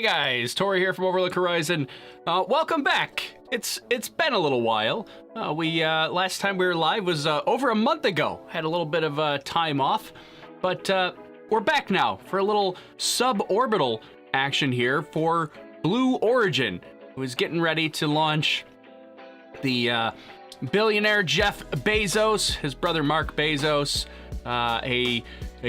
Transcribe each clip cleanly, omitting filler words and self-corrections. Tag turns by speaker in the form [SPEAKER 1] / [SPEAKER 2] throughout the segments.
[SPEAKER 1] guys, Tori here from Overlook Horizon. Welcome back. It's been a little while. Last time we were live was over a month ago. Had a little bit of time off, but we're back now for a little suborbital action here for Blue Origin, who is getting ready to launch the billionaire Jeff Bezos, his brother Mark Bezos, a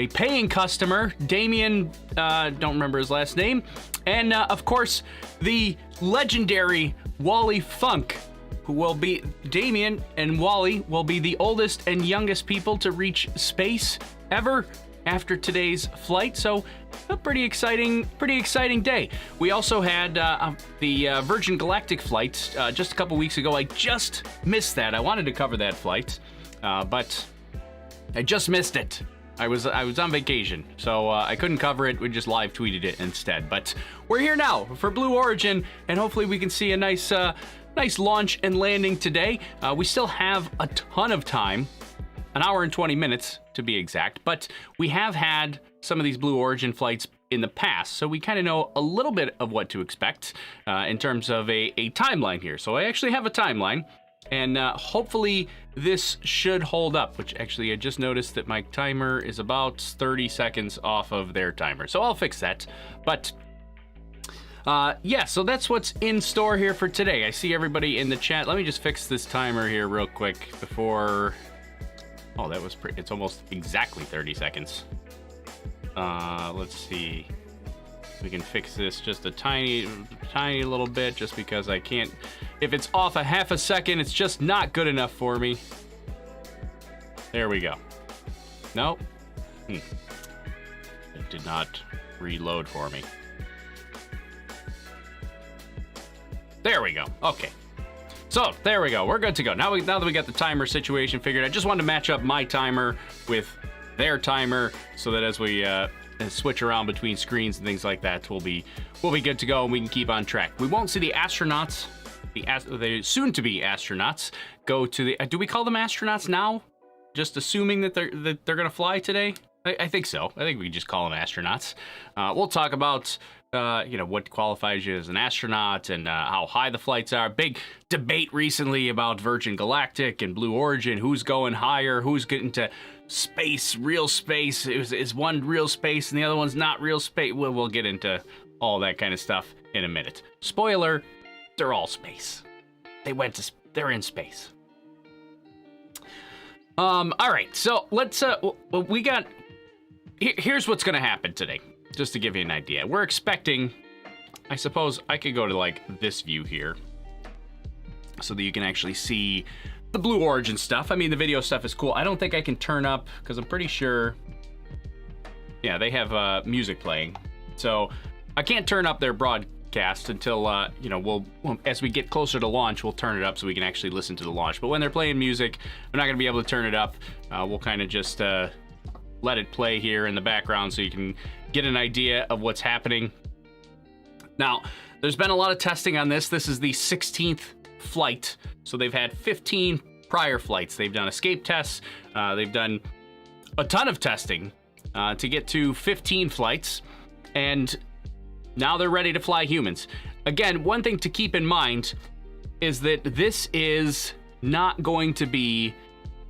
[SPEAKER 1] paying customer, Daemen, don't remember his last name, and of course, the legendary Wally Funk, who will be, Daemen and Wally will be the oldest and youngest people to reach space ever after today's flight, so a pretty exciting day. We also had the Virgin Galactic flight just a couple weeks ago. I just missed that. I wanted to cover that flight, but I just missed it. I was on vacation, so I couldn't cover it. We just live tweeted it instead. But we're here now for Blue Origin, and hopefully we can see a nice launch and landing today. We still have a ton of time, an hour and 20 minutes to be exact, but we have had some of these Blue Origin flights in the past, so we kind of know a little bit of what to expect in terms of a timeline here. So I actually have a timeline. And hopefully this should hold up, which actually I just noticed that my timer is about 30 seconds off of their timer. So I'll fix that. But yeah, so that's what's in store here for today. I see everybody in the chat. Let me just fix this timer here real quick before... Oh, that was pretty... It's almost exactly 30 seconds. Let's see. We can fix this just a tiny little bit, just because I can't. If it's off a half a second, it's just not good enough for me. There we go. No. It did not reload for me. There we go. Okay. So there we go. We're good to go. Now that we got the timer situation figured, I just wanted to match up my timer with their timer so that as we and switch around between screens and things like that, we'll be good to go and we can keep on track. We won't see the astronauts, the soon-to-be astronauts, go to the. Do we call them astronauts now? Just assuming that they're gonna fly today. I think so. I think we just call them astronauts. We'll talk about what qualifies you as an astronaut and how high the flights are. Big debate recently about Virgin Galactic and Blue Origin. Who's going higher? Who's getting to space, real space? Is one real space and the other one's not real space? We'll get into all that kind of stuff in a minute. Spoiler, they're all space. They're in space. All right, so let's, here's what's gonna happen today, just to give you an idea. We're expecting, I suppose I could go to like this view here so that you can actually see the Blue Origin stuff. I mean, the video stuff is cool. I don't think I can turn up, because I'm pretty sure, yeah, they have music playing. So I can't turn up their broadcast until, we'll as we get closer to launch, we'll turn it up so we can actually listen to the launch. But when they're playing music, I'm not gonna be able to turn it up. We'll kind of just let it play here in the background so you can get an idea of what's happening. Now, there's been a lot of testing on this. This is the 16th flight. So they've had 15 prior flights. They've done escape tests. They've done a ton of testing to get to 15 flights. And now they're ready to fly humans. Again, one thing to keep in mind is that this is not going to be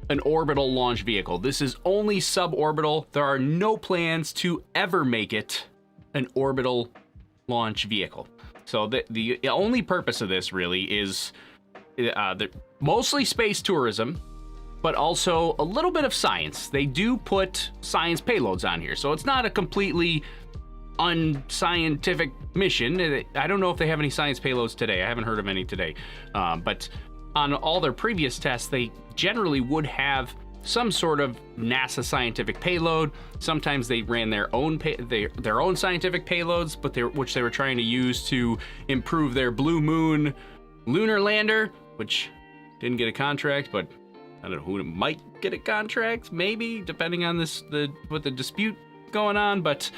[SPEAKER 1] an orbital launch vehicle. This is only suborbital. There are no plans to ever make it an orbital launch vehicle. So the only purpose of this really is mostly space tourism, but also a little bit of science. They do put science payloads on here, so it's not a completely unscientific mission. I don't know if they have any science payloads today. I haven't heard of any today, but on all their previous tests, they generally would have some sort of NASA scientific payload. Sometimes they ran their own scientific payloads, but which they were trying to use to improve their Blue Moon lunar lander, which didn't get a contract, but I don't know who might get a contract, maybe, depending on with the dispute going on. But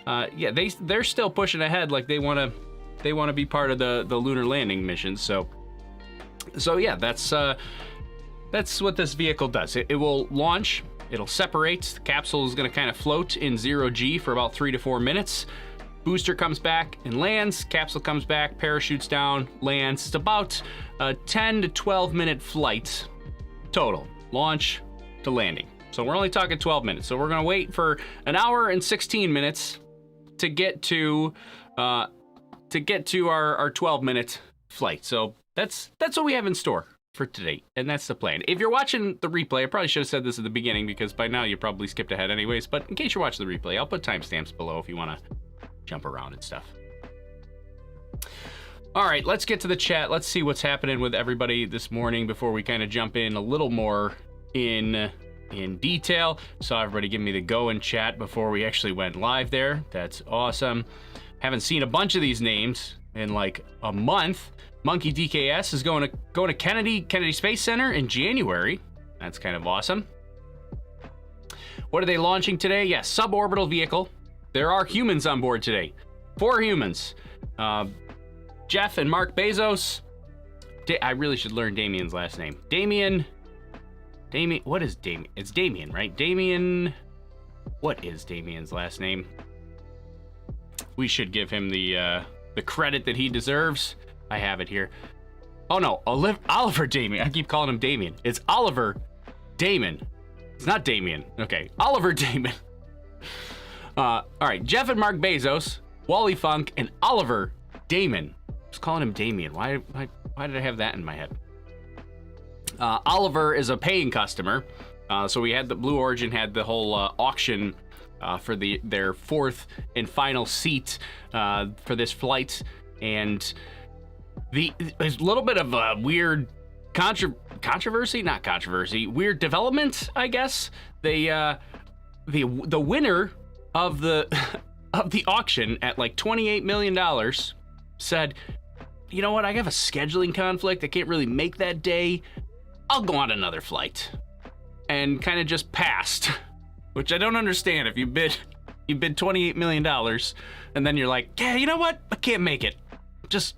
[SPEAKER 1] yeah, they're still pushing ahead, like they want to be part of the lunar landing mission. So yeah, that's what this vehicle does. It will launch, it'll separate. The capsule is going to kind of float in 0G for about 3 to 4 minutes. Booster comes back and lands. Capsule comes back, parachutes down, lands. It's about a 10 to 12 minute flight total, launch to landing. So we're only talking 12 minutes. So we're gonna wait for an hour and 16 minutes to get to our 12-minute flight. So that's what we have in store for today, and that's the plan. If you're watching the replay, I probably should have said this at the beginning because by now you probably skipped ahead anyways, but in case you're watching the replay, I'll put timestamps below if you want to jump around and stuff. All right, let's get to the chat. Let's see what's happening with everybody this morning before we kind of jump in a little more in detail. Saw everybody give me the go in chat before we actually went live there. That's awesome. Haven't seen a bunch of these names in like a month. Monkey DKS is going to Kennedy Space Center in January. That's kind of awesome. What are they launching today? Yes, suborbital vehicle. There are humans on board today. 4 humans. Jeff and Mark Bezos. I really should learn Damien's last name. Daemen. What is Daemen? It's Daemen, right? Daemen. What is Damien's last name? We should give him the credit that he deserves. I have it here. Oh no, Oliver Daemen. I keep calling him Daemen. It's Oliver Daemen. It's not Damien. Okay, Oliver Daemen. All right, Jeff and Mark Bezos, Wally Funk, and Oliver Daemen. I was calling him Damien. Why did I have that in my head? Oliver is a paying customer. So we had the Blue Origin had the whole auction for their 4th and final seat for this flight, and there's a little bit of a weird weird development, I guess. The winner of the auction at like $28 million said, you know what, I have a scheduling conflict, I can't really make that day, I'll go on another flight, and kind of just passed, which I don't understand. If you bid $28 million and then you're like, yeah, you know what, I can't make it, just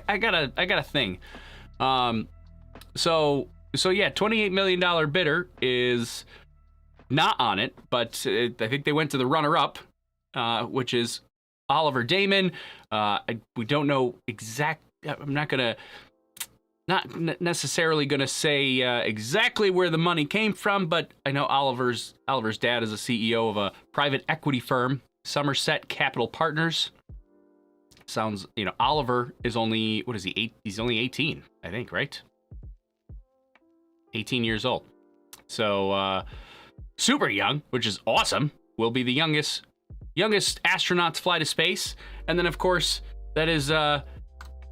[SPEAKER 1] I got a thing. So yeah, $28 million bidder is not on it, but I think they went to the runner-up, which is Oliver Daemen. We don't know I'm not necessarily gonna say exactly where the money came from, but I know Oliver's dad is a CEO of a private equity firm, Somerset Capital Partners. Sounds, Oliver is only, what is he, he's only 18, I think, right? 18 years old. So, super young, which is awesome. Will be the youngest astronaut to fly to space. And then, of course, that is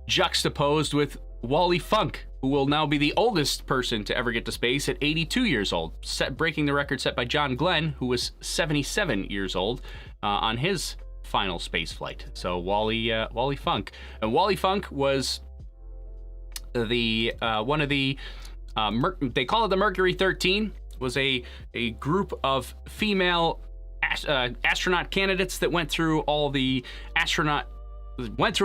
[SPEAKER 1] juxtaposed with Wally Funk, who will now be the oldest person to ever get to space at 82 years old, breaking the record set by John Glenn, who was 77 years old on his final space flight. So Wally Funk, and Wally Funk was the one of the they call it the Mercury 13. Was a group of female astronaut candidates that went through a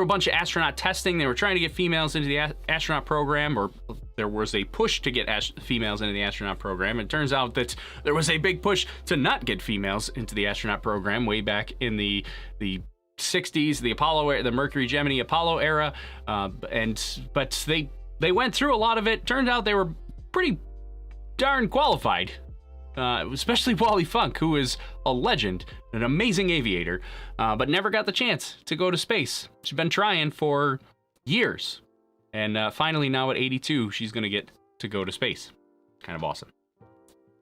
[SPEAKER 1] bunch of astronaut testing. They were trying to get females into the astronaut program, or there was a push to get females into the astronaut program. It turns out that there was a big push to not get females into the astronaut program way back in the 60s, the Mercury Gemini Apollo era, but they went through a lot of it. Turned out they were pretty darn qualified. Especially Wally Funk, who is a legend, an amazing aviator, but never got the chance to go to space. She's been trying for years, and finally now at 82, she's gonna get to go to space. Kind of awesome.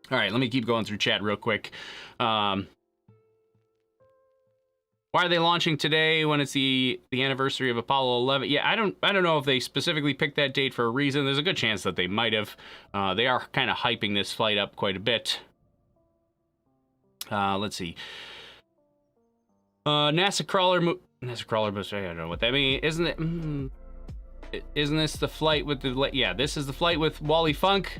[SPEAKER 1] All right, let me keep going through chat real quick. Why are they launching today when it's the anniversary of Apollo 11? Yeah, I don't know if they specifically picked that date for a reason. There's a good chance that they might have. They are kind of hyping this flight up quite a bit. Let's see. NASA crawler, I don't know what that means. Isn't it? Isn't this the flight with the? Yeah, this is the flight with Wally Funk.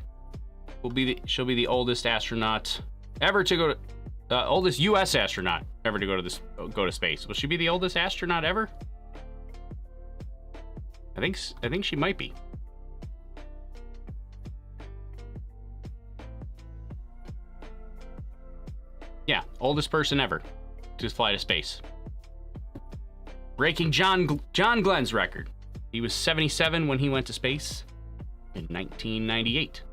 [SPEAKER 1] She'll be the oldest astronaut ever to go to. Oldest U.S. astronaut ever to go to space. Will she be the oldest astronaut ever? I think she might be. Yeah, oldest person ever to fly to space. breaking John Glenn's record. He was 77 when he went to space in 1998.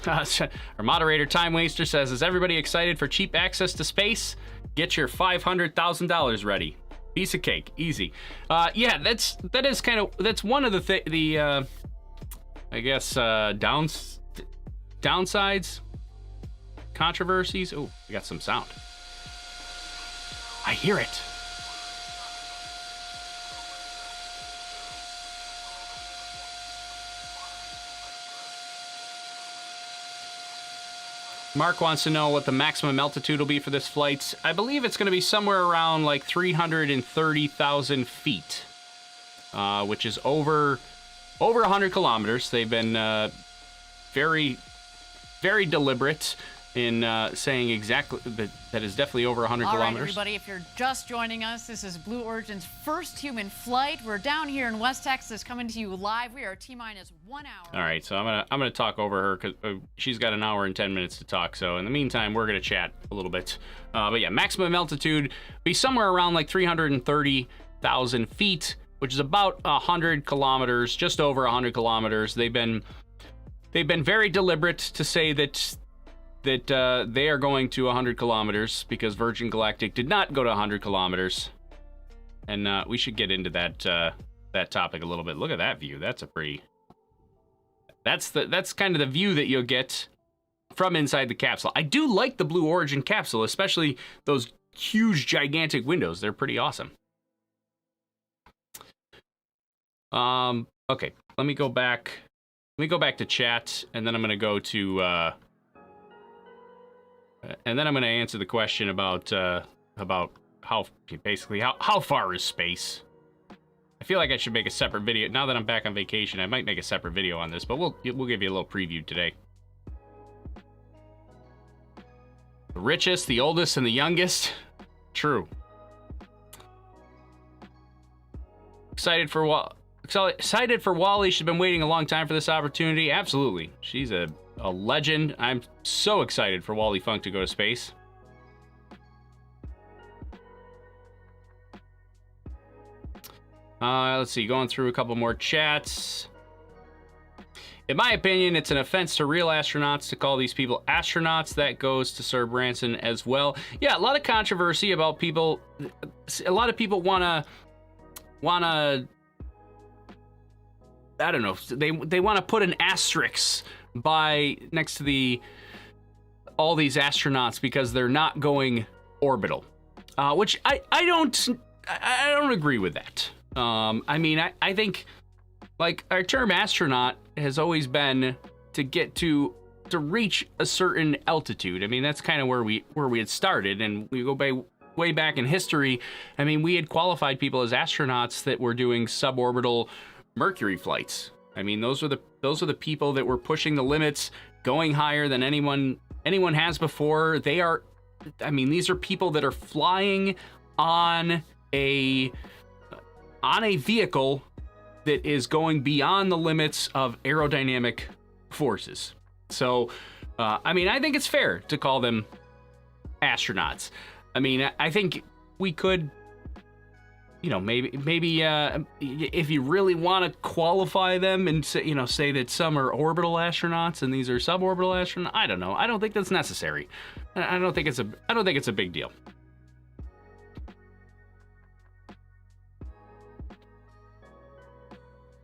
[SPEAKER 1] Our moderator, Time Waster, says, is everybody excited for cheap access to space? Get your $500,000 ready. Piece of cake, easy. Yeah, that's one of the I guess downsides, controversies. Oh, we got some sound. I hear it. Mark wants to know what the maximum altitude will be for this flight. I believe it's going to be somewhere around like 330,000 feet, which is over 100 kilometers. They've been very, very deliberate in saying exactly that is definitely over 100 kilometers.
[SPEAKER 2] All right, everybody, if you're just joining us, this is Blue Origin's first human flight. We're down here in West Texas, coming to you live. We are T-minus 1 hour.
[SPEAKER 1] All right, so I'm gonna talk over her because she's got an hour and 10 minutes to talk. So in the meantime, we're gonna chat a little bit. But yeah, maximum altitude be somewhere around like 330,000 feet, which is about 100 kilometers, just over 100 kilometers. They've been very deliberate to say that they are going to 100 kilometers because Virgin Galactic did not go to 100 kilometers. And we should get into that topic a little bit. Look at that view. That's kind of the view that you'll get from inside the capsule. I do like the Blue Origin capsule, especially those huge, gigantic windows. They're pretty awesome. Okay, let me go back to chat, and then I'm going to go to... and then I'm going to answer the question about how far is space. I feel like I should make a separate video. Now that I'm back on vacation, I might make a separate video on this, but we'll give you a little preview today. The richest, the oldest, and the youngest. True. Excited for Wally. She's been waiting a long time for this opportunity. Absolutely. She's a legend. I'm so excited for Wally Funk to go to space. Let's see, going through a couple more chats. In my opinion, it's an offense to real astronauts to call these people astronauts. That goes to Sir Branson as well. Yeah, a lot of controversy about people. A lot of people wanna I don't know. They want to put an asterisk next to all these astronauts because they're not going orbital, which I don't agree with that. I mean, I think like our term astronaut has always been to get to reach a certain altitude. I mean, that's kind of where we had started, and we go way back in history. I mean, we had qualified people as astronauts that were doing suborbital Mercury flights. I mean, those are the people that were pushing the limits, going higher than anyone has before. These are people that are flying on a vehicle that is going beyond the limits of aerodynamic forces. So, I mean, I think it's fair to call them astronauts. I mean, I think we could, maybe if you really want to qualify them and say that some are orbital astronauts and these are suborbital astronauts. I don't know. I don't think that's necessary. I don't think it's a big deal.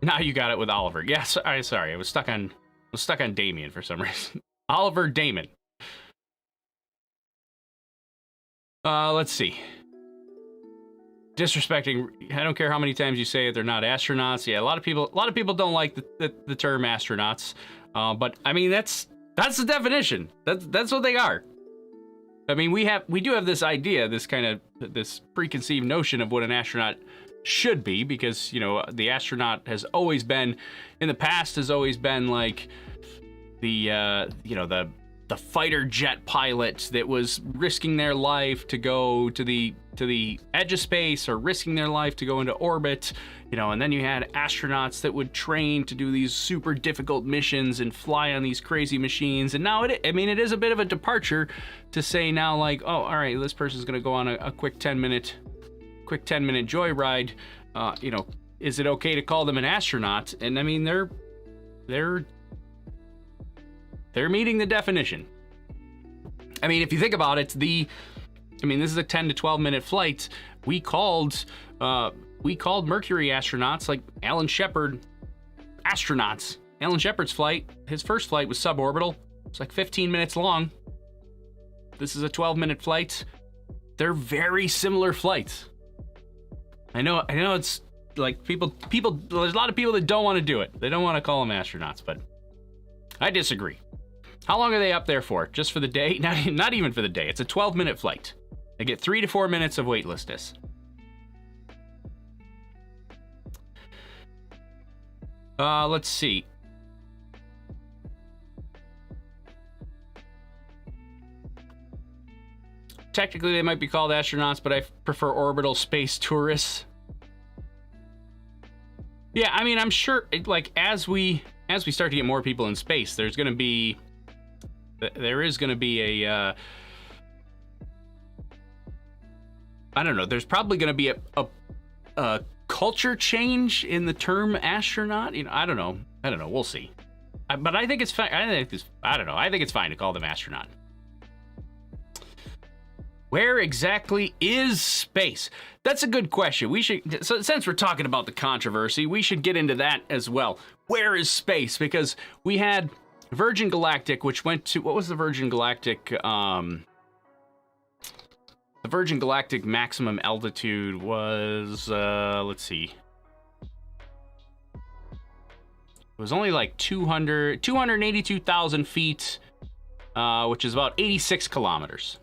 [SPEAKER 1] Now you got it with Oliver. Yes, sorry. I was stuck on Daemen for some reason. Oliver Daemen. Let's see. Disrespecting. I don't care how many times you say it. They're not astronauts. Yeah, a lot of people don't like the term astronauts. But I mean, that's the definition. That's what they are. I mean, we do have this idea, this preconceived notion of what an astronaut should be, because the astronaut has always been, in the past, has always been like the fighter jet pilot that was risking their life to go to the edge of space or risking their life to go into orbit, and then you had astronauts that would train to do these super difficult missions and fly on these crazy machines. And now it is a bit of a departure to say now, like, oh, all right, this person's going to go on a quick 10-minute joyride. Is it okay to call them an astronaut? And I mean, they're meeting the definition. I mean, if you think about it, this is a 10 to 12 minute flight. We called Mercury astronauts, like Alan Shepard, astronauts. Alan Shepard's flight, his first flight was suborbital. It's like 15 minutes long. This is a 12-minute flight. They're very similar flights. I know it's like people, there's a lot of people that don't want to do it. They don't want to call them astronauts, but I disagree. How long are they up there for? Just for the day? Not even for the day. It's a 12-minute flight. They get 3 to 4 minutes of weightlessness. Let's see. Technically, they might be called astronauts, but I prefer orbital space tourists. Yeah, I mean, I'm sure, like, as we start to get more people in space, there is going to be a, I don't know, there's probably going to be a culture change in the term astronaut. I don't know, we'll see. But I think it's fine. I think it's fine to call them astronaut. Where exactly is space? That's a good question. So since we're talking about the controversy, we should get into that as well. Where is space? Because we had Virgin Galactic, which went to, what was the Virgin Galactic? The Virgin Galactic maximum altitude was, let's see. It was only like 282,000 feet, which is about 86 kilometers.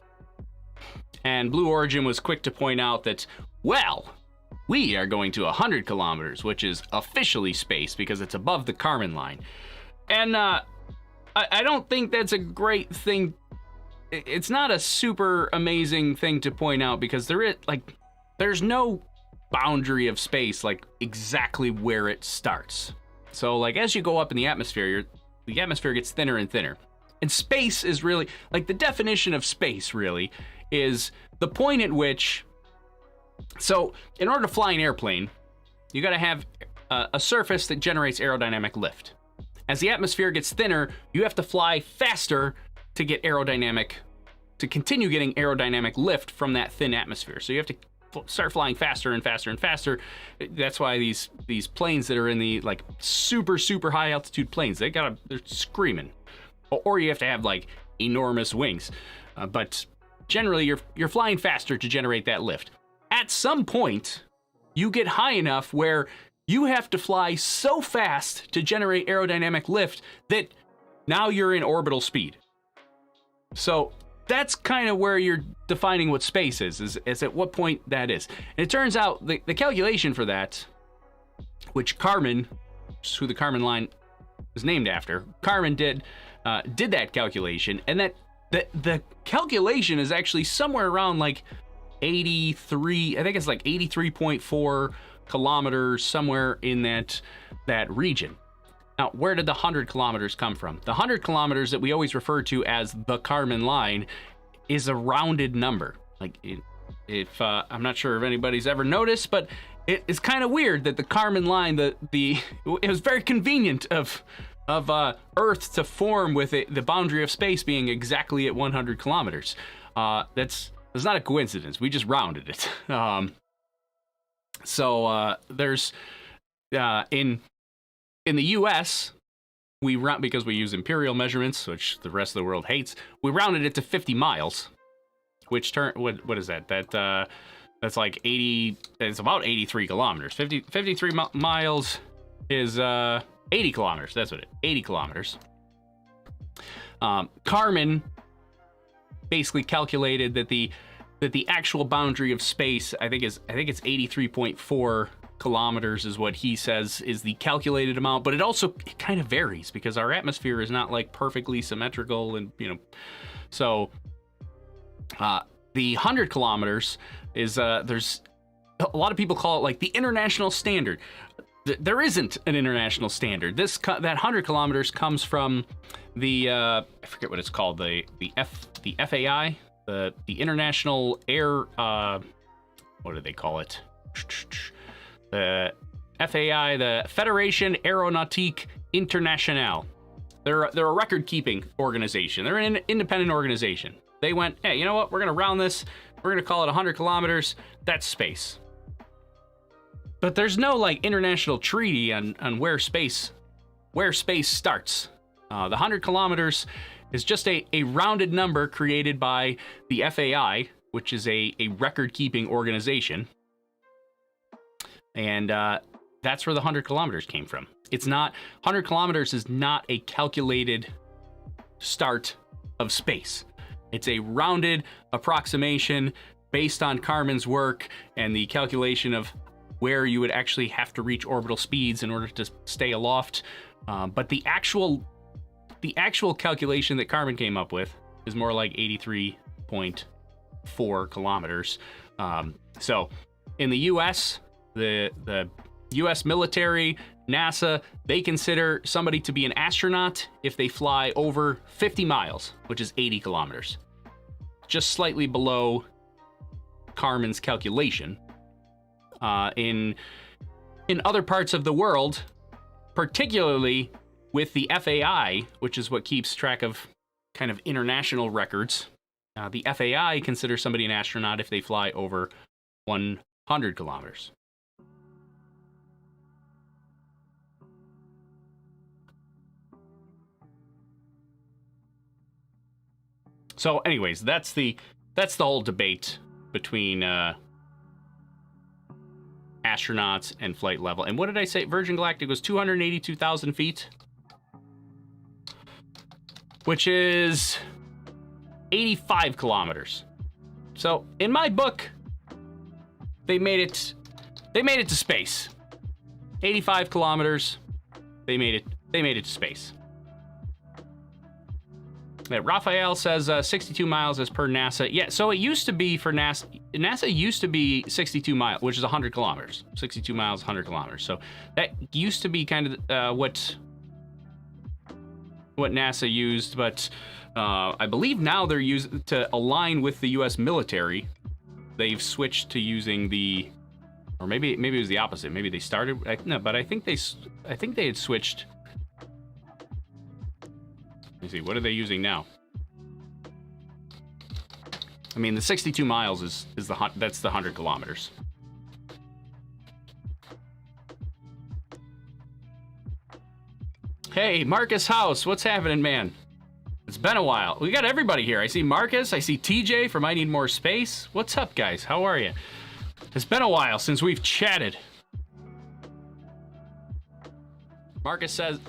[SPEAKER 1] And Blue Origin was quick to point out that, well, we are going to 100 kilometers, which is officially space because it's above the Kármán line. And I don't think that's a great thing. It's not a super amazing thing to point out because there's no boundary of space, like exactly where it starts. So like as you go up in the atmosphere gets thinner and thinner. And space is really, like, the definition of space really is the point at which, so in order to fly an airplane, you got to have a surface that generates aerodynamic lift. As the atmosphere gets thinner, you have to fly faster to continue getting aerodynamic lift from that thin atmosphere. So you have to start flying faster and faster and faster. That's why these planes that are in the like super high altitude planes, they're screaming. Or you have to have like enormous wings. But generally you're flying faster to generate that lift. At some point, you get high enough where you have to fly so fast to generate aerodynamic lift that now you're in orbital speed. So that's kind of where you're defining what space is at what point that is. And it turns out the calculation for that, which Kármán, which is who the Kármán line is named after, Kármán did that calculation, and that the calculation is actually somewhere around like 83, I think it's like 83.4 kilometers, somewhere in that region. Now, where did the 100 kilometers come from? The 100 kilometers that we always refer to as the Kármán line is a rounded number. Like, if I'm not sure if anybody's ever noticed, but it's kind of weird that the Kármán line, it was very convenient of Earth to form with the boundary of space being exactly at 100 kilometers. That's not a coincidence. We just rounded it. There's in the U.S., we round, because we use imperial measurements, which the rest of the world hates. We rounded it to 50 miles, which what is that? That's like 80. It's about 83 kilometers. 53 miles is 80 kilometers. That's what it. 80 kilometers. Kármán basically calculated that the actual boundary of space, I think it's 83.4 kilometers is what he says is the calculated amount, but it kind of varies because our atmosphere is not like perfectly symmetrical, and so the 100 kilometers is there's a lot of people call it like the international standard. There isn't an international standard. That 100 kilometers comes from the I forget what it's called, the FAI, the International Air what do they call it? The FAI, the Fédération Aéronautique Internationale. They're a record-keeping organization. They're an independent organization. They went, hey, you know what? We're gonna round this. We're gonna call it 100 kilometers. That's space. But there's no like international treaty on where space starts. The 100 kilometers is just a rounded number created by the FAI, which is a record-keeping organization. And that's where the 100 kilometers came from. It's not, 100 kilometers is not a calculated start of space. It's a rounded approximation based on Kármán's work and the calculation of where you would actually have to reach orbital speeds in order to stay aloft. But the actual calculation that Kármán came up with is more like 83.4 kilometers. So in the U.S., the U.S. military, NASA, they consider somebody to be an astronaut if they fly over 50 miles, which is 80 kilometers. Just slightly below Kármán's calculation. In other parts of the world, particularly with the FAI, which is what keeps track of kind of international records, the FAI considers somebody an astronaut if they fly over 100 kilometers. So anyways, that's the whole debate between astronauts and flight level. And what did I say? Virgin Galactic was 282,000 feet, which is 85 kilometers. So in my book, they made it to space. 85 kilometers, they made it to space. Raphael says 62 miles as per NASA. Yeah, so it used to be for NASA. NASA used to be 62 miles, which is 100 kilometers. 62 miles, 100 kilometers. So that used to be kind of what NASA used, but I believe now they're used to align with the U.S. military. They've switched to using the, or maybe it was the opposite. Maybe they started. No, but I think they had switched. Let me see, what are they using now? I mean, the 62 miles that's the 100 kilometers. Hey, Marcus House, what's happening, man? It's been a while. We got everybody here. I see Marcus, I see TJ from I Need More Space. What's up, guys? How are you? It's been a while since we've chatted. Marcus says,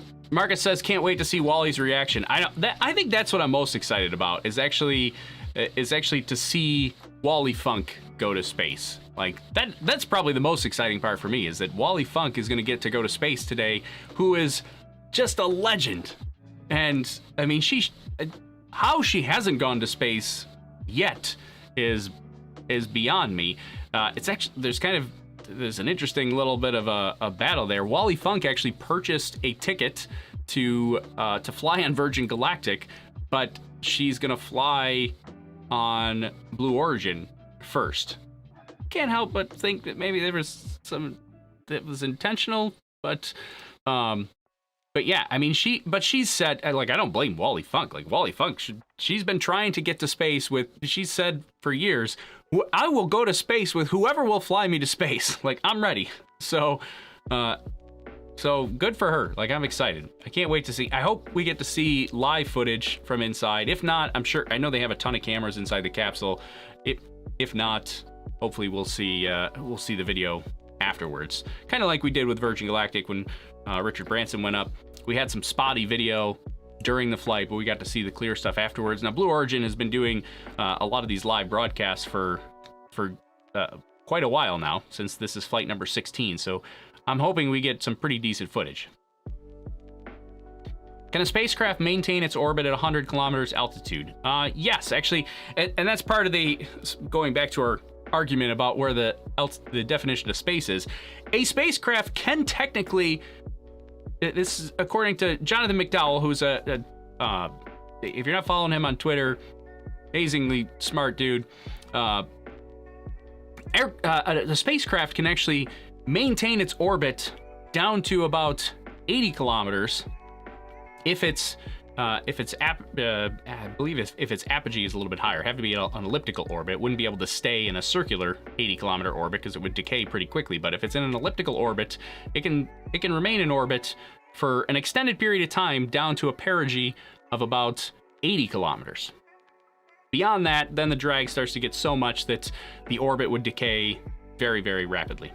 [SPEAKER 1] can't wait to see Wally's reaction. I think that's what I'm most excited about, is actually to see Wally Funk go to space. Like, that's probably the most exciting part for me, is that Wally Funk is going to get to go to space today, who is just a legend. And, I mean, how she hasn't gone to space yet is beyond me. It's actually, there's an interesting little bit of a battle there. Wally Funk actually purchased a ticket to fly on Virgin Galactic, but she's gonna fly on Blue Origin first. Can't help but think that maybe there was some that was intentional, but yeah, I mean, she said, like, I don't blame Wally Funk. Like, Wally Funk, she's been trying to get to space she's said for years, I will go to space with whoever will fly me to space. Like, I'm ready. So good for her. Like, I'm excited. I can't wait to see. I hope we get to see live footage from inside. If not, I know they have a ton of cameras inside the capsule. If not, hopefully we'll see the video afterwards. Kind of like we did with Virgin Galactic when Richard Branson went up. We had some spotty video during the flight, but we got to see the clear stuff afterwards. Now, Blue Origin has been doing a lot of these live broadcasts for quite a while now, since this is flight number 16, so I'm hoping we get some pretty decent footage. Can a spacecraft maintain its orbit at 100 kilometers altitude? Yes, actually, and that's part of the, going back to our argument about where the definition of space is. A spacecraft can technically, this is according to Jonathan McDowell, who's if you're not following him on Twitter, amazingly smart dude. The spacecraft can actually maintain its orbit down to about 80 kilometers if its I believe if its apogee is a little bit higher. It'd have to be an elliptical orbit. It wouldn't be able to stay in a circular 80 kilometer orbit because it would decay pretty quickly. But if it's in an elliptical orbit, it can remain in orbit for an extended period of time down to a perigee of about 80 kilometers. Beyond that, then the drag starts to get so much that the orbit would decay very, very rapidly.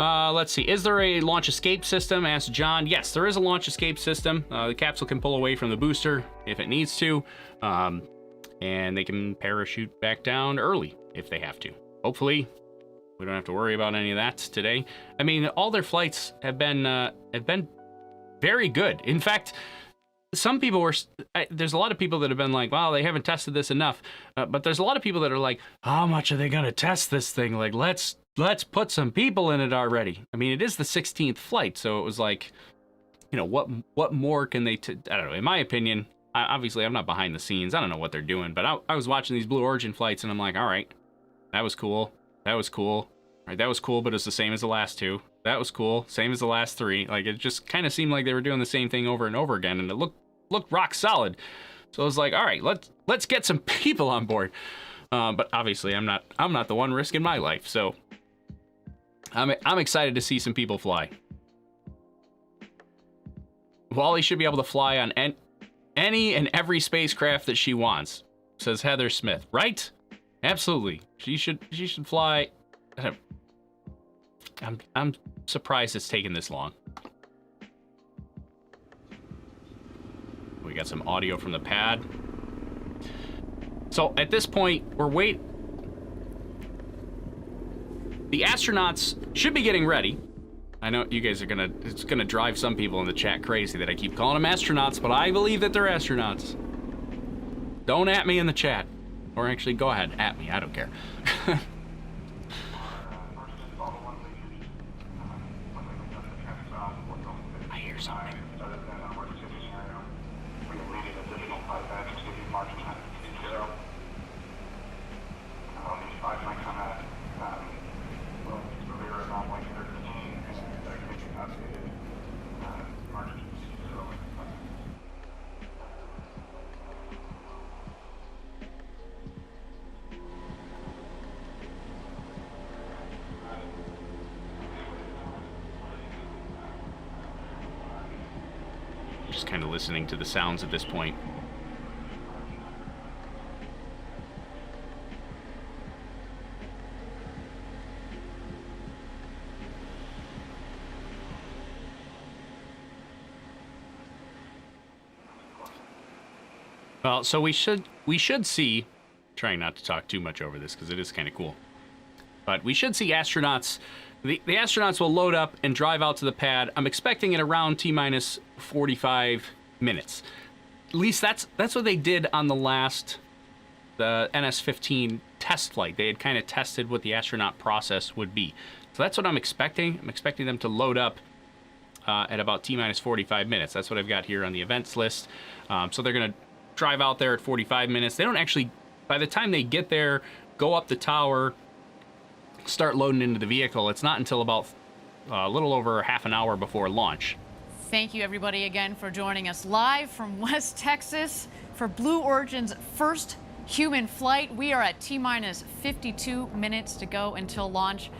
[SPEAKER 1] Let's see. Is there a launch escape system? Asked John. Yes, there is a launch escape system. The capsule can pull away from the booster if it needs to, and they can parachute back down early if they have to. Hopefully, we don't have to worry about any of that today. I mean, all their flights have been very good. In fact, some people were. There's a lot of people that have been like, "Wow, they haven't tested this enough." But there's a lot of people that are like, "How much are they gonna test this thing? Like, let's put some people in it already." I mean, it is the 16th flight, so it was like, you know, what more can they? I don't know. In my opinion, obviously, I'm not behind the scenes. I don't know what they're doing, but I was watching these Blue Origin flights, and I'm like, all right, that was cool. That was cool. All right, that was cool, but it's the same as the last two. That was cool, same as the last three. Like, it just kind of seemed like they were doing the same thing over and over again, and it looked rock solid. So I was like, all right, let's get some people on board. But obviously, I'm not the one risking my life, so I'm excited to see some people fly. Wally should be able to fly on any and every spacecraft that she wants, says Heather Smith. Right? Absolutely. She should fly. I'm surprised it's taken this long. We got some audio from the pad. So at this point, the astronauts should be getting ready. I know you guys are it's gonna drive some people in the chat crazy that I keep calling them astronauts, but I believe that they're astronauts. Don't at me in the chat. Or actually, go ahead, at me, I don't care. I hear something. Just kind of listening to the sounds at this point. Well, so we should see, trying not to talk too much over this because it is kind of cool, but we should see astronauts. The astronauts will load up and drive out to the pad. I'm expecting it around T-minus 45 minutes. At least that's what they did on the NS-16 test flight. They had kind of tested what the astronaut process would be. So that's what I'm expecting. I'm expecting them to load up at about T-minus 45 minutes. That's what I've got here on the events list. So they're going to drive out there at 45 minutes. They don't actually, by the time they get there, go up the tower, start loading into the vehicle, it's not until about a little over half an hour before launch.
[SPEAKER 2] Thank you, everybody, again for joining us live from West Texas for Blue Origin's first human flight. We are at T-minus 52 minutes to go until launch.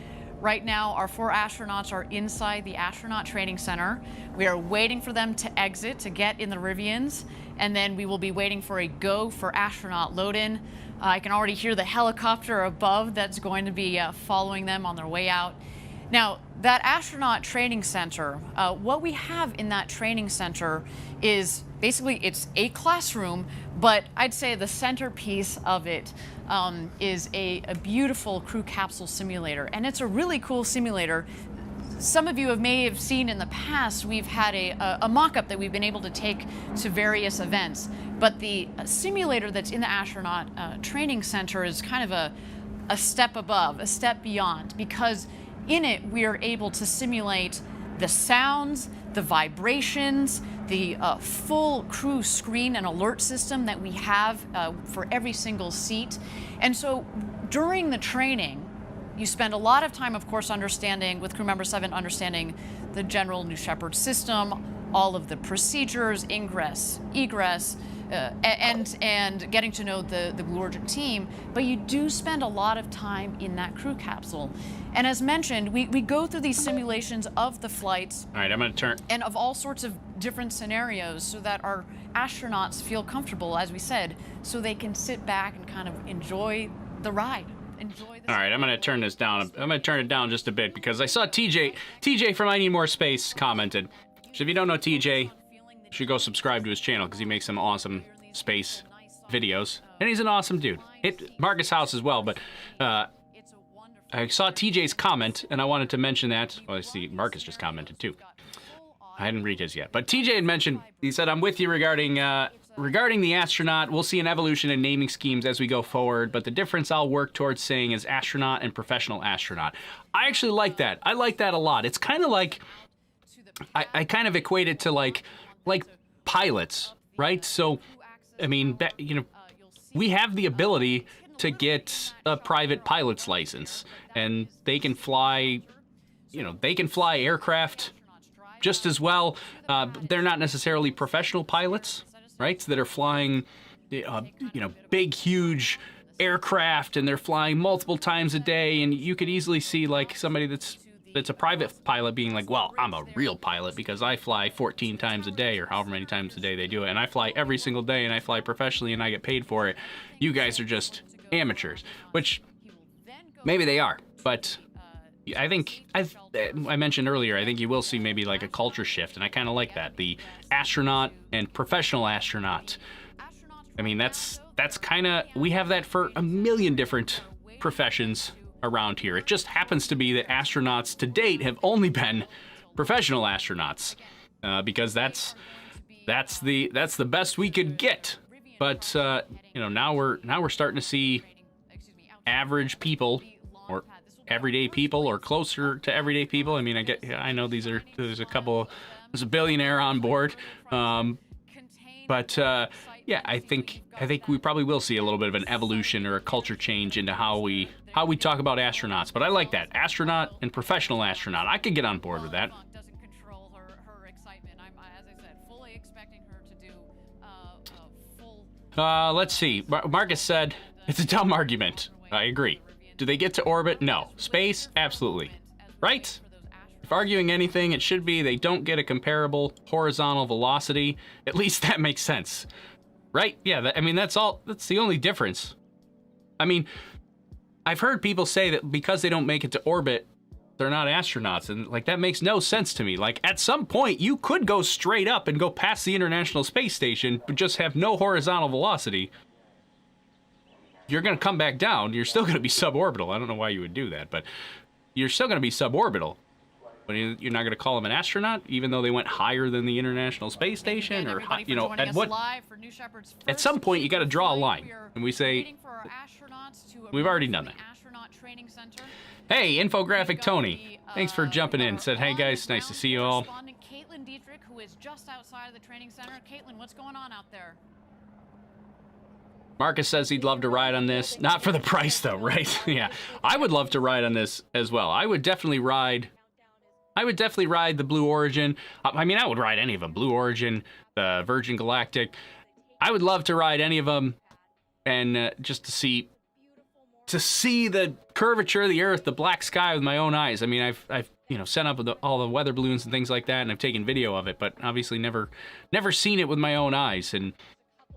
[SPEAKER 2] Right now, our 4 astronauts are inside the Astronaut Training Center. We are waiting for them to exit to get in the Rivians, and then we will be waiting for a go for astronaut load-in. I can already hear the helicopter above that's going to be following them on their way out. Now, that astronaut training center, what we have in that training center is basically it's a classroom, but I'd say the centerpiece of it is a beautiful crew capsule simulator. And it's a really cool simulator. Some of you may have seen in the past, we've had a mock-up that we've been able to take to various events. But the simulator that's in the astronaut training center is kind of a step above, a step beyond, because in it we are able to simulate the sounds, the vibrations, the full crew screen and alert system that we have for every single seat. And so during the training, you spend a lot of time, of course, understanding, with crew member 7, understanding the general New Shepard system, all of the procedures, ingress, egress, and getting to know the Blue Origin team. But you do spend a lot of time in that crew capsule. And as mentioned, we go through these simulations of the flights.
[SPEAKER 1] All right, I'm going to turn.
[SPEAKER 2] And of all sorts of different scenarios so that our astronauts feel comfortable, as we said, so they can sit back and kind of enjoy the ride.
[SPEAKER 1] All right, I'm going to turn this down. I'm going to turn it down just a bit because I saw TJ from I Need More Space commented. So if you don't know TJ, you should go subscribe to his channel because he makes some awesome space videos. And he's an awesome dude. Marcus House as well, but I saw TJ's comment and I wanted to mention that. Well, I see Marcus just commented too. I hadn't read his yet. But TJ had mentioned, he said, I'm with you regarding the astronaut. We'll see an evolution in naming schemes as we go forward, but the difference I'll work towards saying is astronaut and professional astronaut. I actually like that. I like that a lot. It's kind of like, I kind of equate it to like pilots, right? So, I mean, you know, we have the ability to get a private pilot's license, and they can fly, you know, they can fly aircraft just as well. They're not necessarily professional pilots, right? So that are flying, you know, big, huge aircraft, and they're flying multiple times a day. And you could easily see like somebody that's a private pilot being like, well, I'm a real pilot because I fly 14 times a day or however many times a day they do it. And I fly every single day and I fly professionally and I get paid for it. You guys are just amateurs, which maybe they are, but I think I mentioned earlier, I think you will see maybe like a culture shift, and I kind of like that. The astronaut and professional astronaut. I mean, that's kind of, we have that for a million different professions around here. It just happens to be that astronauts to date have only been professional astronauts, because that's the best we could get. But you know, now we're starting to see average people or everyday people or closer to everyday people. I mean, I know there's a billionaire on board, but yeah, I think we probably will see a little bit of an evolution or a culture change into how we talk about astronauts. But I like that, astronaut and professional astronaut. I could get on board with that.
[SPEAKER 2] Doesn't control her excitement. I'm, as I said, fully expecting her to do full.
[SPEAKER 1] Let's see. Marcus said it's a dumb argument. I agree. Do they get to orbit? No. Space? Absolutely. Right? If arguing anything, it should be they don't get a comparable horizontal velocity. At least that makes sense. Right? Yeah, I mean, that's the only difference. I mean, I've heard people say that because they don't make it to orbit, they're not astronauts, and like that makes no sense to me. Like at some point, you could go straight up and go past the International Space Station, but just have no horizontal velocity. You're going to come back down. You're still going to be suborbital. I don't know why you would do that, but you're still going to be suborbital. But you're not going to call them an astronaut, even though they went higher than the International Space Station, or you know, at some point you got to draw a line, and we say we've already done that. Hey, Infographic Tony, thanks for jumping in. Said, hey guys, nice to see you all.
[SPEAKER 2] Caitlin Dietrich, who is just outside of the training center. Caitlin, what's going on out there?
[SPEAKER 1] Marcus says he'd love to ride on this. Not for the price, though, right? Yeah, I would love to ride on this as well. I would definitely ride the Blue Origin. I mean, I would ride any of them. Blue Origin, the Virgin Galactic. I would love to ride any of them, and just to see the curvature of the Earth, the black sky with my own eyes. I mean, I've you know, sent up all the weather balloons and things like that, and I've taken video of it, but obviously never seen it with my own eyes. And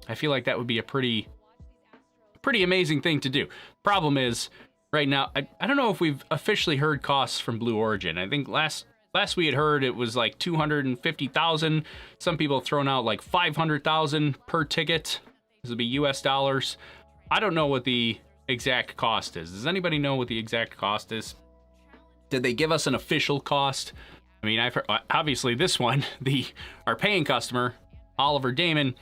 [SPEAKER 1] I feel like that would be a pretty amazing thing to do. Problem is, right now. I don't know if we've officially heard costs from Blue Origin. I think last we had heard it was like 250,000. Some people have thrown out like 500,000 per ticket. This would be US dollars. I don't know what the exact cost is. Does anybody know what the exact cost is? Did they give us an official cost? I mean, I've heard, obviously this one, our paying customer, Oliver Daemen,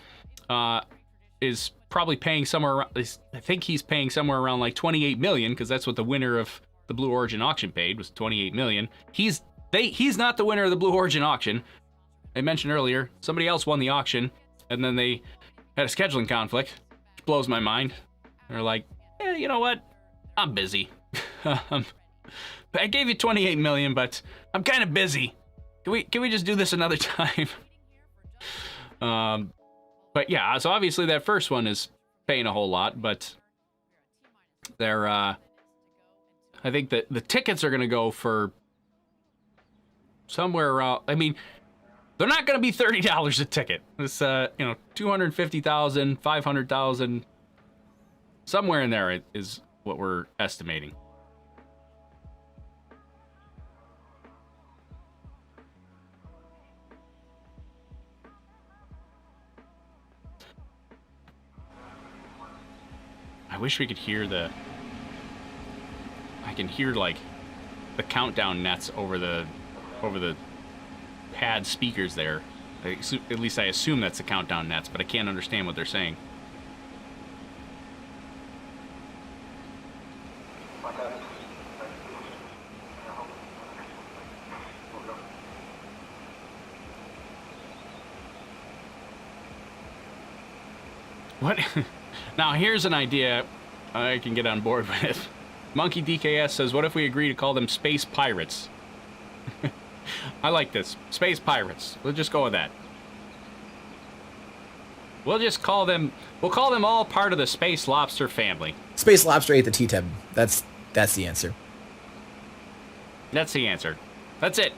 [SPEAKER 1] is probably paying somewhere around, I think he's paying somewhere around like 28 million, because that's what the winner of the Blue Origin auction paid, was 28 million. He's not the winner of the Blue Origin auction. I mentioned earlier, somebody else won the auction, and then they had a scheduling conflict, which blows my mind. They're like, you know what? I'm busy. I gave you 28 million, but I'm kind of busy. Can we just do this another time? But yeah, so obviously that first one is paying a whole lot, but they're, I think that the tickets are going to go for somewhere around, I mean, they're not going to be $30 a ticket. It's, 250,000, 500,000, somewhere in there is what we're estimating. I wish we could hear I can hear like the countdown nets over the pad speakers there. At least I assume that's the countdown nets, but I can't understand what they're saying. What? Now, here's an idea I can get on board with. Monkey DKS says, what if we agree to call them space pirates? I like this. Space pirates. We'll just go with that. We'll call them all part of the Space Lobster family.
[SPEAKER 3] Space Lobster ate the T-Teb. That's the answer.
[SPEAKER 1] That's the answer. That's it.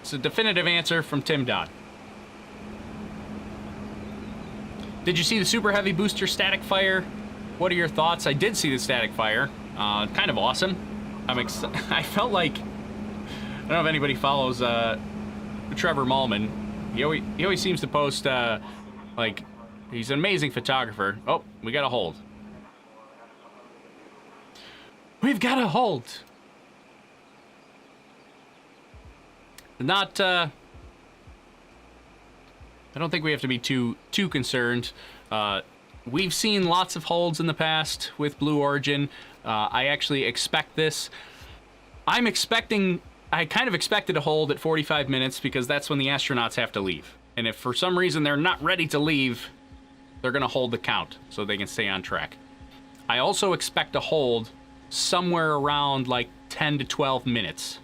[SPEAKER 1] It's a definitive answer from Tim Dodd. Did you see the Super Heavy booster static fire? What are your thoughts? I did see the static fire. Kind of awesome. I felt like, I don't know if anybody follows Trevor Mallman. He always seems to post like, he's an amazing photographer. Oh, we got a hold. We've got a hold. Not I don't think we have to be too concerned. We've seen lots of holds in the past with Blue Origin. I actually expect this. I kind of expected a hold at 45 minutes because that's when the astronauts have to leave. And if for some reason they're not ready to leave, they're going to hold the count so they can stay on track. I also expect a hold somewhere around like 10 to 12 minutes.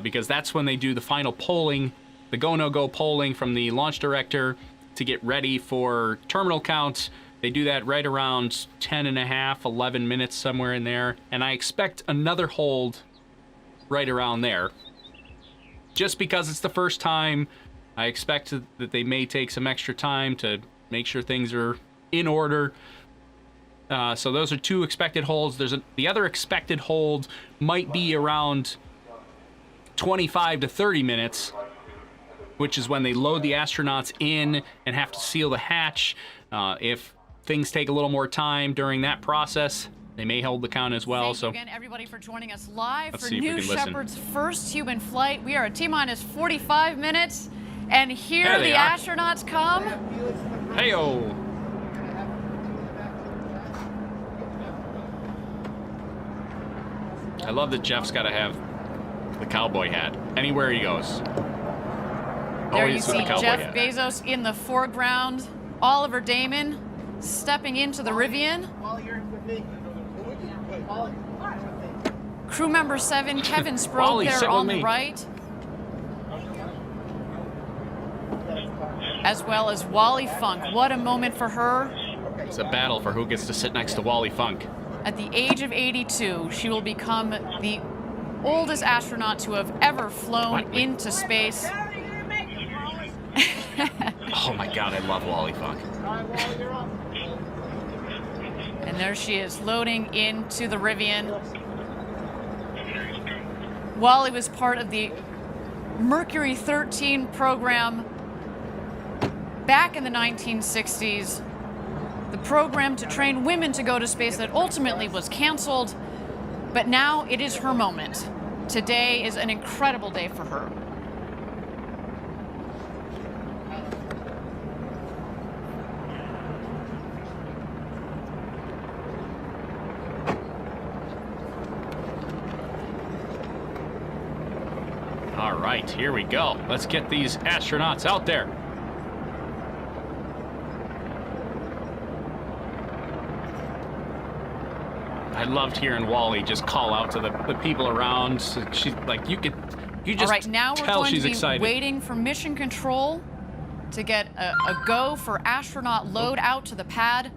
[SPEAKER 1] Because that's when they do the final polling, the go-no-go polling from the launch director to get ready for terminal count. They do that right around 10 and a half, 11 minutes, somewhere in there. And I expect another hold right around there. Just because it's the first time, I expect that they may take some extra time to make sure things are in order. So those are two expected holds. The other expected hold might be around 25 to 30 minutes, which is when they load the astronauts in and have to seal the hatch. If things take a little more time during that process, they may hold the count as well.
[SPEAKER 2] Thank you again, everybody, for joining us live
[SPEAKER 1] Let's
[SPEAKER 2] for
[SPEAKER 1] see if we
[SPEAKER 2] New
[SPEAKER 1] can listen.
[SPEAKER 2] Shepard's first human flight. We are at T-minus 45 minutes, and here
[SPEAKER 1] There
[SPEAKER 2] the
[SPEAKER 1] they are.
[SPEAKER 2] astronauts come.
[SPEAKER 1] Hey-o! I love that Jeff's got to have the cowboy hat anywhere he goes.
[SPEAKER 2] There you
[SPEAKER 1] Always with
[SPEAKER 2] see
[SPEAKER 1] the cowboy
[SPEAKER 2] Jeff
[SPEAKER 1] hat.
[SPEAKER 2] Bezos in the foreground. Oliver Daemen stepping into the Rivian. Crew member 7, Kevin Sproke,
[SPEAKER 1] Wally,
[SPEAKER 2] there
[SPEAKER 1] sit
[SPEAKER 2] on
[SPEAKER 1] with
[SPEAKER 2] the
[SPEAKER 1] me.
[SPEAKER 2] right. As well as Wally Funk. What a moment for her.
[SPEAKER 1] It's a battle for who gets to sit next to Wally Funk.
[SPEAKER 2] At the age of 82, she will become the oldest astronaut to have ever flown into space.
[SPEAKER 1] Oh my god, I love Wally Funk.
[SPEAKER 2] And there she is, loading into the Rivian. Wally was part of the Mercury 13 program back in the 1960s. The program to train women to go to space that ultimately was canceled. But now it is her moment. Today is an incredible day for her.
[SPEAKER 1] All right, here we go. Let's get these astronauts out there. I loved hearing Wally just call out to the people around. She's like, you just
[SPEAKER 2] all right, now we're
[SPEAKER 1] tell
[SPEAKER 2] going
[SPEAKER 1] she's
[SPEAKER 2] to be
[SPEAKER 1] excited.
[SPEAKER 2] waiting for mission control to get a go for astronaut load out to the pad.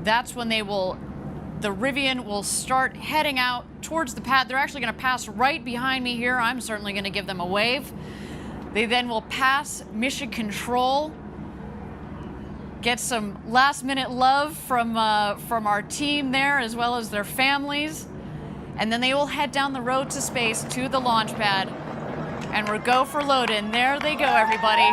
[SPEAKER 2] That's when the Rivian will start heading out towards the pad. They're actually going to pass right behind me here. I'm certainly going to give them a wave. They then will pass mission control, get some last-minute love from our team there, as well as their families, and then they will head down the road to space to the launch pad, and we'll go for load-in. There they go, everybody.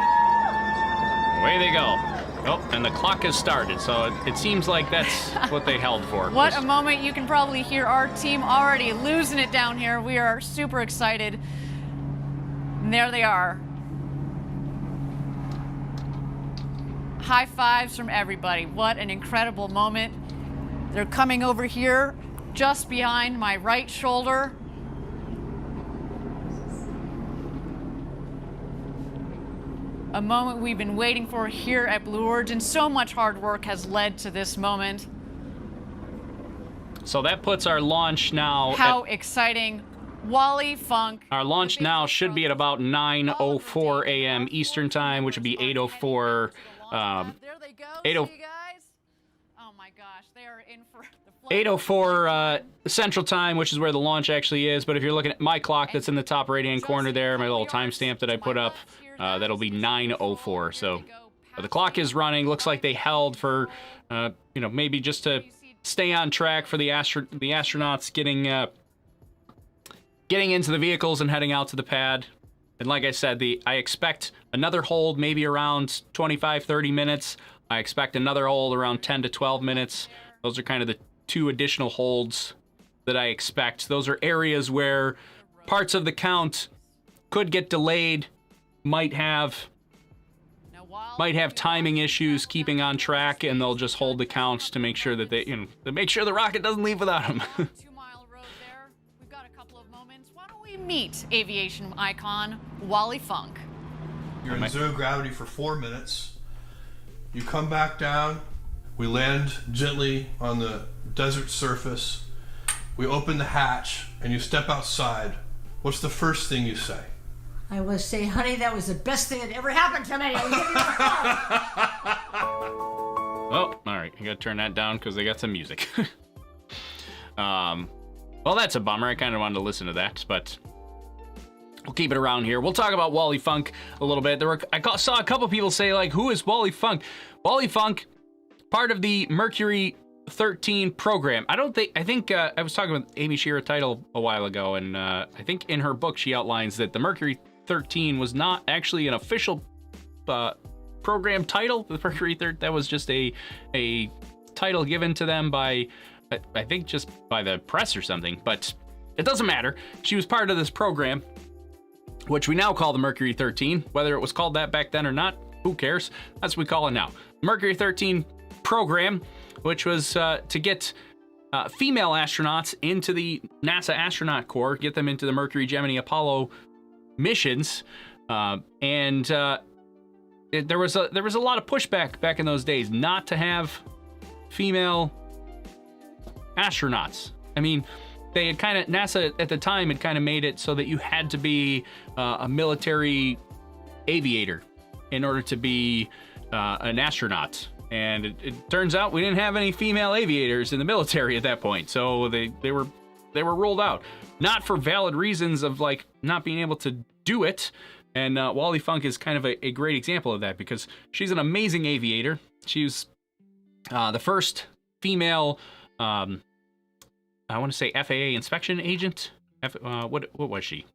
[SPEAKER 1] Away they go. Oh, and the clock has started, so it seems like that's what they held for.
[SPEAKER 2] What a moment. You can probably hear our team already losing it down here. We are super excited. And there they are. High fives from everybody. What an incredible moment. They're coming over here just behind my right shoulder. A moment we've been waiting for here at Blue Origin. So much hard work has led to this moment.
[SPEAKER 1] So that puts our launch now.
[SPEAKER 2] How exciting. Wally Funk.
[SPEAKER 1] Our launch now should be at about 9:04 a.m. Eastern Time, which would be 8:04.
[SPEAKER 2] There they go.
[SPEAKER 1] 80
[SPEAKER 2] See you guys? Oh my gosh, they are in for the flight.
[SPEAKER 1] 8:04 Central Time, which is where the launch actually is. But if you're looking at my clock that's in the top right-hand corner there, my little timestamp that I put up, that'll be 9:04. So the clock is running. Looks like they held for, maybe just to stay on track for the astronauts getting into the vehicles and heading out to the pad. And like I said, I expect another hold maybe around 25, 30 minutes. I expect another hold around 10 to 12 minutes. Those are kind of the two additional holds that I expect. Those are areas where parts of the count could get delayed, might have timing issues keeping on track, and they'll just hold the counts to make sure that to make sure the rocket doesn't leave without them.
[SPEAKER 2] 2-mile road there. We've got a couple of moments. Why don't we meet aviation icon Wally Funk?
[SPEAKER 4] You're in zero gravity for 4 minutes. You come back down. We land gently on the desert surface. We open the hatch and you step outside. What's the first thing you say?
[SPEAKER 5] I will say, honey, that was the best thing that ever happened to me. I was giving you a hug.
[SPEAKER 1] Oh, all right. I gotta turn that down because they got some music. Well, that's a bummer. I kind of wanted to listen to that, but we'll keep it around here. We'll talk about Wally Funk a little bit. I saw a couple people say, like, who is Wally Funk? Wally Funk, part of the Mercury 13 program. I think I was talking with Amy Shearer Title a while ago, and I think in her book she outlines that the Mercury 13 was not actually an official program title. The Mercury 13, that was just a title given to them by, I think, just by the press or something, but it doesn't matter. She was part of this program, which we now call the Mercury 13. Whether it was called that back then or not, who cares? That's what we call it now. Mercury 13 program, which was to get female astronauts into the NASA astronaut corps, get them into the Mercury, Gemini, Apollo missions, and there was a lot of pushback back in those days not to have female astronauts. I mean, they had NASA at the time had kind of made it so that you had to be a military aviator in order to be an astronaut. And it turns out we didn't have any female aviators in the military at that point, so they were ruled out, not for valid reasons of like not being able to do it. And Wally Funk is kind of a great example of that because she's an amazing aviator. She's the first female, I want to say FAA inspection agent. What was she?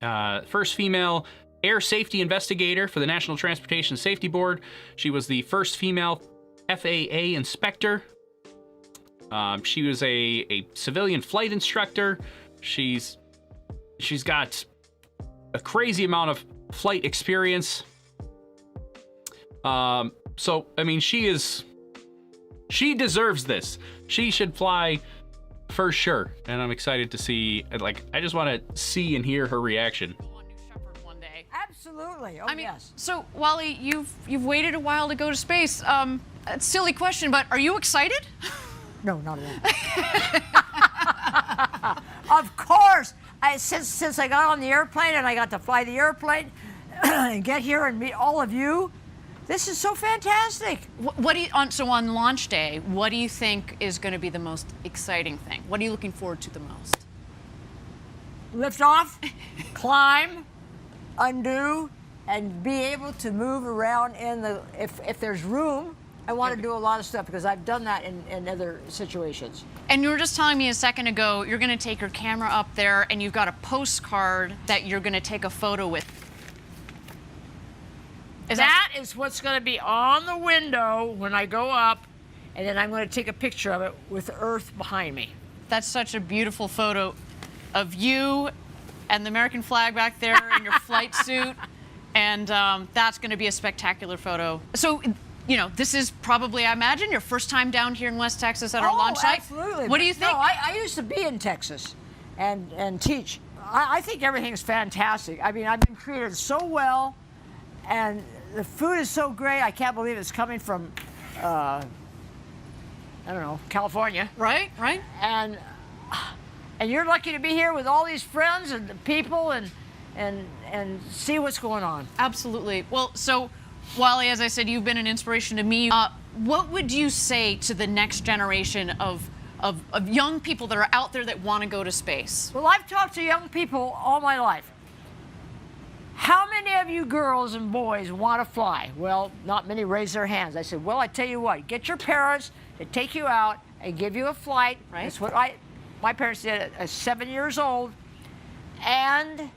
[SPEAKER 1] First female air safety investigator for the National Transportation Safety Board. She was the first female FAA inspector. She was a civilian flight instructor. She's got a crazy amount of flight experience. So I mean, she deserves this. She should fly for sure, and I'm excited to see. Like, I just want to see and hear her reaction.
[SPEAKER 2] On New Shepard one day.
[SPEAKER 5] Absolutely. Oh,
[SPEAKER 2] I mean,
[SPEAKER 5] yes.
[SPEAKER 2] so Wally, you've waited a while to go to space. A silly question, but are you excited?
[SPEAKER 5] No, not at all. Of course. Since I got on the airplane and I got to fly the airplane and get here and meet all of you, this is so fantastic.
[SPEAKER 2] What do you on launch day? What do you think is going to be the most exciting thing? What are you looking forward to the most?
[SPEAKER 5] Lift off, climb, undo, and be able to move around in the. If there's room, I want to do a lot of stuff because I've done that in other situations.
[SPEAKER 2] And you were just telling me a second ago you're going to take your camera up there and you've got a postcard that you're going to take a photo with.
[SPEAKER 5] That is what's going to be on the window when I go up, and then I'm going to take a picture of it with Earth behind me.
[SPEAKER 2] That's such a beautiful photo of you and the American flag back there in your flight suit, and that's going to be a spectacular photo. So, you know, this is probably, I imagine, your first time down here in West Texas at our launch site.
[SPEAKER 5] Absolutely.
[SPEAKER 2] What do you think?
[SPEAKER 5] No, I used to be in Texas and teach. I think everything's fantastic. I mean, I've been treated so well, and the food is so great. I can't believe it's coming from, I don't know, California.
[SPEAKER 2] Right.
[SPEAKER 5] And you're lucky to be here with all these friends and the people and see what's going on.
[SPEAKER 2] Absolutely. Well, so, Wally, as I said, you've been an inspiration to me. What would you say to the next generation of young people that are out there that want to go to space?
[SPEAKER 5] Well, I've talked to young people all my life. How many of you girls and boys want to fly? Well, not many raise their hands. I said, well, I tell you what, get your parents to take you out and give you a flight.
[SPEAKER 2] Right.
[SPEAKER 5] That's what my parents did at 7 years old. And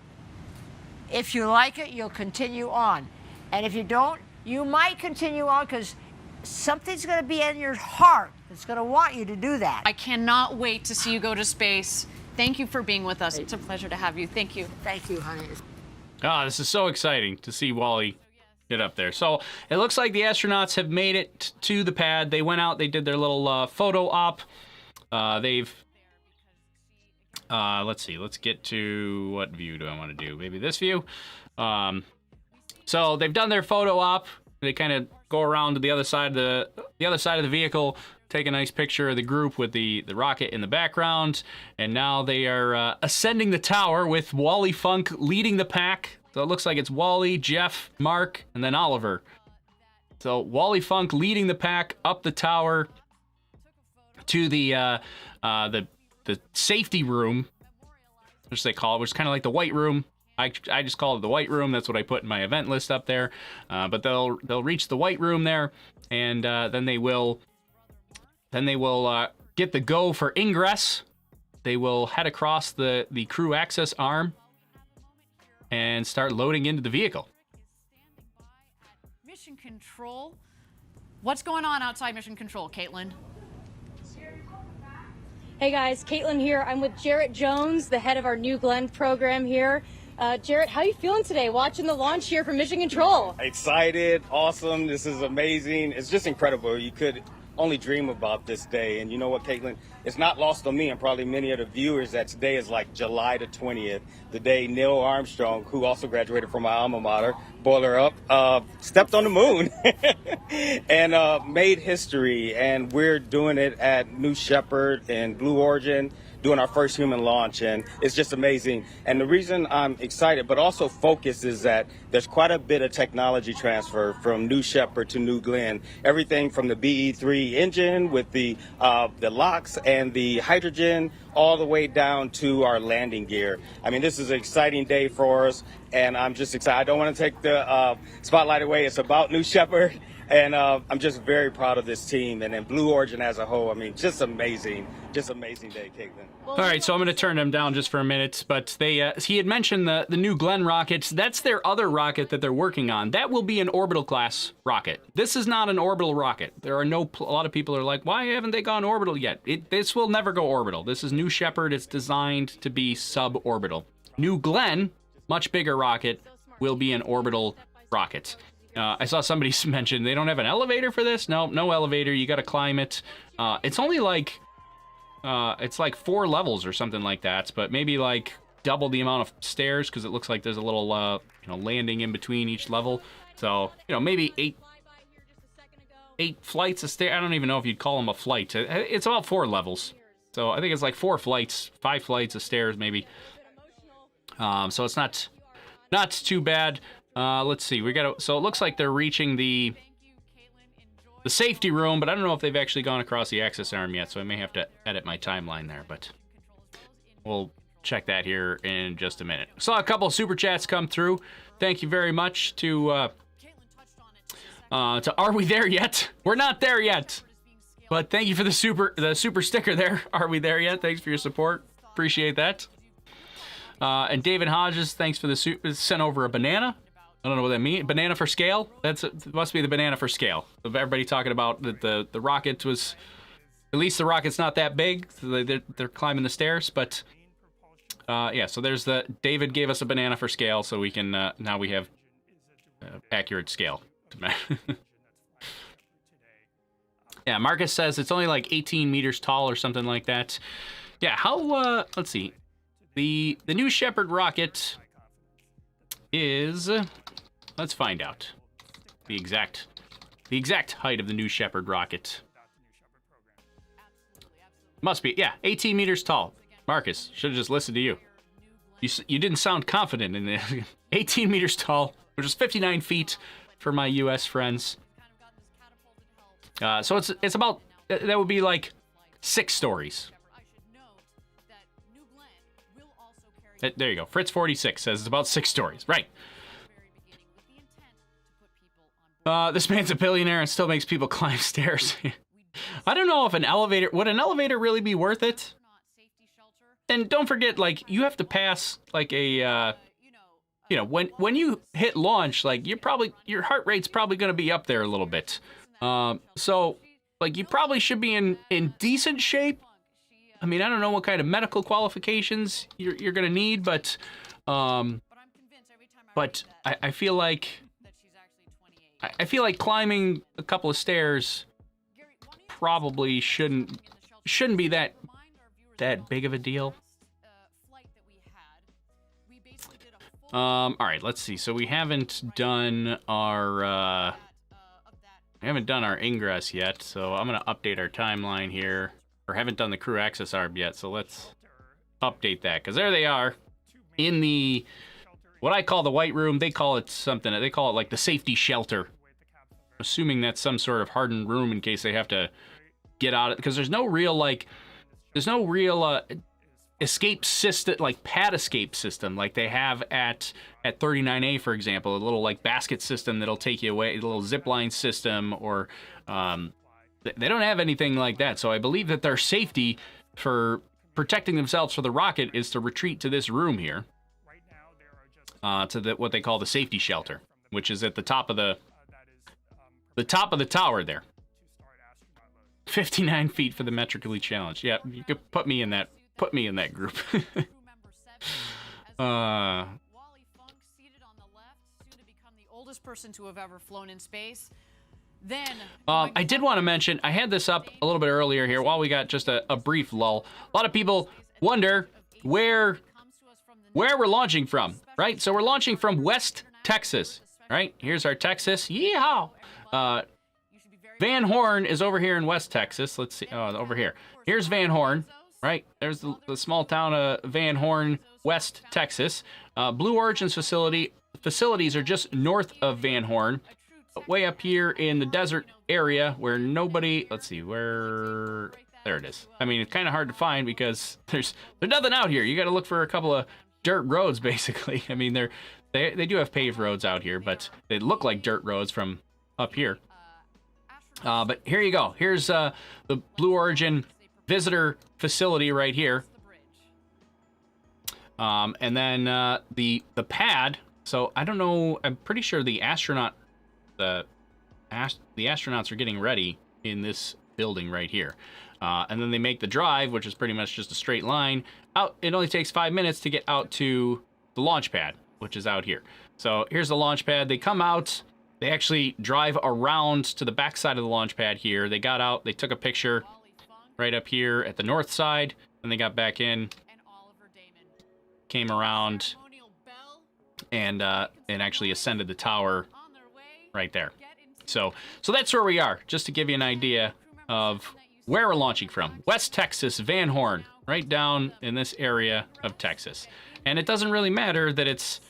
[SPEAKER 5] if you like it, you'll continue on. And if you don't, you might continue on because something's going to be in your heart that's going to want you to do that.
[SPEAKER 2] I cannot wait to see you go to space. Thank you for being with us. It's a pleasure to have you. Thank you.
[SPEAKER 5] Thank you, honey.
[SPEAKER 1] This is so exciting to see Wally get up there. So it looks like the astronauts have made it to the pad. They went out, they did their little photo op. Let's see, let's get to, what view do I want to do? Maybe this view. So they've done their photo op. They kind of go around to the other side of the vehicle, take a nice picture of the group with the rocket in the background, and now they are ascending the tower with Wally Funk leading the pack. So it looks like it's Wally, Jeff, Mark, and then Oliver. So Wally Funk leading the pack up the tower to the safety room, which they call it, which is kind of like the white room. I just call it the white room. That's what I put in my event list up there. But they'll reach the white room there, and then they will get the go for ingress. They will head across the crew access arm and start loading into the vehicle.
[SPEAKER 2] Mission Control. What's going on outside Mission Control, Caitlin?
[SPEAKER 6] Hey guys, Caitlin here. I'm with Jarrett Jones, the head of our New Glenn program here. Jarrett, how are you feeling today watching the launch here from Mission Control?
[SPEAKER 7] Excited, awesome, this is amazing. It's just incredible. You could only dream about this day. And you know what, Caitlin? It's not lost on me and probably many of the viewers that today is like July the 20th, the day Neil Armstrong, who also graduated from my alma mater, Boiler Up, stepped on the moon and made history. And we're doing it at New Shepard and Blue Origin, doing our first human launch, and it's just amazing. And the reason I'm excited but also focused is that there's quite a bit of technology transfer from New Shepard to New Glenn. Everything from the BE-3 engine with the LOX and the hydrogen all the way down to our landing gear. I mean, this is an exciting day for us, and I'm just excited. I don't want to take the spotlight away. It's about New Shepard. And I'm just very proud of this team and then Blue Origin as a whole. I mean, just amazing day, Caitlin.
[SPEAKER 1] All right, so I'm going to turn them down just for a minute, but he had mentioned the New Glenn rockets. That's their other rocket that they're working on. That will be an orbital class rocket. This is not an orbital rocket. There are a lot of people are like, why haven't they gone orbital yet? This will never go orbital. This is New Shepard. It's designed to be suborbital. New Glenn, much bigger rocket, will be an orbital rocket. I saw somebody mention they don't have an elevator for this. No elevator. You got to climb it. It's only like, it's like 4 levels or something like that, but maybe like double the amount of stairs because it looks like there's a little, landing in between each level. So, maybe 8 flights of stairs. I don't even know if you'd call them a flight. It's about 4 levels. So I think it's like 5 flights of stairs maybe. So it's not too bad. Let's see. So it looks like they're reaching the safety room, but I don't know if they've actually gone across the access arm yet, so I may have to edit my timeline there, but we'll check that here in just a minute. Saw a couple of super chats come through. Thank you very much to Are We There Yet? We're not there yet, but thank you for the super sticker there. Are we there yet? Thanks for your support. Appreciate that. And David Hodges, thanks for the sent over a banana. I don't know what that means. Banana for scale? It must be the banana for scale. Everybody talking about that the rocket was, at least the rocket's not that big. So they're climbing the stairs, but yeah. So there's David gave us a banana for scale, so we can now we have accurate scale. Yeah, Marcus says it's only like 18 meters tall or something like that. Yeah. How? Let's see. The new Shepard rocket is, let's find out the exact height of the new Shepard rocket. Must be, yeah, 18 meters tall. Marcus, should have just listened to you. You didn't sound confident in it. 18 meters tall, which is 59 feet for my U.S. friends. So it's about, that would be like 6 stories. There you go. Fritz46 says it's about 6 stories. Right. This man's a billionaire and still makes people climb stairs. I don't know if would an elevator really be worth it? And don't forget, like, you have to pass, like, a, when you hit launch, like, your heart rate's probably going to be up there a little bit. So, like, you probably should be in decent shape. I mean, I don't know what kind of medical qualifications you're gonna need, but I feel like climbing a couple of stairs probably shouldn't be that big of a deal. All right, let's see. So we haven't done our ingress yet, so I'm gonna update our timeline here. Or haven't done the crew access arm yet, so let's update that. Because there they are in the, what I call the white room. They call it something. They call it like the safety shelter. Assuming that's some sort of hardened room in case they have to get out. Because there's no real escape system, like pad escape system, like they have at 39A, for example. A little like basket system that'll take you away. A little zipline system or... They don't have anything like that, so I believe that their safety for protecting themselves for the rocket is to retreat to this room here, to what they call the safety shelter, which is at the top of the tower there. 59 feet for the metrically challenged. Yeah, you could put me in that group.
[SPEAKER 2] Wally Funk seated on the left, soon to become the oldest person to have ever flown in space. Then
[SPEAKER 1] I did want to mention, I had this up a little bit earlier here while we got just a brief lull. A lot of people wonder where we're launching from, right? So we're launching from West Texas, right? Here's our Texas. Yeehaw! Van Horn is over here in West Texas. Let's see. Oh, over here. Here's Van Horn, right? There's the small town of Van Horn, West Texas. Blue Origin's facilities are just north of Van Horn. Way up here in the desert area where nobody, let's see, there it is. I mean, it's kind of hard to find because there's nothing out here. You got to look for a couple of dirt roads, basically. I mean, they do have paved roads out here, but they look like dirt roads from up here. But here you go. Here's the Blue Origin visitor facility right here. And then the pad. So I don't know. I'm pretty sure the astronauts are getting ready in this building right here. And then they make the drive, which is pretty much just a straight line out. It only takes 5 minutes to get out to the launch pad, which is out here. So here's the launch pad. They come out. They actually drive around to the back side of the launch pad here. They got out. They took a picture right up here at the north side, and they got back in. Came around and actually ascended the tower right there. So that's where we are, just to give you an idea of where we're launching from. West Texas, Van Horn, right down in this area of Texas. And it doesn't really matter that it's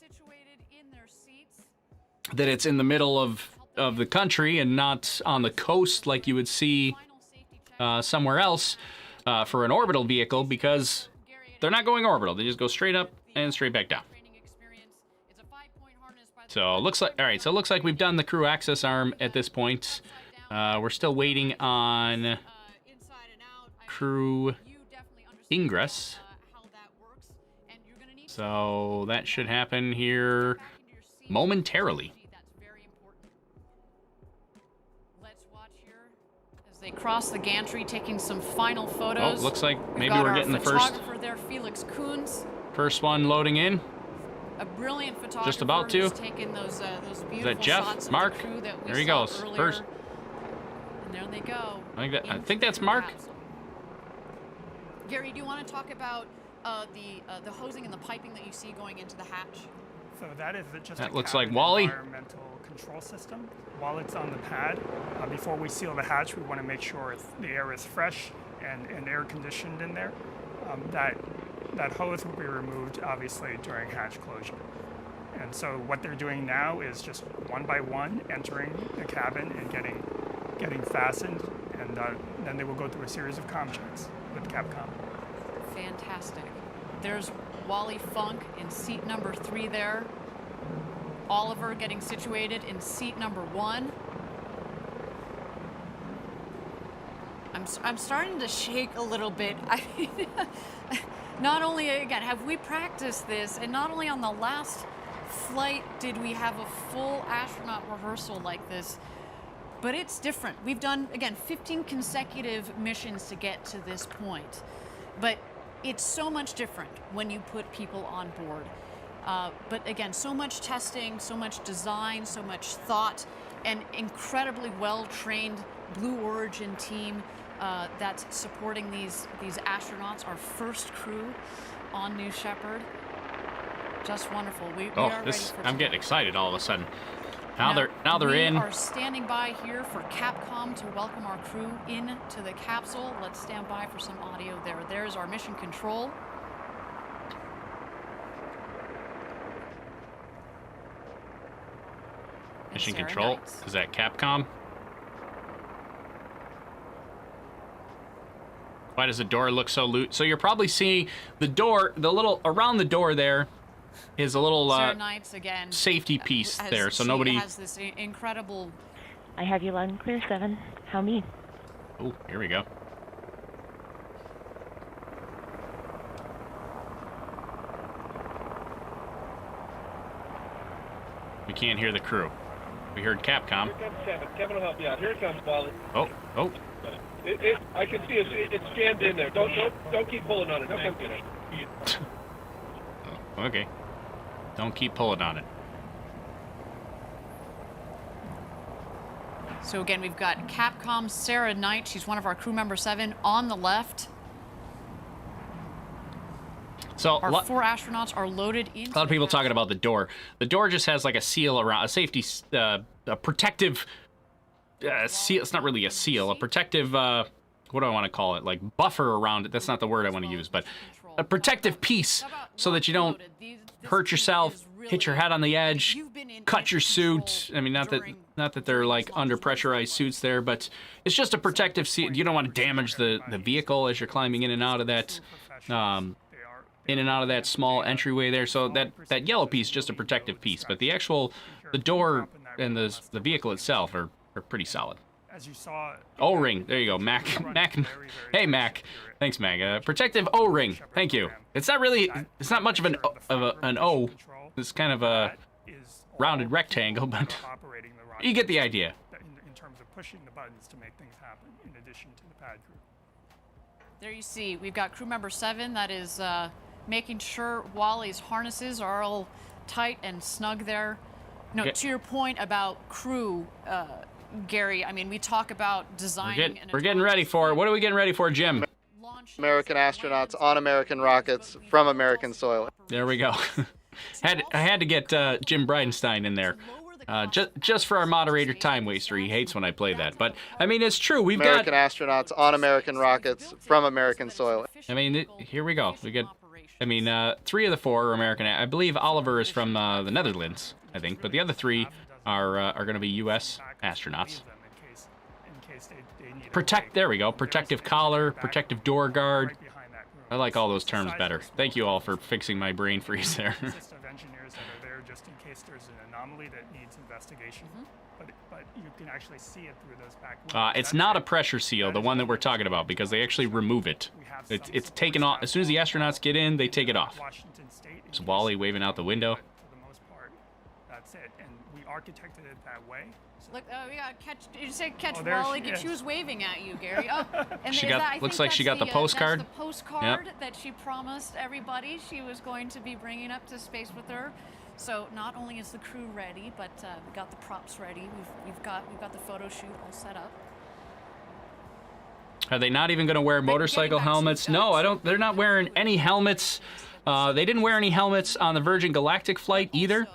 [SPEAKER 1] in the middle of the country and not on the coast like you would see somewhere else for an orbital vehicle, because they're not going orbital. They just go straight up and straight back down. So it looks like, all right, so it looks like we've done the crew access arm at this point. We're still waiting on crew ingress. So that should happen here momentarily.
[SPEAKER 2] They cross the gantry, taking some final photos.
[SPEAKER 1] Oh, looks like maybe we're getting the first.
[SPEAKER 2] Photographer there, Felix Coons.
[SPEAKER 1] First one loading in.
[SPEAKER 2] A brilliant photographer.
[SPEAKER 1] Just about to.
[SPEAKER 2] Taking those beautiful
[SPEAKER 1] Is that Jeff?
[SPEAKER 2] shots
[SPEAKER 1] Mark?
[SPEAKER 2] of the crew that we
[SPEAKER 1] there he
[SPEAKER 2] saw
[SPEAKER 1] goes.
[SPEAKER 2] Earlier.
[SPEAKER 1] First.
[SPEAKER 2] And there they go.
[SPEAKER 1] I think that's Mark.
[SPEAKER 2] Gary, do you want to talk about the hosing and the piping that you see going into the hatch?
[SPEAKER 8] So that is just
[SPEAKER 1] that
[SPEAKER 8] a
[SPEAKER 1] looks like
[SPEAKER 8] cabin
[SPEAKER 1] Wally.
[SPEAKER 8] Environmental control system. While it's on the pad, before we seal the hatch, we want to make sure the air is fresh and air conditioned in there. That hose will be removed, obviously, during hatch closure. And so what they're doing now is just one by one entering the cabin and getting fastened, and then they will go through a series of comm checks with Capcom.
[SPEAKER 2] Fantastic. There's Wally Funk in seat number 3 there. Oliver getting situated in seat number 1. I'm starting to shake a little bit. Not only, again, have we practiced this, and not only on the last flight did we have a full astronaut rehearsal like this, but it's different. We've done, again, 15 consecutive missions to get to this point. But it's so much different when you put people on board. But again, so much testing, so much design, so much thought, and incredibly well-trained Blue Origin team that's supporting these astronauts, our first crew on New Shepard. Just wonderful. We are ready for
[SPEAKER 1] I'm getting excited all of a sudden. Now they're in.
[SPEAKER 2] We are standing by here for Capcom to welcome our crew into the capsule. Let's stand by for some audio there. There's our mission control.
[SPEAKER 1] Mission control. Is that Capcom? Why does the door look so loose? So you're probably seeing the door, the little around the door there is a little
[SPEAKER 2] again,
[SPEAKER 1] safety piece there, so nobody
[SPEAKER 2] has this incredible.
[SPEAKER 9] I have you loud and clear, 7. How me?
[SPEAKER 1] Oh, here we go. We can't hear the crew. We heard Capcom.
[SPEAKER 10] Here comes 7. Kevin will help you out. Here it comes, Wally.
[SPEAKER 1] Oh.
[SPEAKER 10] I can see it's jammed in there. Don't keep pulling on it. Don't come get it.
[SPEAKER 1] Oh, okay. Don't keep pulling on it.
[SPEAKER 2] So again, we've got Capcom Sarah Knight. She's one of our crew member 7 on the left.
[SPEAKER 1] So
[SPEAKER 2] our 4 astronauts are loaded in.
[SPEAKER 1] A lot of people talking about the door. The door just has like a seal around, a safety, a protective seal. It's not really a seal, a protective, what do I want to call it? Like buffer around it. That's not the word I want to use, but a protective piece so that you don't hurt yourself, hit your head on the edge, cut your suit. I mean, not that they're like under pressurized suits there, but it's just a protective seal. You don't want to damage the vehicle as you're climbing in and out of that. Small entryway there. So that yellow piece is just a protective piece, but the door and the vehicle itself are pretty solid.
[SPEAKER 8] as you saw.
[SPEAKER 1] O-ring. There you go, Mac. Hey, Mac. Thanks, Mac. Protective O-ring. Thank you. It's not really. It's not much of an O. It's kind of a rounded rectangle, but you get the idea.
[SPEAKER 8] In terms of pushing the buttons to make things happen, in addition to the pad crew.
[SPEAKER 2] There you see, we've got crew member 7 that is making sure Wally's harnesses are all tight and snug there. No, to your point about crew, Gary, I mean, we talk about designing.
[SPEAKER 1] We're getting ready for it. What are we getting ready for, Jim?
[SPEAKER 11] American astronauts on American rockets from American soil.
[SPEAKER 1] There we go. I had to get Jim Bridenstine in there. Just for our moderator time waster. He hates when I play that. But, I mean, it's true. We've got
[SPEAKER 11] American astronauts on American rockets from American soil.
[SPEAKER 1] I mean, here we go. We get, I mean, 3 of the 4 are American. I believe Oliver is from the Netherlands, I think. But the other 3 are going to be U.S. astronauts. There we go. Protective collar, protective door guard. I like all those terms better. Thank you all for fixing my brain freeze there.
[SPEAKER 8] List of engineers that are there just in case there's an anomaly that needs investigation. But you can actually see it through those back windows.
[SPEAKER 1] It's not a pressure seal, the one that we're talking about, because they actually remove it. It's taken off. As soon as the astronauts get in, they take it off. Is Wally waving out the window?
[SPEAKER 8] For the most part, that's it. And we architected it that way.
[SPEAKER 2] Look, we got catch. Did you say catch
[SPEAKER 8] there
[SPEAKER 2] Wally?
[SPEAKER 8] she is.
[SPEAKER 2] She was waving at you, Gary. Oh, and
[SPEAKER 1] She
[SPEAKER 2] is
[SPEAKER 1] got-
[SPEAKER 2] that, I
[SPEAKER 1] looks
[SPEAKER 2] think
[SPEAKER 1] like she
[SPEAKER 2] that's
[SPEAKER 1] got the postcard.
[SPEAKER 2] That's the postcard that she promised everybody she was going to be bringing up to space with her. So not only is the crew ready, but we got the props ready. We've got the photo shoot all set up.
[SPEAKER 1] Are they not even going to wear motorcycle helmets? No, I don't. They're not wearing any helmets. They didn't wear any helmets on the Virgin Galactic flight either.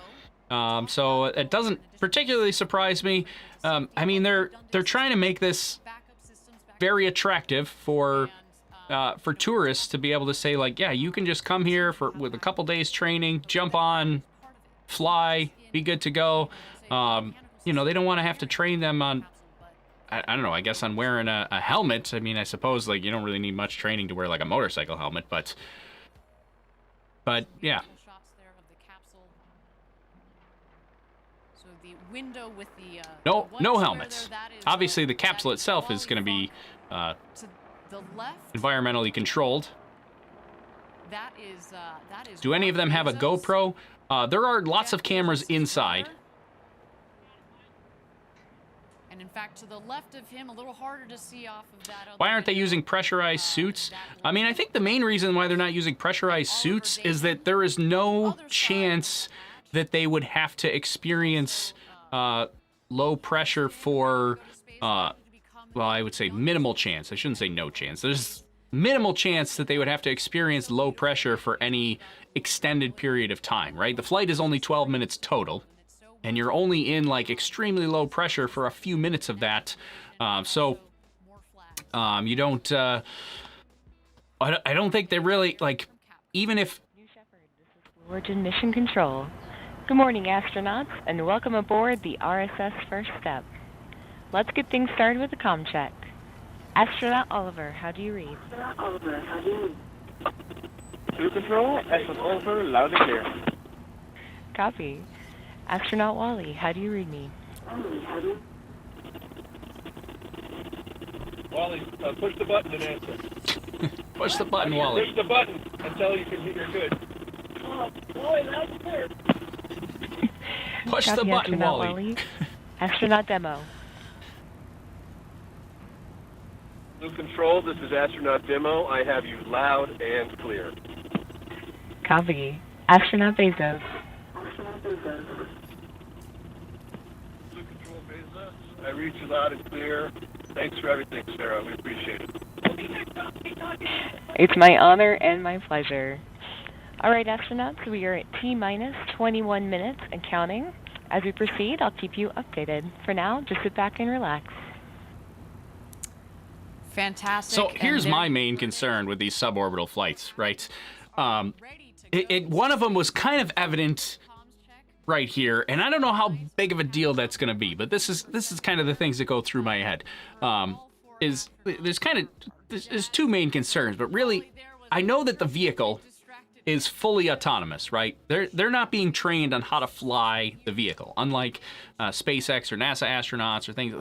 [SPEAKER 1] So it doesn't particularly surprise me. I mean, they're trying to make this very attractive for tourists to be able to say, like, yeah, you can just come here with a couple days training, jump on, fly, be good to go. You know, they don't want to have to train them on, I don't know, I guess on wearing a helmet. I mean, I suppose, like, you don't really need much training to wear, like, a motorcycle helmet, but yeah.
[SPEAKER 2] Window with the
[SPEAKER 1] no helmets. Obviously, the capsule itself is going to be
[SPEAKER 2] to the left.
[SPEAKER 1] environmentally controlled.
[SPEAKER 2] That is.
[SPEAKER 1] Do any of them have a GoPro? There are lots of cameras inside.
[SPEAKER 2] And in fact, to the left of him, a little harder to see off of that.
[SPEAKER 1] Why aren't they using pressurized suits? I mean, I think the main reason why they're not using pressurized suits is that there is no chance that they would have to experience low pressure for, well, I would say minimal chance. I shouldn't say no chance. There's minimal chance that they would have to experience low pressure for any extended period of time, right? The flight is only 12 minutes total, and you're only in, like, extremely low pressure for a few minutes of that. So you don't, I don't think they really, like, even if...
[SPEAKER 9] New Shepard, this is Blue Origin Mission Control. Good morning, astronauts, and welcome aboard the RSS First Step. Let's get things started with a comm check. Astronaut Oliver, how do you read?
[SPEAKER 10] Crew control, astronaut Oliver, loud and clear.
[SPEAKER 9] Copy. Astronaut Wally, how do you read me?
[SPEAKER 10] Wally, push the button and answer.
[SPEAKER 1] Push the button, Wally.
[SPEAKER 10] Push the button until you can hear you're good. Wally, loud and clear.
[SPEAKER 1] Push
[SPEAKER 9] Copy,
[SPEAKER 1] the button,
[SPEAKER 9] Astronaut
[SPEAKER 1] Wally.
[SPEAKER 9] Astronaut Demo.
[SPEAKER 10] Blue control, this is astronaut Demo. I have you loud and clear.
[SPEAKER 9] Copy. Astronaut Bezos.
[SPEAKER 10] Blue control, Bezos. I read you loud and clear. Thanks for everything, Sarah. We appreciate it.
[SPEAKER 9] It's my honor and my pleasure. All right, astronauts, we are at T-minus 21 minutes and counting. As we proceed, I'll keep you updated. For now, just sit back and relax.
[SPEAKER 2] Fantastic.
[SPEAKER 1] So here's my main concern with these suborbital flights, right? One of them was kind of evident right here, and I don't know how big of a deal that's going to be, but this is kind of the things that go through my head. There's 2 main concerns, but really, I know that the vehicle is fully autonomous, right? They're not being trained on how to fly the vehicle, unlike SpaceX or NASA astronauts or things.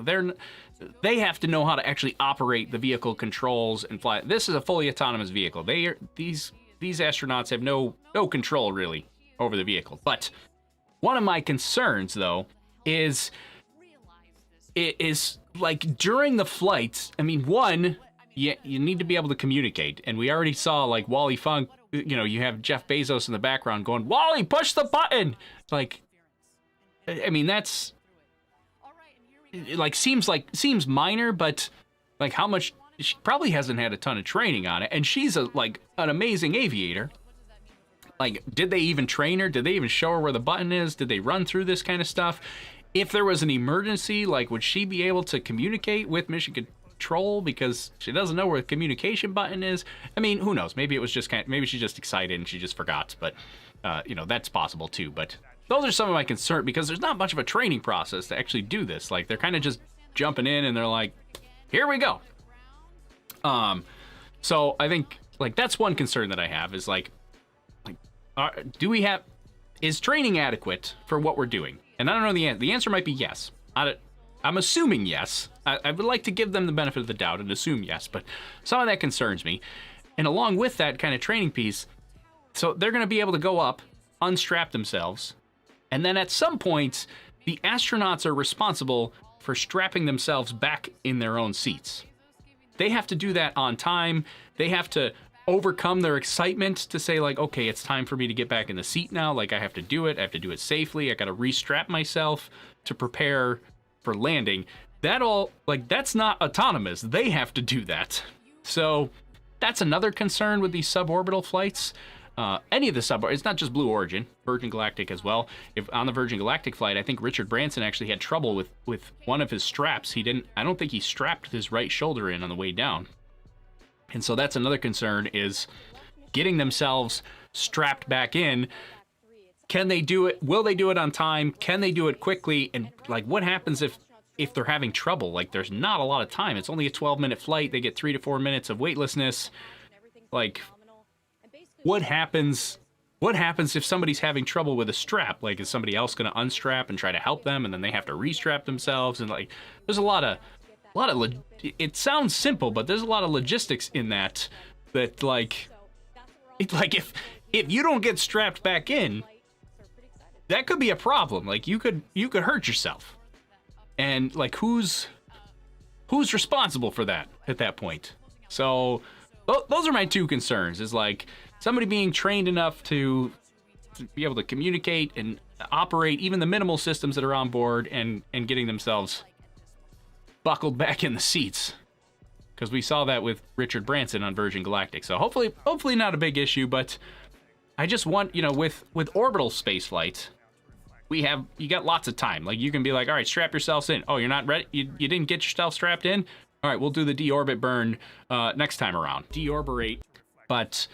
[SPEAKER 1] They have to know how to actually operate the vehicle controls and fly. This is a fully autonomous vehicle. These astronauts have no control really over the vehicle. But one of my concerns, though, is like during the flights. I mean, one, you need to be able to communicate, and we already saw like Wally Funk. You know, you have Jeff Bezos in the background going, "Wally, push the button!" Like, I mean, that's like seems minor, but like how much she probably hasn't had a ton of training on it, and she's an amazing aviator. Like, did they even train her? Did they even show her where the button is? Did they run through this kind of stuff? If there was an emergency, like, would she be able to communicate with mission control because she doesn't know where the communication button is? I mean, who knows? Maybe it was just maybe she's just excited and she just forgot. But you know, that's possible too. But those are some of my concerns because there's not much of a training process to actually do this. Like, they're kind of just jumping in and they're like, "Here we go." So I think like that's one concern that I have is like is training adequate for what we're doing? And I don't know the answer. The answer might be yes. I'm assuming yes. I would like to give them the benefit of the doubt and assume yes, but some of that concerns me. And along with that kind of training piece, so they're going to be able to go up, unstrap themselves, and then at some point, the astronauts are responsible for strapping themselves back in their own seats. They have to do that on time. They have to overcome their excitement to say like, okay, it's time for me to get back in the seat now. Like, I have to do it. I have to do it safely. I got to restrap myself to prepare for landing. That's not autonomous. They have to do that. So that's another concern with these suborbital flights. Any of the it's not just Blue Origin, Virgin Galactic as well. If on the Virgin Galactic flight, I think Richard Branson actually had trouble with one of his straps. I don't think he strapped his right shoulder in on the way down. And so that's another concern, is getting themselves strapped back in. Can they do it? Will they do it on time? Can they do it quickly? And like, what happens if they're having trouble? Like, there's not a lot of time. It's only a 12-minute flight. They get 3 to 4 minutes of weightlessness. Like, what happens if somebody's having trouble with a strap? Like, is somebody else going to unstrap and try to help them, and then they have to restrap themselves? And like, there's a lot of it sounds simple, but there's a lot of logistics in that like, if you don't get strapped back in, that could be a problem. Like, you could hurt yourself, and like, who's responsible for that at that point? So those are my two concerns, is like somebody being trained enough to be able to communicate and operate even the minimal systems that are on board, and getting themselves buckled back in the seats, because we saw that with Richard Branson on Virgin Galactic. So hopefully not a big issue, but I just want, with orbital space flights, you got lots of time. Like, you can be like, all right, strap yourselves in. Oh, you're not ready? You didn't get yourself strapped in? All right, we'll do the deorbit burn next time around. Deorbitate. But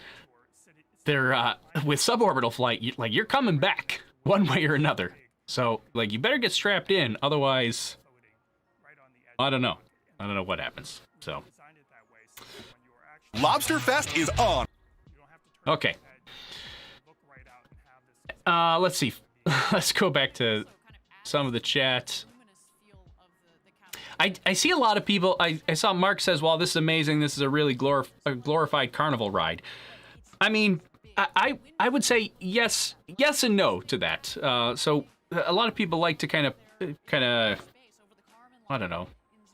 [SPEAKER 1] they're with suborbital flight, you're coming back one way or another. So like, you better get strapped in, otherwise I don't know what happens. So
[SPEAKER 12] Lobster Fest is on.
[SPEAKER 1] Okay. Let's see. Let's go back to some of the chat. I see a lot of people. I saw Mark says, "Well, this is amazing. This is a really glorified carnival ride." I mean, I would say yes and no to that. So a lot of people like to kind of I don't know,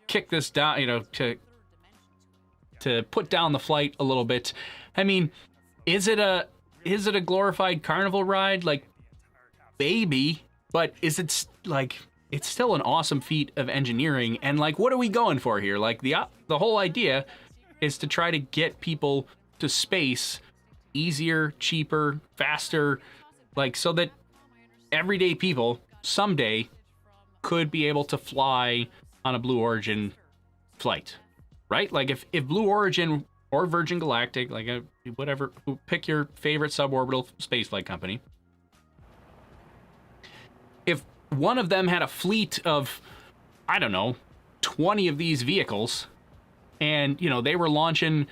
[SPEAKER 1] kick this down, to put down the flight a little bit. I mean, is it a glorified carnival ride? Like, maybe, but is it like, it's still an awesome feat of engineering, and like, what are we going for here? Like, the whole idea is to try to get people to space easier, cheaper, faster, like, so that everyday people someday could be able to fly on a Blue Origin flight, right? Like, if Blue Origin or Virgin Galactic, like whatever, pick your favorite suborbital spaceflight company, if one of them had a fleet of, I don't know, 20 of these vehicles, and they were launching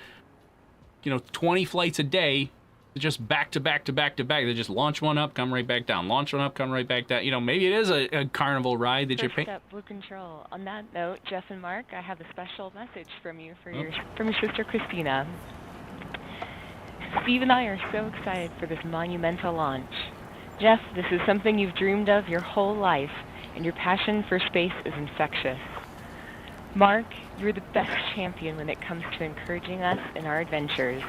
[SPEAKER 1] 20 flights a day, just back to back to back to back. They just launch one up, come right back down. Launch one up, come right back down. You know, maybe it is a carnival ride that you're paying.
[SPEAKER 9] First Step Blue Control. On that note, Jeff and Mark, I have a special message from you from your sister Christina. Steve and I are so excited for this monumental launch. Jeff, this is something you've dreamed of your whole life, and your passion for space is infectious. Mark, you're the best champion when it comes to encouraging us in our adventures.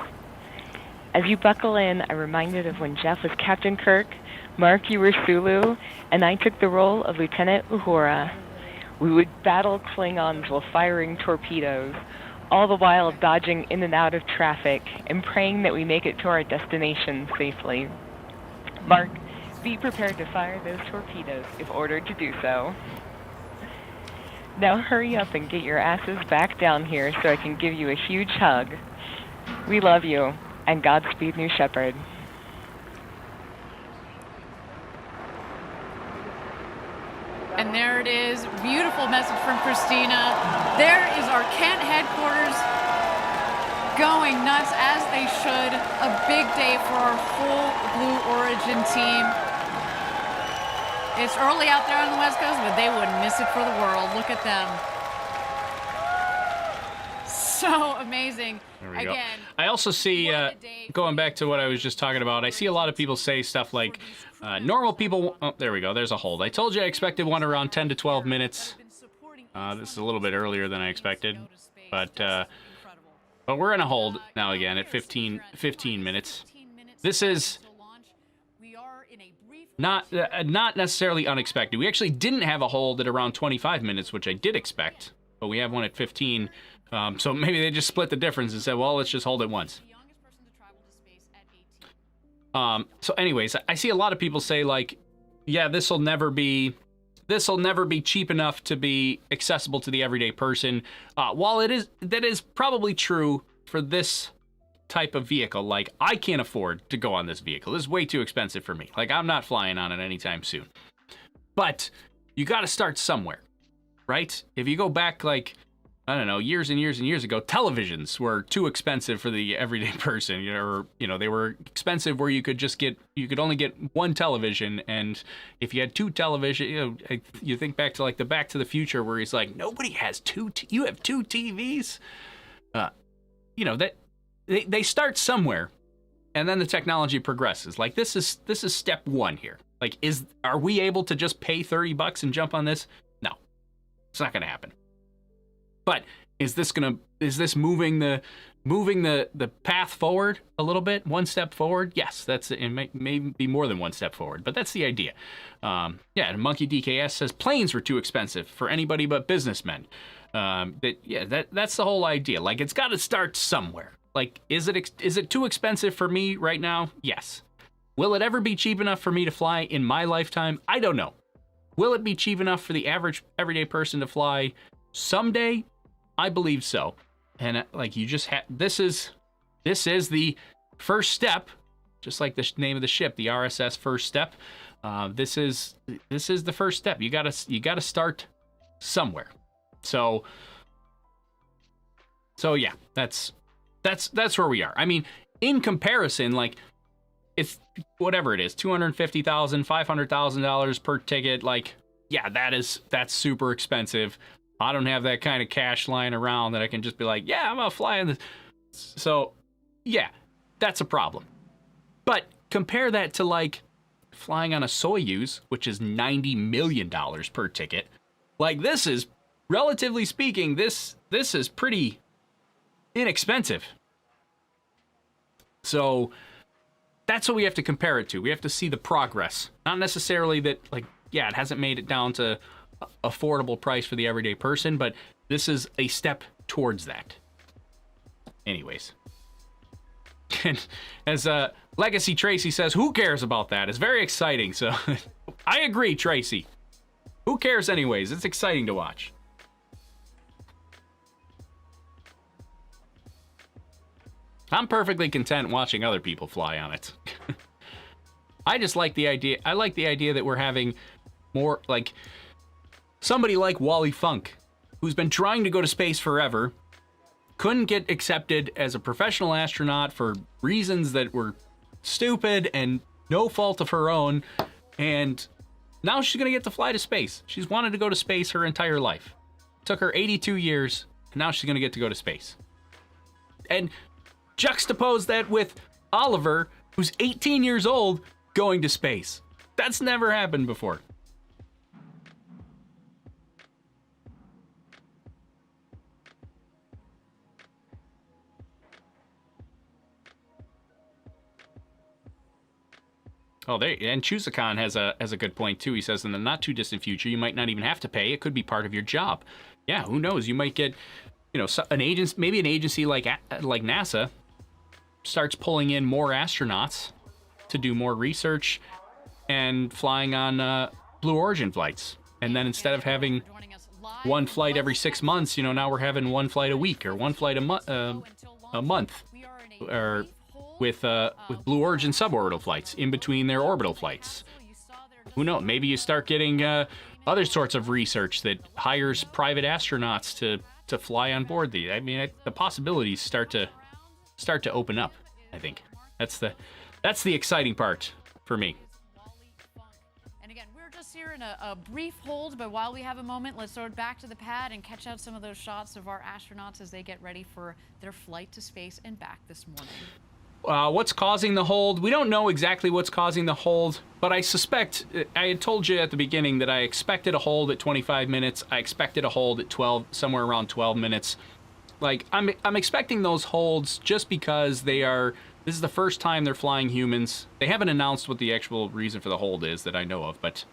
[SPEAKER 9] As you buckle in, I'm reminded of when Jeff was Captain Kirk, Mark, you were Sulu, and I took the role of Lieutenant Uhura. We would battle Klingons while firing torpedoes, all the while dodging in and out of traffic and praying that we make it to our destination safely. Mark, be prepared to fire those torpedoes if ordered to do so. Now hurry up and get your asses back down here so I can give you a huge hug. We love you, and Godspeed, New Shepard.
[SPEAKER 2] And there it is. Beautiful message from Christina. There is our Kent headquarters going nuts as they should. A big day for our whole Blue Origin team. It's early out there on the West Coast, but they wouldn't miss it for the world. Look at them. So amazing.
[SPEAKER 1] There we go. I also see, going back to what I was just talking about, I see a lot of people say stuff like, normal people, oh, there we go, there's a hold. I told you I expected one around 10 to 12 minutes. This is a little bit earlier than I expected, but we're in a hold now again at 15 minutes. This is not necessarily unexpected. We actually didn't have a hold at around 25 minutes, which I did expect, but we have one at 15. So maybe they just split the difference and said, well, let's just hold it once. So anyways, I see a lot of people say like, yeah, this'll never be cheap enough to be accessible to the everyday person. While that is probably true for this type of vehicle, like I can't afford to go on this vehicle. This is way too expensive for me. Like I'm not flying on it anytime soon. But you got to start somewhere, right? If you go back like, I don't know, years and years and years ago, televisions were too expensive for the everyday person. They were expensive where you could only get one television, and if you had two television, you think back to like the Back to the Future where he's like, nobody has you have two TVs. That they start somewhere, and then the technology progresses. Like this is step one here. Like, are we able to just pay $30 and jump on this? No, it's not gonna happen. But is this moving the path forward a little bit, one step forward? Yes, it may be more than one step forward, but that's the idea. Monkey DKS says planes were too expensive for anybody but businessmen. That's the whole idea. Like it's got to start somewhere. Like is it too expensive for me right now? Yes. Will it ever be cheap enough for me to fly in my lifetime? I don't know. Will it be cheap enough for the average everyday person to fly someday? I believe so. And like you just this is the first step, just like the name of the ship, the RSS First Step. This is the first step. You gotta start somewhere. So yeah, that's where we are. I mean, in comparison, like it's whatever it is, $250,000, $500,000 per ticket. Like, yeah, that's super expensive. I don't have that kind of cash lying around that I can just be like, yeah, I'm gonna fly in this. So, yeah, that's a problem. But compare that to like flying on a Soyuz, which is $90 million per ticket. Like this is, relatively speaking, this is pretty inexpensive. So that's what we have to compare it to. We have to see the progress. Not necessarily that, like, yeah, it hasn't made it down to affordable price for the everyday person, but this is a step towards that. Anyways. As Legacy Tracy says, who cares about that? It's very exciting. So I agree, Tracy. Who cares anyways? It's exciting to watch. I'm perfectly content watching other people fly on it. I just like the idea. I like the idea that we're having more, like, somebody like Wally Funk, who's been trying to go to space forever, couldn't get accepted as a professional astronaut for reasons that were stupid and no fault of her own. And now she's going to get to fly to space. She's wanted to go to space her entire life. It took her 82 years, and now she's going to get to go to space. And juxtapose that with Oliver, who's 18 years old, going to space. That's never happened before. Oh, and Chusakon has a good point too. He says in the not too distant future, you might not even have to pay. It could be part of your job. Yeah, who knows? You might get, maybe an agency like NASA starts pulling in more astronauts to do more research and flying on Blue Origin flights. And then instead of having one flight every 6 months, now we're having one flight a week or one flight a month, or with Blue Origin suborbital flights in between their orbital flights. Who knows? Maybe you start getting other sorts of research that hires private astronauts to fly on board these. I mean, the possibilities start to open up. I think that's the exciting part for me.
[SPEAKER 2] And again, we're just here in a brief hold, but while we have a moment, let's throw it back to the pad and catch out some of those shots of our astronauts as they get ready for their flight to space and back this morning.
[SPEAKER 1] What's causing the hold? We don't know exactly what's causing the hold, but I suspect, I had told you at the beginning that I expected a hold at 25 minutes. I expected a hold at 12, somewhere around 12 minutes. Like, I'm expecting those holds just because this is the first time they're flying humans. They haven't announced what the actual reason for the hold is that I know of, but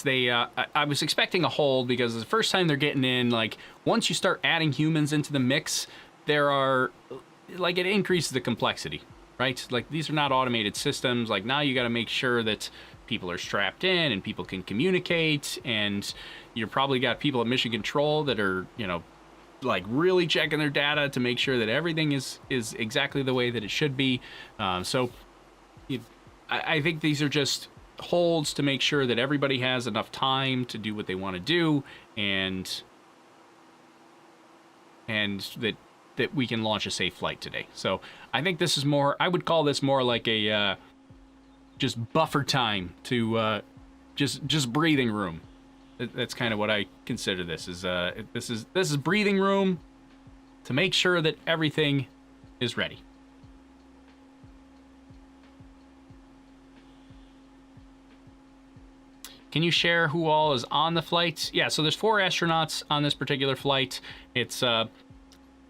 [SPEAKER 1] they, I was expecting a hold because it's the first time they're getting in. Like, once you start adding humans into the mix, it increases the complexity, right? Like, these are not automated systems. Like, now you got to make sure that people are strapped in and people can communicate, and you probably got people at mission control that are, really checking their data to make sure that everything is exactly the way that it should be. I think these are just holds to make sure that everybody has enough time to do what they want to do, and that we can launch a safe flight today. So I think this is I would call this more like a just buffer time to just breathing room. That's kind of what I consider this is. This is breathing room to make sure that everything is ready. Can you share who all is on the flight? Yeah, so there's 4 astronauts on this particular flight. It's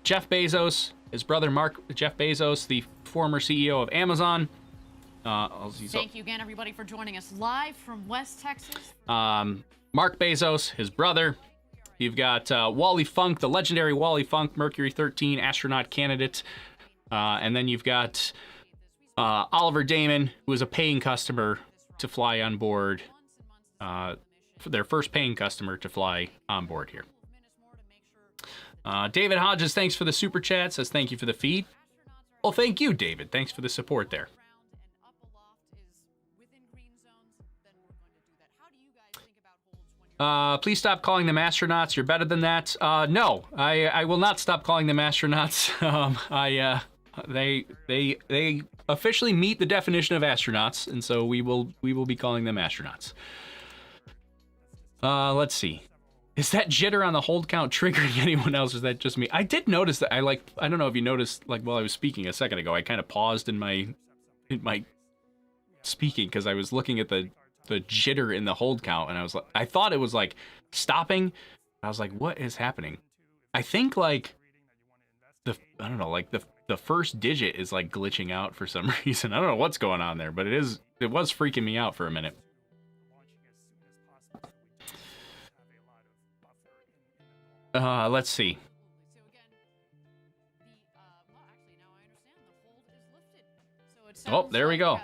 [SPEAKER 1] Jeff Bezos, his brother Jeff Bezos, the former CEO of Amazon.
[SPEAKER 2] Thank you again, everybody, for joining us live from West Texas.
[SPEAKER 1] Mark Bezos, his brother. You've got Wally Funk, the legendary Wally Funk, Mercury 13 astronaut candidate. And then you've got Oliver Daemen, who is a paying customer to fly on board. Their first paying customer to fly on board here. David Hodges, thanks for the super chat, says thank you for the feed. Well, thank you, David. Thanks for the support there. Please stop calling them astronauts. You're better than that. No, I will not stop calling them astronauts. They officially meet the definition of astronauts, and so we will be calling them astronauts. Let's see. Is that jitter on the hold count triggering anyone else? Or is that just me? I did notice that. I don't know if you noticed, like, while I was speaking a second ago, I kind of paused in my speaking because I was looking at the jitter in the hold count, and I thought it was like stopping. I was like, what is happening? I think like the first digit is like glitching out for some reason. I don't know what's going on there, but it was freaking me out for a minute. Let's see. Oh, there we go.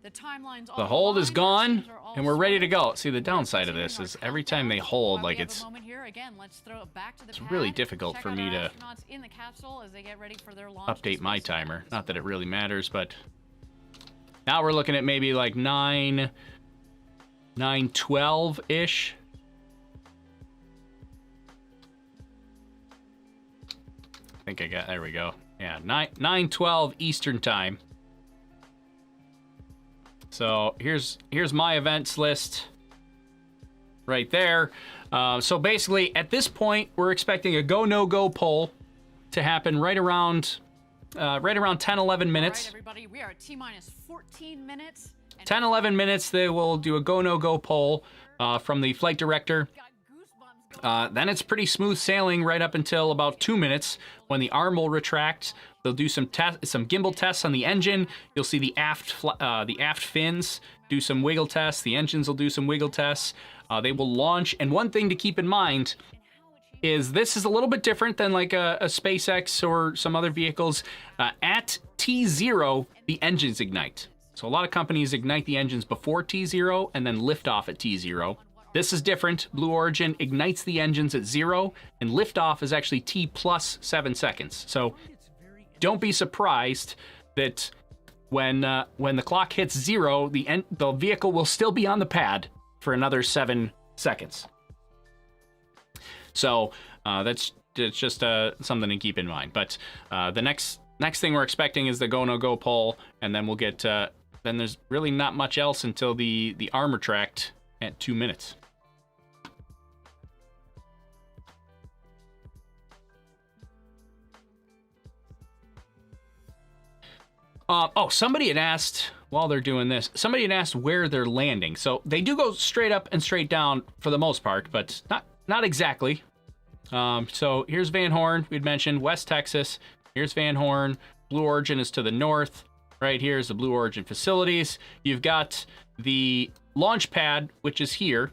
[SPEAKER 1] The hold is gone, and we're ready to go. See, the downside of this is every time they hold, like it's really difficult for me to update my timer. Not that it really matters, but now we're looking at maybe like 9:12-ish. I think there we go. Yeah, 9:12 Eastern time. So here's my events list right there. So basically, at this point, we're expecting a go no go poll to happen right around 10-11 minutes.
[SPEAKER 2] All right, everybody, we are at T-minus 14 minutes.
[SPEAKER 1] 10-11 minutes, they will do a go no go poll from the flight director. Then it's pretty smooth sailing right up until about 2 minutes when the arm will retract. They'll do some gimbal tests on the engine. You'll see the aft fins do some wiggle tests. The engines will do some wiggle tests. They will launch. And one thing to keep in mind is this is a little bit different than like a SpaceX or some other vehicles. At T0, the engines ignite. So a lot of companies ignite the engines before T0 and then lift off at T0. This is different. Blue Origin ignites the engines at 0, and liftoff is actually T plus 7 seconds. So don't be surprised that when the clock hits 0, the vehicle will still be on the pad for another 7 seconds. So that's just something to keep in mind. But the next thing we're expecting is the go no go poll, and then we'll get then there's really not much else until the arm retract at 2 minutes. Somebody had asked, while they're doing this, somebody had asked where they're landing. So they do go straight up and straight down for the most part, but not exactly. So here's Van Horn, we'd mentioned, West Texas. Here's Van Horn. Blue Origin is to the north. Right here is the Blue Origin facilities. You've got the launch pad, which is here.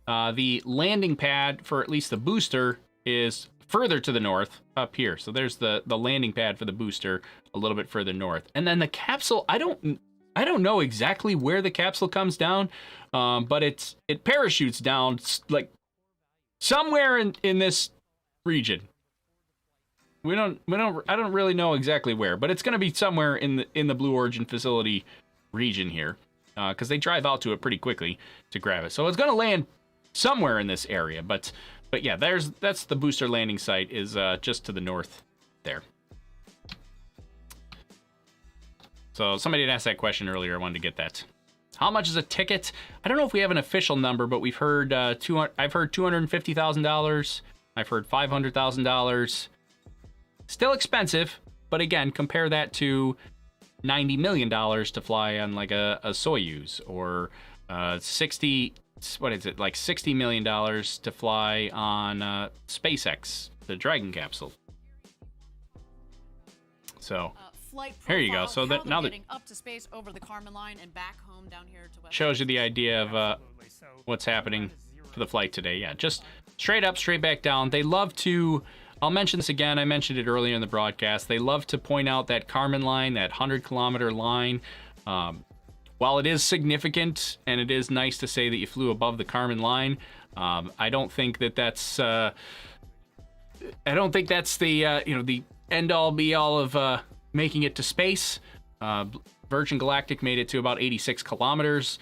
[SPEAKER 1] The landing pad for at least the booster is further to the north, up here. So there's the landing pad for the booster a little bit further north. And then the capsule, I don't know exactly where the capsule comes down, but it parachutes down like somewhere in this region. I don't really know exactly where, but it's going to be somewhere in the Blue Origin facility region here, because they drive out to it pretty quickly to grab it. So it's going to land somewhere in this area, but yeah, that's the booster landing site is just to the north there. So somebody had asked that question earlier. I wanted to get that. How much is a ticket? I don't know if we have an official number, but we've heard I've heard $250,000. I've heard $500,000. Still expensive, but again, compare that to $90 million to fly on like a Soyuz, or $60 million to fly on SpaceX, the Dragon capsule. So here you go. So that now that
[SPEAKER 2] up to space over the Kármán line and back home down here to West
[SPEAKER 1] shows you the idea of what's happening for the flight today. Yeah, just straight up, straight back down. They love to. I'll mention this again. I mentioned it earlier in the broadcast. They love to point out that Kármán line, that 100-kilometer line. While it is significant and it is nice to say that you flew above the Kármán line, I don't think that's the the end-all be-all of making it to space. Virgin Galactic made it to about 86 kilometers,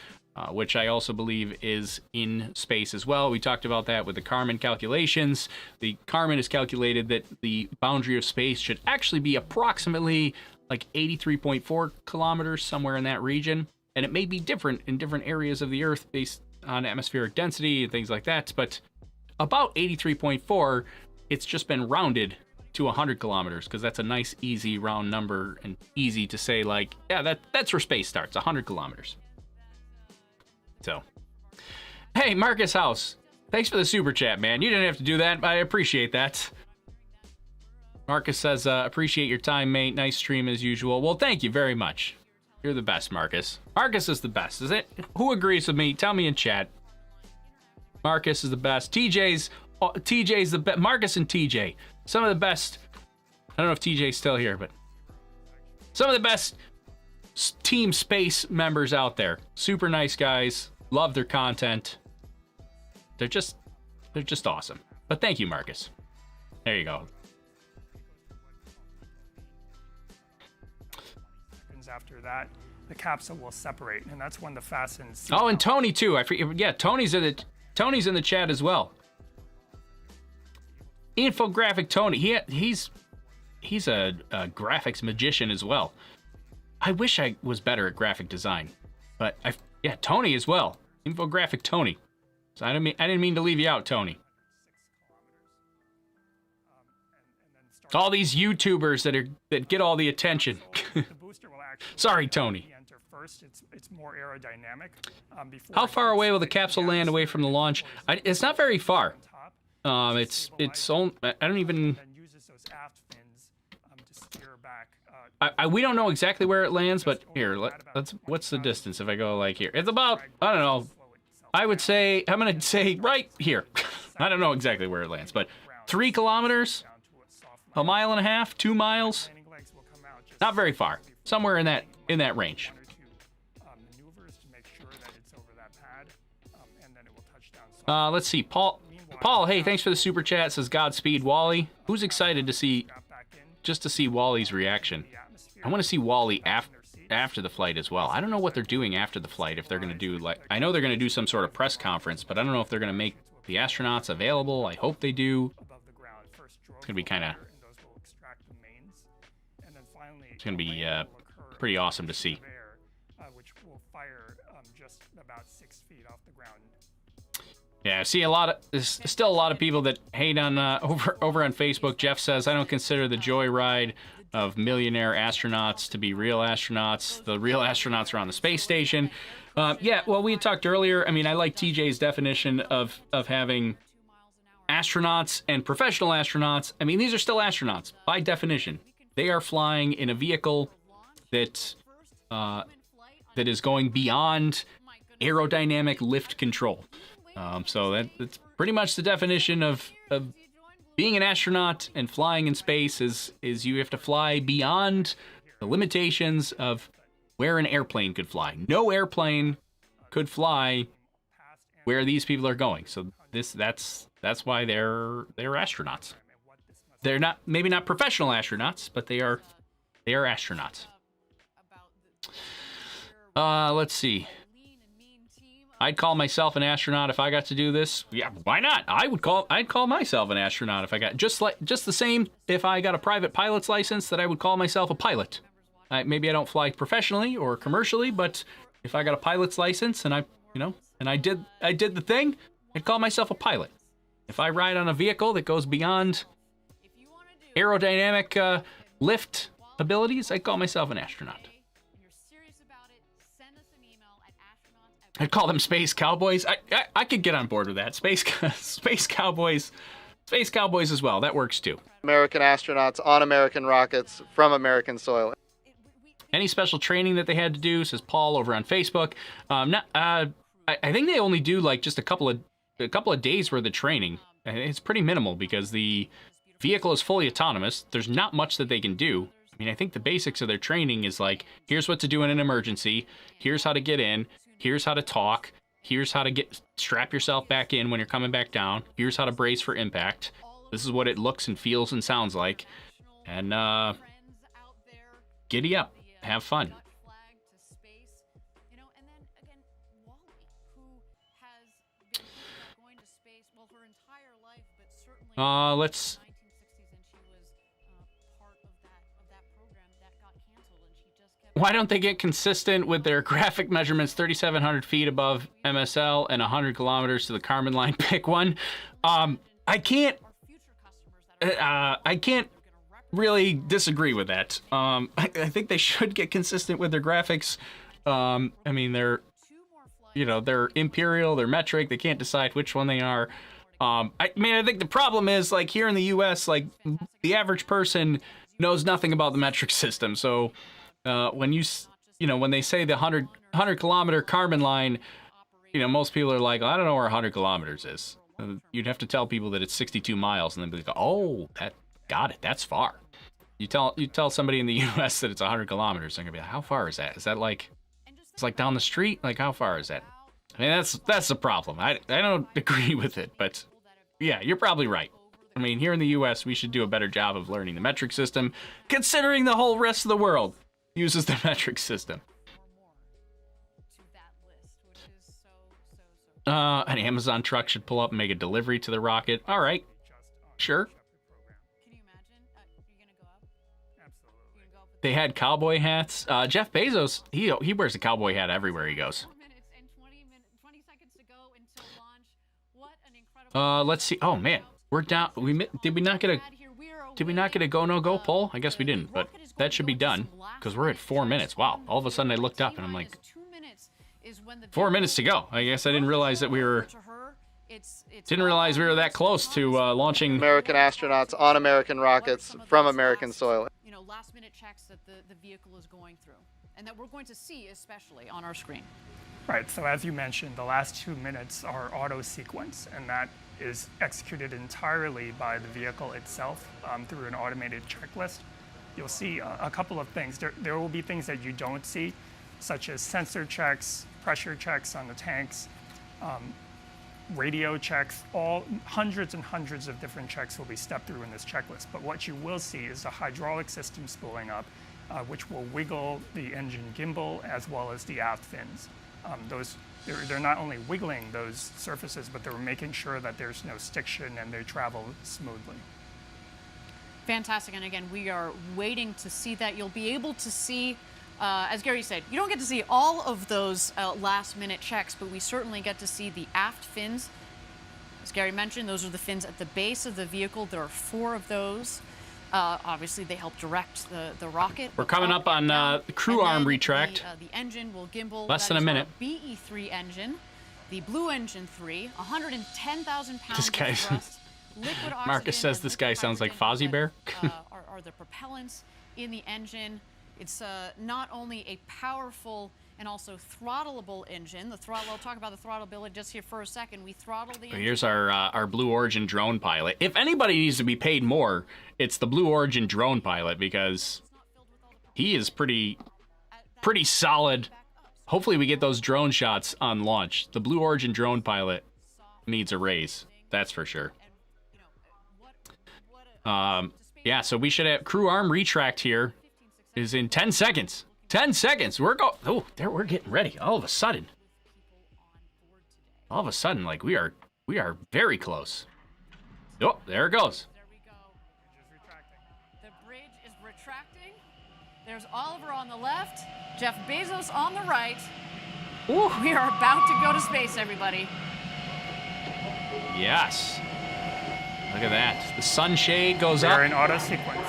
[SPEAKER 1] which I also believe is in space as well. We talked about that with the Kármán calculations. The Kármán has calculated that the boundary of space should actually be approximately like 83.4 kilometers, somewhere in that region. And it may be different in different areas of the Earth based on atmospheric density and things like that. But about 83.4, it's just been rounded to 100 kilometers, because that's a nice, easy round number and easy to say, like, yeah, that's where space starts, 100 kilometers. So, hey, Marcus House, thanks for the super chat, man. You didn't have to do that. I appreciate that. Marcus says, appreciate your time, mate. Nice stream as usual. Well, thank you very much. You're the best, Marcus. Marcus is the best, is it? Who agrees with me? Tell me in chat. Marcus is the best. TJ's the best. Marcus and TJ, some of the best. I don't know if TJ's still here, but some of the best Team Space members out there. Super nice guys. Love their content. They're just awesome. But thank you, Marcus. There you go.
[SPEAKER 8] After that, the capsule will separate, and that's when the fasten.
[SPEAKER 1] Oh, and Tony too. I forget. Yeah, Tony's in the chat as well. Infographic Tony. He he's a graphics magician as well. I wish I was better at graphic design, but yeah, Tony as well. Infographic Tony. So I didn't mean to leave you out, Tony. All these YouTubers that get all the attention. Sorry, Tony.
[SPEAKER 8] First, it's more aerodynamic.
[SPEAKER 1] How far away will the capsule land away from the launch? It's not very far. It's only, I don't even. We don't know exactly where it lands, but here, what's the distance if I go like here? It's about, I don't know, I would say, I'm gonna say right here. I don't know exactly where it lands, but 3 kilometers, a mile and a half, 2 miles, not very far, somewhere in that range. Let's see, Paul, hey, thanks for the super chat, says Godspeed Wally. Who's excited to see Wally's reaction? I want to see Wally after the flight as well. I don't know what they're doing after the flight, if they're going to do, like, I know they're going to do some sort of press conference, but I don't know if they're going to make the astronauts available. I hope they do. It's going to be kind of, it's going to be pretty awesome to see.
[SPEAKER 8] Which will fire just about 6 feet off the ground.
[SPEAKER 1] Yeah, I see there's still a lot of people that hate on, over on Facebook. Jeff says, I don't consider the joyride of millionaire astronauts to be real astronauts. The real astronauts are on the space station. Yeah, well, we had talked earlier. I mean, I like TJ's definition of having astronauts and professional astronauts. I mean, these are still astronauts by definition. They are flying in a vehicle that is going beyond aerodynamic lift control. So that's pretty much the definition of being an astronaut and flying in space is you have to fly beyond the limitations of where an airplane could fly. No airplane could fly where these people are going. So that's why they're astronauts. They're maybe not professional astronauts, but they are astronauts. Let's see. I'd call myself an astronaut if I got to do this. Yeah, why not? I'd call myself an astronaut if I got just the same if I got a private pilot's license that I would call myself a pilot. Maybe I don't fly professionally or commercially, but if I got a pilot's license and I did the thing, I'd call myself a pilot. If I ride on a vehicle that goes beyond aerodynamic lift abilities, I'd call myself an astronaut. I'd call them space cowboys. I could get on board with that. Space cowboys as well. That works too.
[SPEAKER 11] American astronauts on American rockets from American soil.
[SPEAKER 1] Any special training that they had to do, says Paul over on Facebook. I think they only do like just a couple of days worth of training. It's pretty minimal because the vehicle is fully autonomous. There's not much that they can do. I mean, I think the basics of their training is like, here's what to do in an emergency. Here's how to get in. Here's how to talk. Here's how to strap yourself back in when you're coming back down. Here's how to brace for impact. This is what it looks and feels and sounds like. And giddy up. Have fun. Let's... Why don't they get consistent with their graphic measurements 3,700 feet above MSL and 100 kilometers to the Kármán line? Pick one. I can't really disagree with that. I think they should get consistent with their graphics. I mean, they're imperial, they're metric. They can't decide which one they are. I think the problem is, like, here in the U.S., like, the average person knows nothing about the metric system. So when when they say the 100 kilometer Kármán line, most people are like, I don't know where 100 kilometers is. You'd have to tell people that it's 62 miles, and then be like, oh, got it. That's far. You tell somebody in the U.S. that it's 100 kilometers, they're gonna be like, how far is that? Is that like, it's like down the street? Like, how far is that? I mean, that's the problem. I don't agree with it, but yeah, you're probably right. I mean, here in the U.S., we should do a better job of learning the metric system, considering the whole rest of the world uses the metric system. An Amazon truck should pull up and make a delivery to the rocket. All right, sure. They had cowboy hats. Jeff Bezos, he wears a cowboy hat everywhere he goes. Let's see. Oh man, we're down. Did we not get a go no go poll? I guess we didn't, but that should be done because we're at 4 minutes. Wow! All of a sudden I looked up and I'm like, 4 minutes to go. I guess I didn't realize that we were. Didn't realize we were that close to launching
[SPEAKER 11] American astronauts on American rockets from American soil.
[SPEAKER 2] You know, last-minute checks that the vehicle is going through, and that we're going to see especially on our screen.
[SPEAKER 8] Right, so as you mentioned, the last 2 minutes are auto sequence, and that is executed entirely by the vehicle itself through an automated checklist. You'll see a couple of things. There will be things that you don't see, such as sensor checks, pressure checks on the tanks, radio checks, all hundreds and hundreds of different checks will be stepped through in this checklist. But what you will see is the hydraulic system spooling up, which will wiggle the engine gimbal as well as the aft fins. They're not only wiggling those surfaces, but they're making sure that there's no stiction and they travel smoothly.
[SPEAKER 2] Fantastic, and again, we are waiting to see that. You'll be able to see, as Gary said, you don't get to see all of those last-minute checks, but we certainly get to see the aft fins. As Gary mentioned, those are the fins at the base of the vehicle. There are 4 of those. Obviously, they help direct the rocket.
[SPEAKER 1] We're coming up on the crew arm retract.
[SPEAKER 2] The engine will gimbal.
[SPEAKER 1] Less than a minute.
[SPEAKER 2] BE3 engine, the Blue Engine 3, 110,000 pounds
[SPEAKER 1] This guy's.
[SPEAKER 2] of thrust. Liquid
[SPEAKER 1] Marcus says this guy sounds like Fozzie Bear.
[SPEAKER 2] Are the propellants in the engine. It's not only a powerful and also throttleable engine. The throttle. I'll talk about the throttleability just here for a second. We throttle the engine.
[SPEAKER 1] Here's our Blue Origin drone pilot. If anybody needs to be paid more, it's the Blue Origin drone pilot because he is pretty solid. Hopefully we get those drone shots on launch. The Blue Origin drone pilot needs a raise. That's for sure. Yeah, so we should have crew arm retract here is in 10 seconds. 10 seconds. We're getting ready. All of a sudden, like we are very close. Oh, there it goes.
[SPEAKER 2] There we go. The bridge is retracting. There's Oliver on the left, Jeff Bezos on the right.
[SPEAKER 1] Ooh.
[SPEAKER 2] We are about to go to space, everybody.
[SPEAKER 1] Yes. Look at that. The sunshade goes up.
[SPEAKER 8] We're in auto sequence.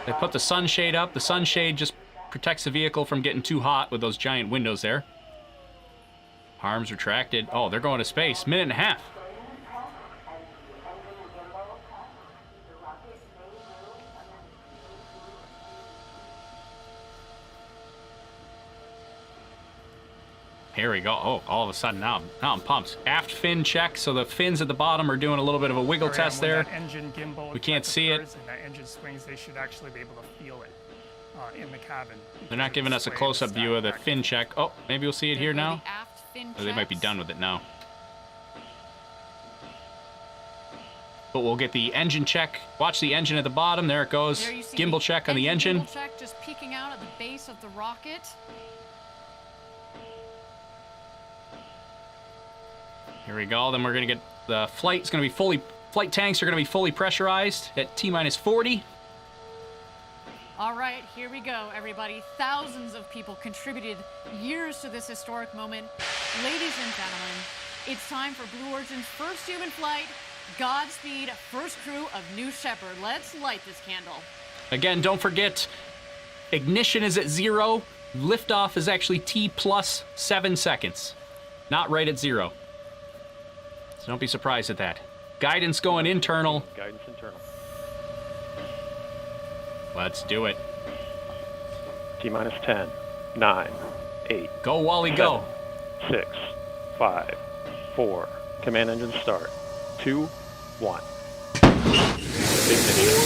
[SPEAKER 1] They put the sunshade up. The sunshade just protects the vehicle from getting too hot with those giant windows there. Arms retracted. Oh, they're going to space. Minute and a half. Here we go. Oh, all of a sudden now I'm pumped. Aft fin check, so the fins at the bottom are doing a little bit of a wiggle test there.
[SPEAKER 8] That engine gimbal,
[SPEAKER 1] we can't see it.
[SPEAKER 8] And that engine swings, they should actually be able to feel it in the cabin.
[SPEAKER 1] They're not giving us a close-up view of the fin check. Oh, maybe we'll see it here now. Or they might be done with it now. But we'll get the engine check. Watch the engine at the bottom. There it goes. Gimbal check on the engine.
[SPEAKER 2] Gimbal check just peeking out at the base of the rocket.
[SPEAKER 1] Here we go. Then we're going to get the flight. It's going to be flight tanks are going to be fully pressurized at T-minus 40.
[SPEAKER 2] All right, here we go, everybody. Thousands of people contributed years to this historic moment. Ladies and gentlemen, it's time for Blue Origin's first human flight. Godspeed, first crew of New Shepard. Let's light this candle.
[SPEAKER 1] Again, don't forget, ignition is at 0. Liftoff is actually T plus 7 seconds. Not right at 0. So don't be surprised at that. Guidance going internal.
[SPEAKER 10] Guidance internal.
[SPEAKER 1] Let's do it.
[SPEAKER 10] T-minus 10, 9, 8.
[SPEAKER 1] Go, Wally,
[SPEAKER 10] 7,
[SPEAKER 1] go.
[SPEAKER 10] 6, 5, 4. Command engine start. 2, 1. Ignition.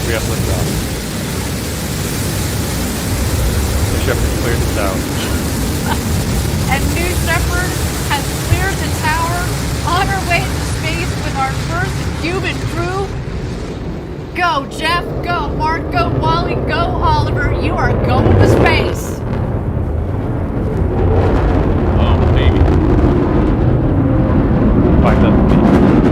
[SPEAKER 10] We have liftoff. Shepard cleared the tower.
[SPEAKER 2] And New Shepard has cleared the tower on our way to space with our first human crew. Go, Jeff. Go, Mark. Go, Wally. Go, Oliver. You are going to space.
[SPEAKER 1] Oh, baby.
[SPEAKER 10] 5,000 feet.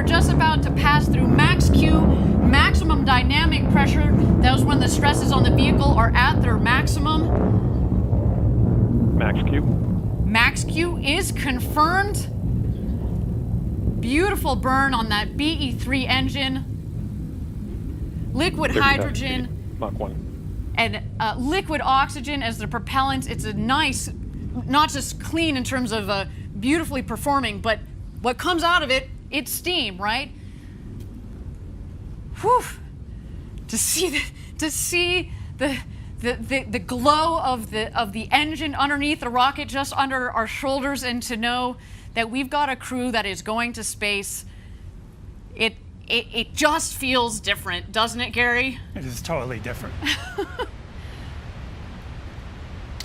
[SPEAKER 2] are just about to pass through max Q, maximum dynamic pressure. That was when the stresses on the vehicle are at their maximum.
[SPEAKER 10] Max Q.
[SPEAKER 2] Max Q is confirmed. Beautiful burn on that BE3 engine. Liquid hydrogen.
[SPEAKER 10] Mach 1.
[SPEAKER 2] And liquid oxygen as the propellant. It's a nice, not just clean in terms of beautifully performing, but what comes out of it, it's steam, right? Whew. To see the glow of the engine underneath the rocket, just under our shoulders, and to know that we've got a crew that is going to space, it just feels different, doesn't it, Gary?
[SPEAKER 8] It is totally different.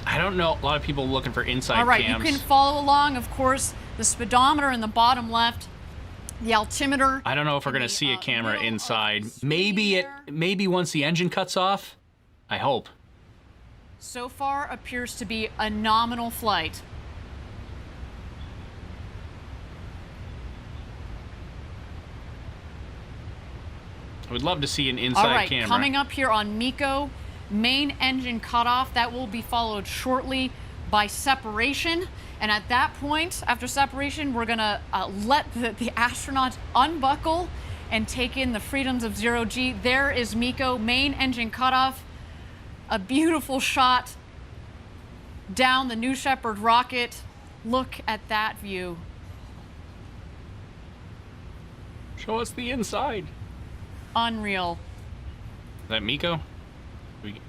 [SPEAKER 1] I don't know. A lot of people looking for inside
[SPEAKER 2] All right,
[SPEAKER 1] cams.
[SPEAKER 2] you can follow along, of course, the speedometer in the bottom left, the altimeter.
[SPEAKER 1] I don't know if we're gonna see a camera inside. Maybe once the engine cuts off. I hope.
[SPEAKER 2] So far appears to be a nominal flight.
[SPEAKER 1] I would love to see an inside
[SPEAKER 2] All right,
[SPEAKER 1] camera.
[SPEAKER 2] coming up here on MECO, main engine cutoff. That will be followed shortly by separation. And at that point, after separation, we're gonna let the astronauts unbuckle and take in the freedoms of zero G. There is MECO, main engine cutoff. A beautiful shot down the New Shepard rocket. Look at that view.
[SPEAKER 1] Show us the inside.
[SPEAKER 2] Unreal.
[SPEAKER 1] Is that MECO? It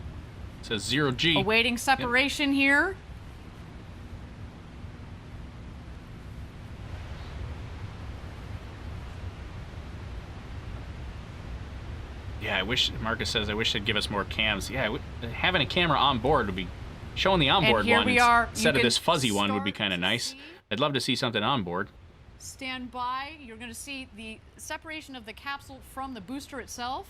[SPEAKER 1] says zero G.
[SPEAKER 2] Awaiting separation here.
[SPEAKER 1] Yeah, Marcus says, I wish they'd give us more cams. Yeah, having a camera on board would be, showing the onboard
[SPEAKER 2] here
[SPEAKER 1] one
[SPEAKER 2] we are.
[SPEAKER 1] instead
[SPEAKER 2] You
[SPEAKER 1] of this
[SPEAKER 2] can
[SPEAKER 1] fuzzy one would be
[SPEAKER 2] start
[SPEAKER 1] kind of
[SPEAKER 2] to
[SPEAKER 1] nice.
[SPEAKER 2] see.
[SPEAKER 1] I'd love to see something on board.
[SPEAKER 2] Stand by. You're going to see the separation of the capsule from the booster itself.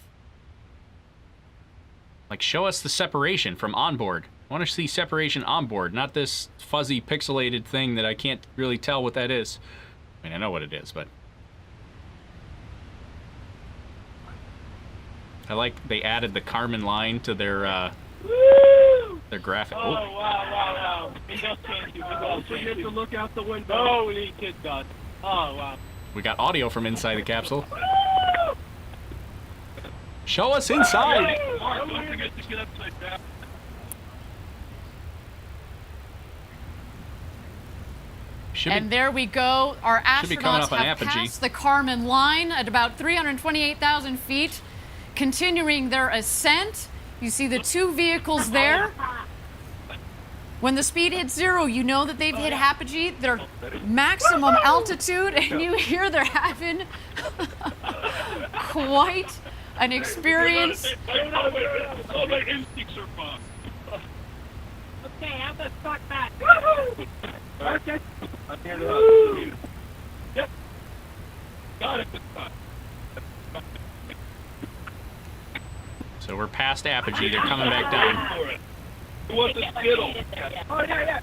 [SPEAKER 1] Like, show us the separation from onboard. I want to see separation onboard, not this fuzzy pixelated thing that I can't really tell what that is. I mean, I know what it is, but I like they added the Kármán line to their graphic.
[SPEAKER 10] Oh, wow. We just can't do it. So you have to look out the window. Oh, we need kids done. Oh, wow.
[SPEAKER 1] We got audio from inside the capsule. Show us inside.
[SPEAKER 10] Mark, don't forget to get upside down.
[SPEAKER 2] And there we go. Our
[SPEAKER 1] should be coming
[SPEAKER 2] astronauts
[SPEAKER 1] up on
[SPEAKER 2] have
[SPEAKER 1] apogee.
[SPEAKER 2] passed the Kármán line at about 328,000 feet, continuing their ascent. You see the two vehicles there. When the speed hits zero, you know that they've hit apogee, their maximum altitude, and you hear they're having quite an experience.
[SPEAKER 10] All my instincts are fun.
[SPEAKER 5] Okay, I'm gonna start back.
[SPEAKER 10] Okay. I'm here to Yep. Got it this time.
[SPEAKER 1] So we're past apogee. They're coming back down.
[SPEAKER 10] Who wants a Skittle? Oh, yeah.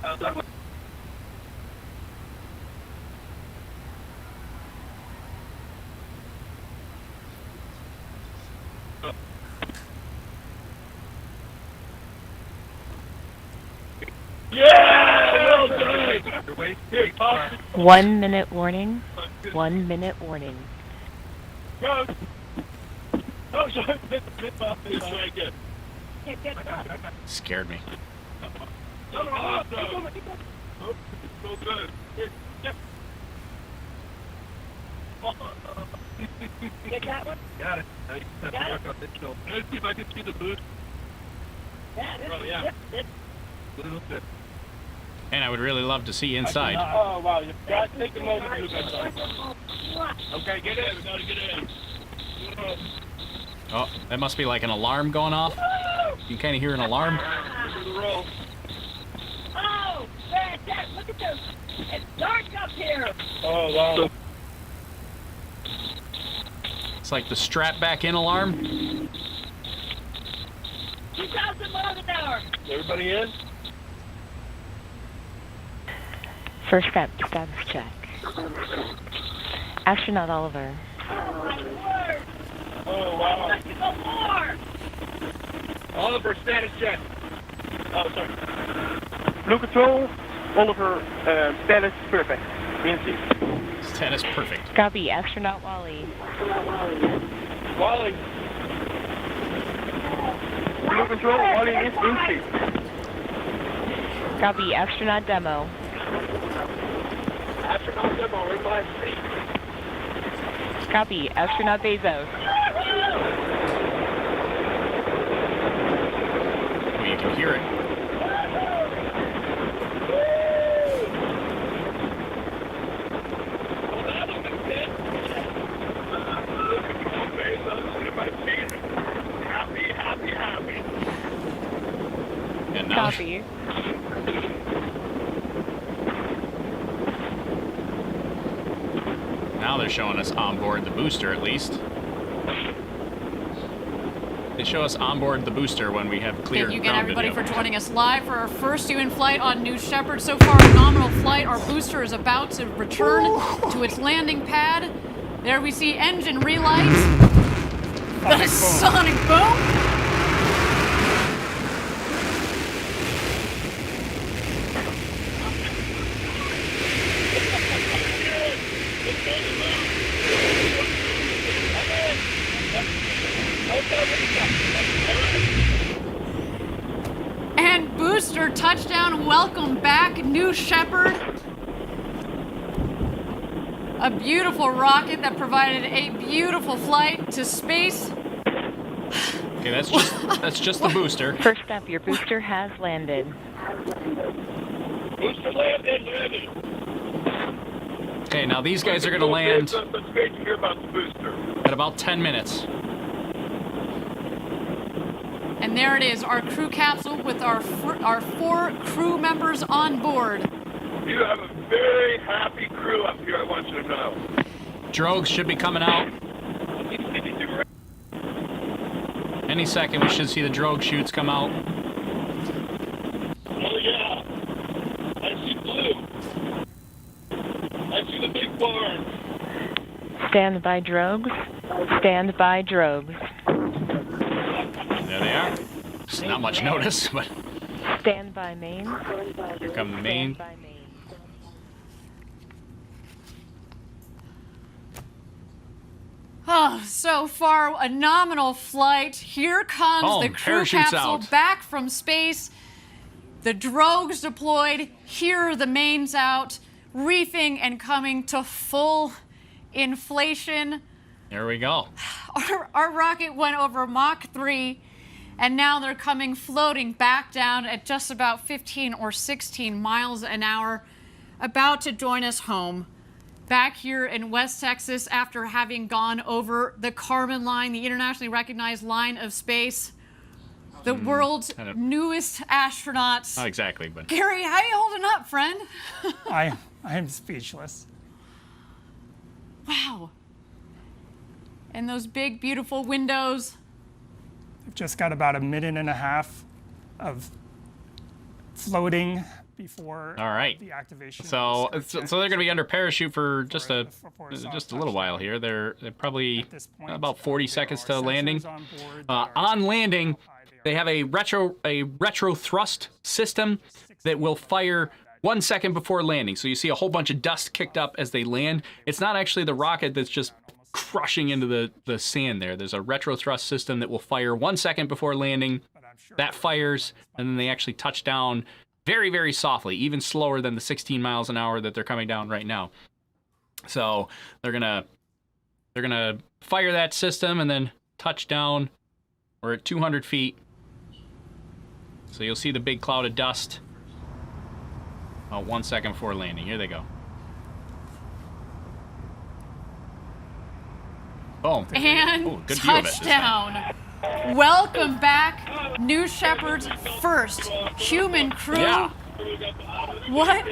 [SPEAKER 10] Yeah! Well done! Here,
[SPEAKER 9] 1 minute warning. 1 minute warning.
[SPEAKER 10] Go! Oh, sorry. It's right again.
[SPEAKER 1] Scared me.
[SPEAKER 10] Awesome. Oh, so good. Yep.
[SPEAKER 5] Get that one?
[SPEAKER 10] Got it. Let's see if I can see the boost. Yeah. Little bit.
[SPEAKER 1] And I would really love to see inside.
[SPEAKER 10] Oh, wow. You got to take a moment to do that. Okay, get in. We got to get in.
[SPEAKER 1] Oh, that must be like an alarm going off. You can kind of hear an alarm.
[SPEAKER 5] Oh, fantastic. Look at this. It's dark up here.
[SPEAKER 10] Oh, wow.
[SPEAKER 1] It's like the strap back in alarm.
[SPEAKER 5] 2,000 miles an hour.
[SPEAKER 10] Everybody in?
[SPEAKER 9] First step, status check. Astronaut Oliver,
[SPEAKER 10] Oh, wow. Oliver, status check. Oh, sorry. Blue Control, Oliver, status perfect. In seat.
[SPEAKER 1] Status perfect.
[SPEAKER 9] Copy, Astronaut Wally.
[SPEAKER 10] Wally. Blue Control, Wally is in seat.
[SPEAKER 9] Copy, Astronaut Demo.
[SPEAKER 10] Astronaut demo, in my seat.
[SPEAKER 9] Copy, Astronaut Bezos.
[SPEAKER 1] Oh, you can hear it. And now,
[SPEAKER 9] Copy.
[SPEAKER 1] now they're showing us on board the booster, at least. They show us on board the booster when we have clear
[SPEAKER 2] Thank you again,
[SPEAKER 1] ground
[SPEAKER 2] everybody,
[SPEAKER 1] video.
[SPEAKER 2] for joining us live for our first human flight on New Shepard. So far, a nominal flight. Our booster is about to return to its landing pad. There we see engine relights. The sonic boom. And booster touchdown, welcome back, New Shepard. A beautiful rocket that provided a beautiful flight to space.
[SPEAKER 1] Okay, that's just the booster.
[SPEAKER 9] First up, your booster has landed.
[SPEAKER 10] Booster landed.
[SPEAKER 1] Okay, now these guys are going to land
[SPEAKER 10] That's great to hear about the booster.
[SPEAKER 1] at about 10 minutes.
[SPEAKER 2] And there it is, our crew capsule with our 4 crew members on board.
[SPEAKER 10] You have a very happy crew up here, I want you to know.
[SPEAKER 1] Drogues should be coming out. Any second, we should see the drogue chutes come out.
[SPEAKER 10] Oh, yeah. I see blue. I see the big barn.
[SPEAKER 9] Stand by drogues. Stand by drogues.
[SPEAKER 1] There they are. It's not much notice, but
[SPEAKER 9] Stand by main.
[SPEAKER 1] here come the main.
[SPEAKER 9] Stand by main.
[SPEAKER 2] Oh, so far, a nominal flight. Here comes
[SPEAKER 1] Boom,
[SPEAKER 2] the crew
[SPEAKER 1] parachutes
[SPEAKER 2] capsule
[SPEAKER 1] out.
[SPEAKER 2] back from space. The drogues deployed. Here are the mains out, reefing and coming to full inflation.
[SPEAKER 1] There we go.
[SPEAKER 2] Our rocket went over Mach 3, and now they're coming floating back down at just about 15 or 16 miles an hour, about to join us home. Back here in West Texas after having gone over the Kármán line, the internationally recognized line of space. The world's newest astronauts.
[SPEAKER 1] Not exactly, but
[SPEAKER 2] Gary, how you holding up, friend?
[SPEAKER 8] I am speechless.
[SPEAKER 2] Wow. And those big, beautiful windows.
[SPEAKER 8] I've just got about a minute and a half of floating before
[SPEAKER 1] all right.
[SPEAKER 8] the activation.
[SPEAKER 1] So
[SPEAKER 8] of the
[SPEAKER 1] they're going to be under parachute for just a
[SPEAKER 8] soft
[SPEAKER 1] little while here. They're probably
[SPEAKER 8] At this point,
[SPEAKER 1] about 40 seconds to
[SPEAKER 8] there are
[SPEAKER 1] landing.
[SPEAKER 8] sensors on board that are
[SPEAKER 1] On landing,
[SPEAKER 8] how high
[SPEAKER 1] they have a retro thrust system that will fire 1 second before landing. So you see a whole bunch of dust kicked up as they land. It's not actually the rocket that's just crushing into the sand there. There's a retro thrust system that will fire 1 second before landing. That fires, and then they actually touch down very, very softly, even slower than the 16 miles an hour that they're coming down right now. So they're gonna fire that system and then touch down. We're at 200 feet. So you'll see the big cloud of dust about 1 second before landing. Here they go. Boom.
[SPEAKER 2] And
[SPEAKER 1] Ooh, good view of it this time.
[SPEAKER 2] touchdown. Welcome back, New Shepard's first human crew.
[SPEAKER 1] Yeah.
[SPEAKER 2] What a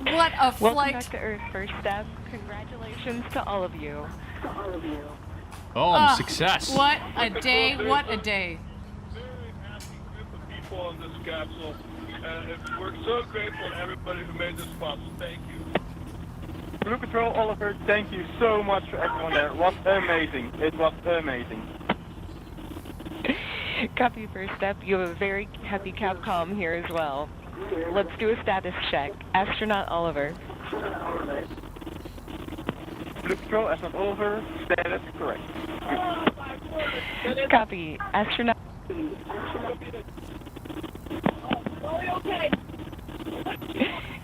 [SPEAKER 9] Welcome
[SPEAKER 2] flight.
[SPEAKER 9] back to Earth, first step. Congratulations to all of you.
[SPEAKER 1] Boom, success.
[SPEAKER 2] What a day, what a day.
[SPEAKER 10] Very happy group of people on this capsule. And we're so grateful to everybody who made this possible. Thank you. Blue Control, Oliver, thank you so much for everyone there. It was amazing. It was amazing.
[SPEAKER 9] Copy first step. You have a very happy Capcom here as well. Let's do a status check. Astronaut Oliver.
[SPEAKER 10] Blue Control, Astronaut Oliver, status correct.
[SPEAKER 9] Copy. Astronaut.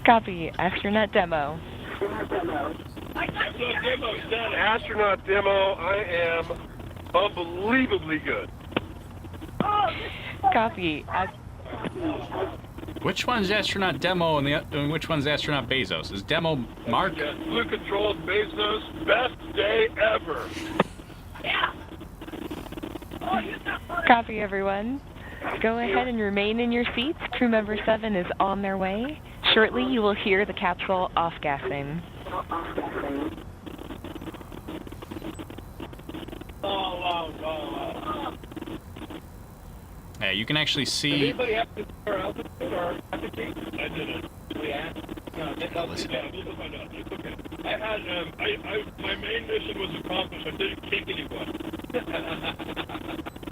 [SPEAKER 9] Copy. Astronaut Demo.
[SPEAKER 10] Astronaut Demo, I am unbelievably good.
[SPEAKER 9] Copy.
[SPEAKER 1] Which one's Astronaut Demo and which one's Astronaut Bezos? Is Demo Mark?
[SPEAKER 10] Yes, Blue Control Bezos, best day ever.
[SPEAKER 9] Copy, everyone. Go ahead and remain in your seats. Crew member 7 is on their way. Shortly, you will hear the capsule off-gassing.
[SPEAKER 1] Yeah, you can actually see.
[SPEAKER 10] Anybody have to altitude or altitude? I didn't.
[SPEAKER 1] Listen.
[SPEAKER 10] It's okay. I had my main mission was accomplished. I didn't kick anyone.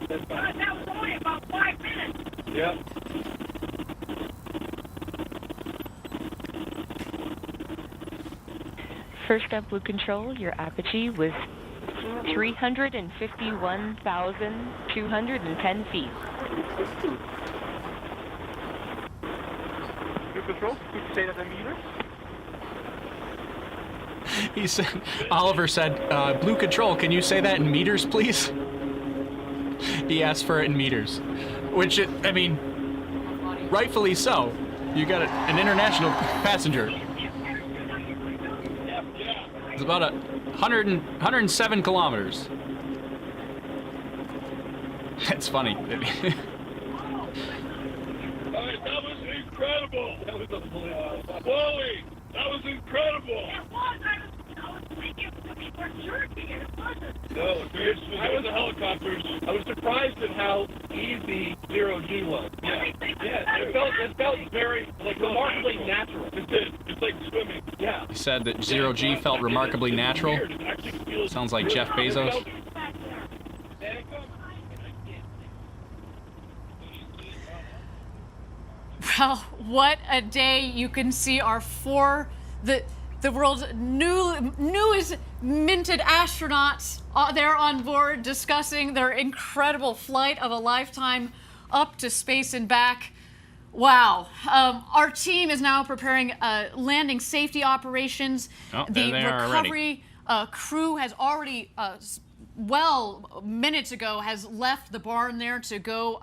[SPEAKER 10] That's fine. That was only about 5 minutes. Yep.
[SPEAKER 9] First up, Blue Control, your apogee was 351,210 feet.
[SPEAKER 10] Blue Control, could you say that in meters?
[SPEAKER 1] He said, Oliver said, Blue Control, can you say that in meters, please? He asked for it in meters, which, I mean, rightfully so. You got an international passenger. It's about 107 kilometers. That's funny.
[SPEAKER 10] That was incredible. Wally, that was incredible. No, I was in helicopters. I was surprised at how easy 0G was. Yeah, it felt very, like, remarkably natural. It did. It's like swimming. Yeah.
[SPEAKER 1] He said that 0G felt remarkably natural. Sounds like Jeff Bezos.
[SPEAKER 2] Well, what a day. You can see our the world's newest minted astronauts there on board discussing their incredible flight of a lifetime up to space and back. Wow. Our team is now preparing landing safety operations.
[SPEAKER 1] Oh,
[SPEAKER 2] the
[SPEAKER 1] there they are
[SPEAKER 2] recovery crew has already, minutes ago, has left the barn there to go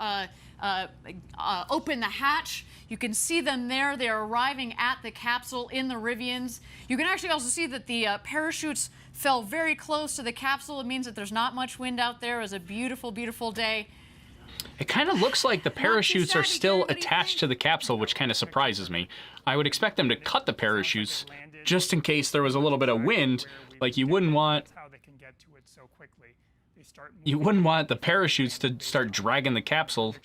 [SPEAKER 2] open the hatch. You can see them there. They're arriving at the capsule in the Rivians. You can actually also see that the parachutes fell very close to the capsule. It means that there's not much wind out there. It was a beautiful, beautiful day.
[SPEAKER 1] It kind of looks like the parachutes are still attached to the capsule, which kind of surprises me. I would expect them to cut the parachutes just in case there was a little bit of wind. Like, you wouldn't want the parachutes to start dragging the capsule.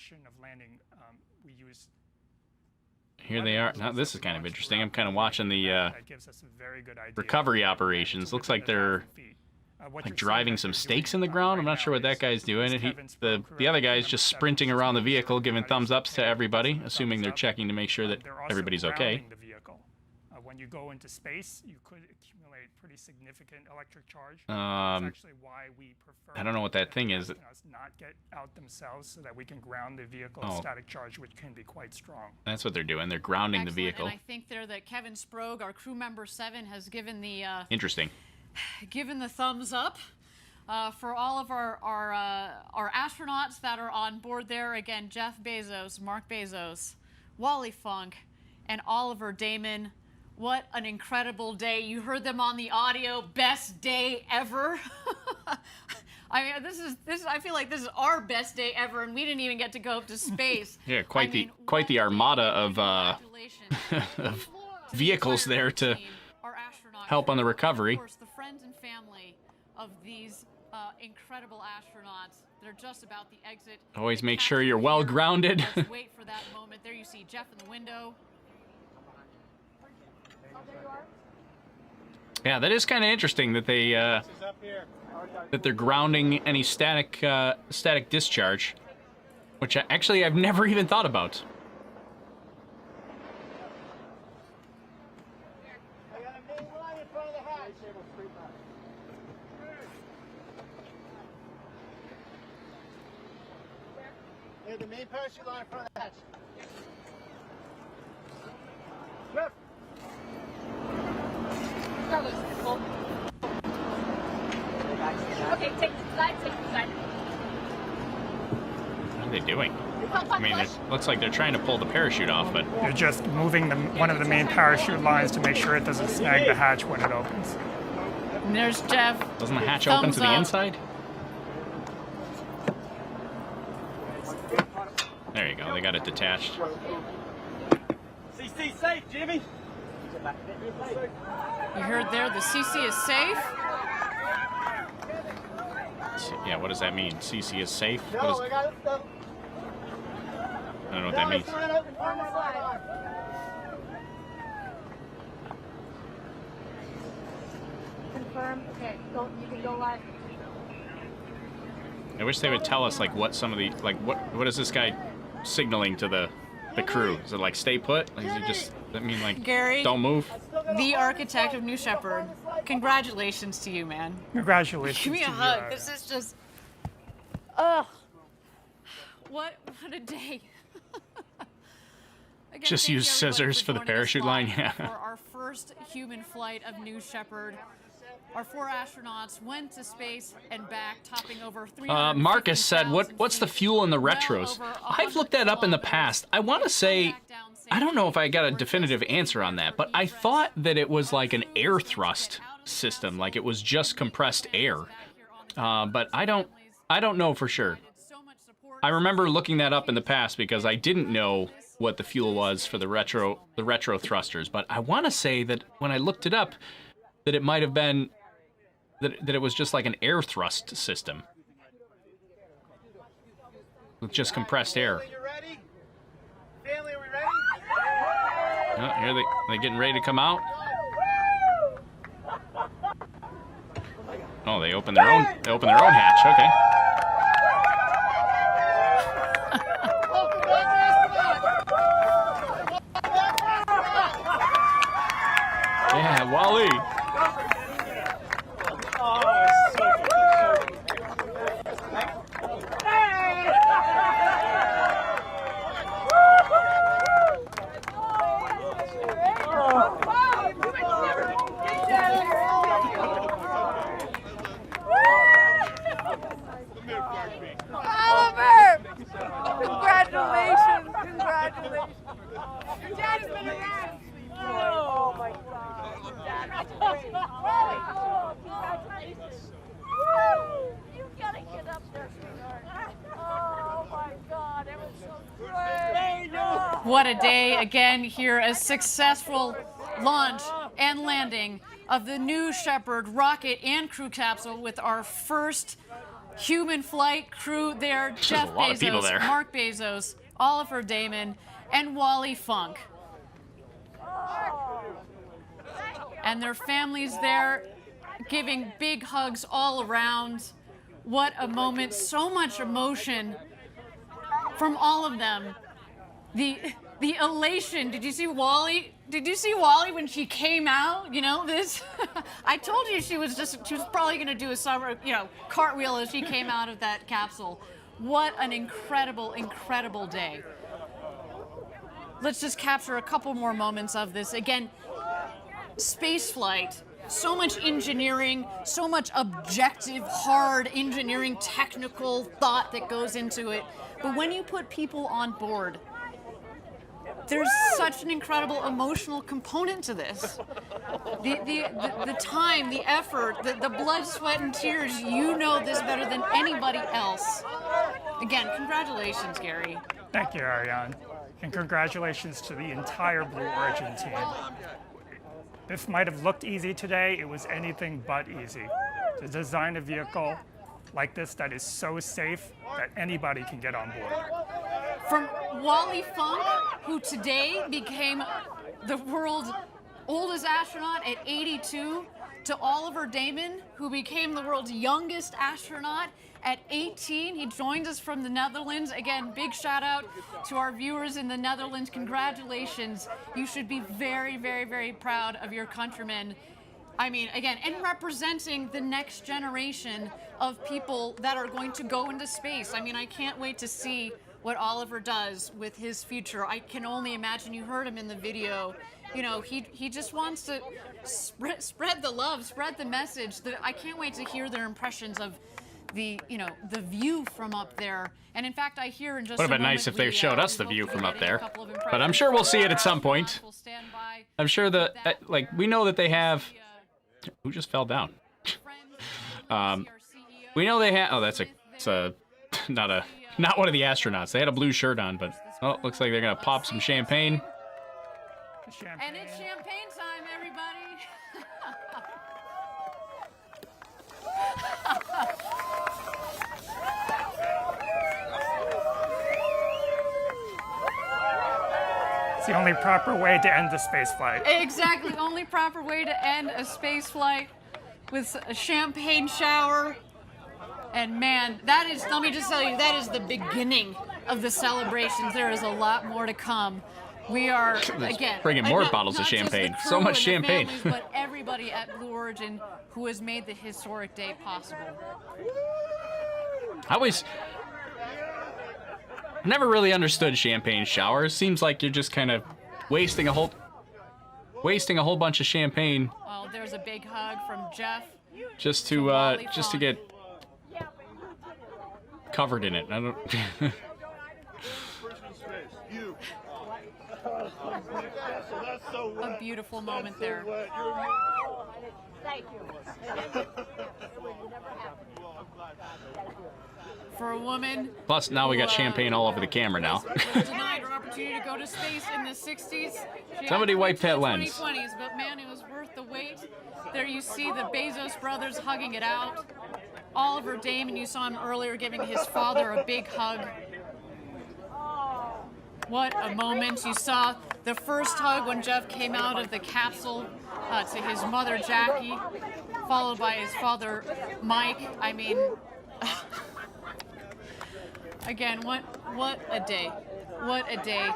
[SPEAKER 1] Here they are. Now, this is kind of interesting. I'm kind of watching the recovery operations. Looks like they're like driving some stakes in the ground. I'm not sure what that guy's doing. The other guy's just sprinting around the vehicle, giving thumbs ups to everybody, assuming they're checking to make sure that everybody's okay.
[SPEAKER 8] When you go into space, you could accumulate pretty significant electric charge.
[SPEAKER 1] That's
[SPEAKER 8] actually why we prefer
[SPEAKER 1] I don't know what that thing is.
[SPEAKER 8] not get out themselves so that we can ground the vehicle at static charge, which can be quite strong.
[SPEAKER 1] That's what they're doing. They're grounding the vehicle.
[SPEAKER 2] And I think there that Kevin Sprogge, our crew member 7, has given the
[SPEAKER 1] Interesting.
[SPEAKER 2] given the thumbs up for all of our astronauts that are on board there. Again, Jeff Bezos, Mark Bezos, Wally Funk, and Oliver Daemen. What an incredible day. You heard them on the audio. Best day ever. I mean, I feel like this is our best day ever, and we didn't even get to go up to space.
[SPEAKER 1] Yeah, quite the armada of of vehicles there to help on the recovery.
[SPEAKER 2] Of course, the friends and family of these incredible astronauts. They're just about the exit.
[SPEAKER 1] Always make sure you're well grounded.
[SPEAKER 2] Just wait for that moment. There you see Jeff in the window.
[SPEAKER 1] Yeah, that is kind of interesting that they that they're grounding any static discharge, which actually I've never even thought about.
[SPEAKER 12] The main parachute line in front of the hatch. Swift.
[SPEAKER 6] Okay, take the side, take the side.
[SPEAKER 1] What are they doing? I mean, it looks like they're trying to pull the parachute off, but...
[SPEAKER 8] They're just moving one of the main parachute lines to make sure it doesn't snag the hatch when it opens.
[SPEAKER 2] And there's Jeff.
[SPEAKER 1] Doesn't the hatch open to the inside? There you go, they got it detached.
[SPEAKER 12] CC safe, Jimmy.
[SPEAKER 2] You heard there, the CC is safe.
[SPEAKER 1] Yeah, what does that mean? CC is safe? What is... I don't know what that means.
[SPEAKER 6] Confirm. Okay, you can go live.
[SPEAKER 1] I wish they would tell us, like, what some of the... Like, what is this guy signaling to the crew? Is it, like, stay put? Like, is it just... Does that mean, like,
[SPEAKER 2] Gary,
[SPEAKER 1] don't move?
[SPEAKER 2] the architect of New Shepard, congratulations to you, man.
[SPEAKER 8] Congratulations.
[SPEAKER 2] Give me a
[SPEAKER 8] to you,
[SPEAKER 2] hug. This is just... Ugh. What a day. Again,
[SPEAKER 1] Just
[SPEAKER 2] thank
[SPEAKER 1] use
[SPEAKER 2] you, everybody,
[SPEAKER 1] scissors for the
[SPEAKER 2] joining us
[SPEAKER 1] parachute line,
[SPEAKER 2] live
[SPEAKER 1] yeah.
[SPEAKER 2] For our first human flight of New Shepard. Our 4 astronauts went to space and back, topping over 350,000
[SPEAKER 1] Marcus said, what's the fuel in the retros? I've looked that up in the past. I want to say, I don't know if I got a definitive answer on that, but I thought that it was like an air thrust system, like it was just compressed air. But I don't know for sure. I remember looking that up in the past because I didn't know what the fuel was for the retro thrusters, but I want to say that when I looked it up, that it might have been that it was just like an air thrust system with just compressed air. Oh, here they getting ready to come out. Oh, they open their own hatch. Okay. Yeah, Wally.
[SPEAKER 13] Oliver! Congratulations! Congratulations! Your dad has been around! Oh my God! Congratulations! You gotta get up there, sweetheart! Oh my God! It was so great!
[SPEAKER 2] What a day again here, a successful launch and landing of the New Shepard rocket and crew capsule with our first human flight crew there. Jeff Bezos, Mark Bezos, Oliver Daemen, and Wally Funk. And their families there giving big hugs all around. What a moment, so much emotion from all of them. The elation. Did you see Wally? Did you see Wally when she came out? You know, this, I told you she was probably going to do a summer, cartwheel as she came out of that capsule. What an incredible, incredible day. Let's just capture a couple more moments of this. Again, spaceflight, so much engineering, so much objective, hard engineering, technical thought that goes into it. But when you put people on board, there's such an incredible emotional component to this. The time, the effort, the blood, sweat, and tears, you know this better than anybody else. Again, congratulations, Gary.
[SPEAKER 8] Thank you, Ariane. And congratulations to the entire Blue Origin team. This might have looked easy today. It was anything but easy. To design a vehicle like this that is so safe that anybody can get on board.
[SPEAKER 2] From Wally Funk, who today became the world's oldest astronaut at 82, to Oliver Daemen, who became the world's youngest astronaut at 18. He joins us from the Netherlands. Again, big shout out to our viewers in the Netherlands. Congratulations. You should be very, very, very proud of your countrymen. I mean, again, and representing the next generation of people that are going to go into space. I mean, I can't wait to see what Oliver does with his future. I can only imagine. You heard him in the video. You know, he just wants to spread the love, spread the message. I can't wait to hear their impressions of the view from up there. And in fact, I hear in just
[SPEAKER 1] Would have been nice if they showed us the view from up there. But I'm sure we'll see it at some point. I'm sure we know that they have. Who just fell down? We know they have. Oh, it's not one of the astronauts. They had a blue shirt on, but looks like they're gonna pop some champagne.
[SPEAKER 2] And it's champagne time, everybody.
[SPEAKER 8] It's the only proper way to end the space flight.
[SPEAKER 2] Exactly, only proper way to end a space flight with a champagne shower. And man, that is, let me just tell you, that is the beginning of the celebrations. There is a lot more to come. We are, again,
[SPEAKER 1] bringing more bottles of champagne. So much champagne.
[SPEAKER 2] Families, but everybody at Blue Origin who has made the historic day possible.
[SPEAKER 1] I never really understood champagne showers. Seems like you're just kind of wasting a whole bunch of champagne.
[SPEAKER 2] Oh, there's a big hug from Jeff.
[SPEAKER 1] Just to get covered in it. I don't.
[SPEAKER 2] A beautiful moment there.
[SPEAKER 13] Thank you.
[SPEAKER 2] For a woman.
[SPEAKER 1] Plus, now we got champagne all over the camera now.
[SPEAKER 2] Denied her opportunity to go to space in the 60s.
[SPEAKER 1] Somebody wipe that lens.
[SPEAKER 2] 2020s, but man, it was worth the wait. There you see the Bezos brothers hugging it out. Oliver Daemen, you saw him earlier giving his father a big hug. What a moment. You saw the first hug when Jeff came out of the capsule to his mother, Jackie, followed by his father, Mike. I mean, again, what a day. What a day.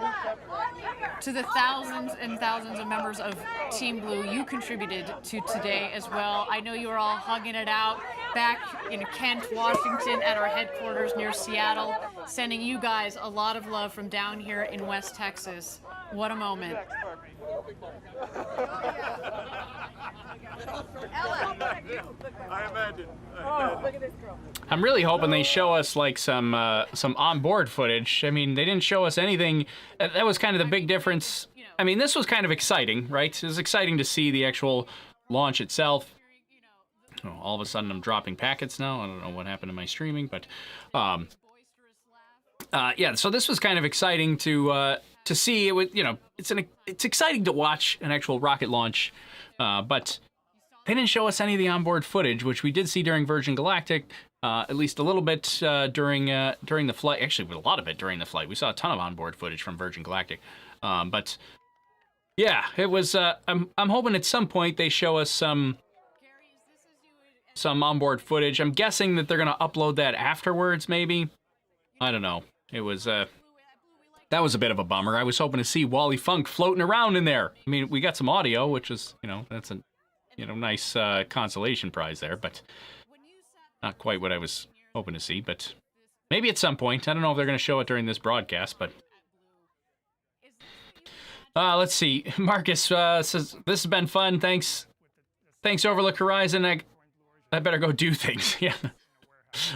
[SPEAKER 2] To the thousands and thousands of members of Team Blue, you contributed to today as well. I know you were all hugging it out back in Kent, Washington at our headquarters near Seattle, sending you guys a lot of love from down here in West Texas. What a moment.
[SPEAKER 1] I'm really hoping they show us like some onboard footage. I mean, they didn't show us anything. That was kind of the big difference. I mean, this was kind of exciting, right? It was exciting to see the actual launch itself. Oh, all of a sudden, I'm dropping packets now. I don't know what happened to my streaming, but yeah. So this was kind of exciting to see. It was, it's exciting to watch an actual rocket launch, but they didn't show us any of the onboard footage, which we did see during Virgin Galactic, at least a little bit during the flight. Actually, a lot of it during the flight. We saw a ton of onboard footage from Virgin Galactic, but yeah, it was. I'm hoping at some point they show us some onboard footage. I'm guessing that they're gonna upload that afterwards, maybe. I don't know. It was that was a bit of a bummer. I was hoping to see Wally Funk floating around in there. I mean, we got some audio, which is, that's a nice consolation prize there, but not quite what I was hoping to see. But maybe at some point. I don't know if they're going to show it during this broadcast, but let's see. Marcus says, this has been fun. Thanks, Overlook Horizon. I better go do things. Yeah.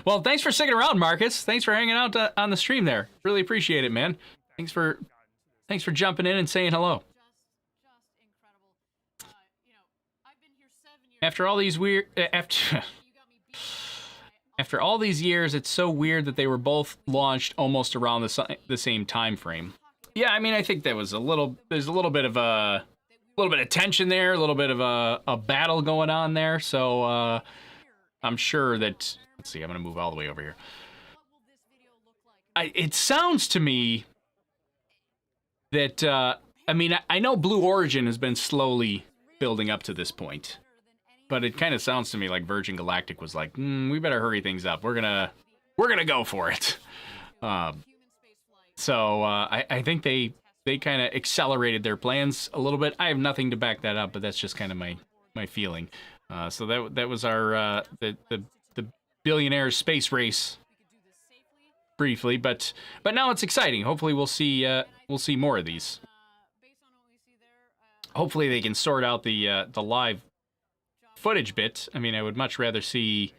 [SPEAKER 1] Well, thanks for sticking around, Marcus. Thanks for hanging out on the stream there. Really appreciate it, man. Thanks for jumping in and saying hello. After all these after all these years, it's so weird that they were both launched almost around the same time frame. Yeah, I mean, I think there's a little bit of tension there, a little bit of a battle going on there. So I'm sure that, let's see, I'm going to move all the way over here. It sounds to me that, I mean, I know Blue Origin has been slowly building up to this point. but it kind of sounds to me like Virgin Galactic was like, we better hurry things up. We're gonna go for it. So I think they kind of accelerated their plans a little bit. I have nothing to back that up, but that's just kind of my feeling. So that was our the billionaire space race briefly, but now it's exciting. Hopefully we'll see more of these. Hopefully they can sort out the live footage bit. I mean, I would much rather see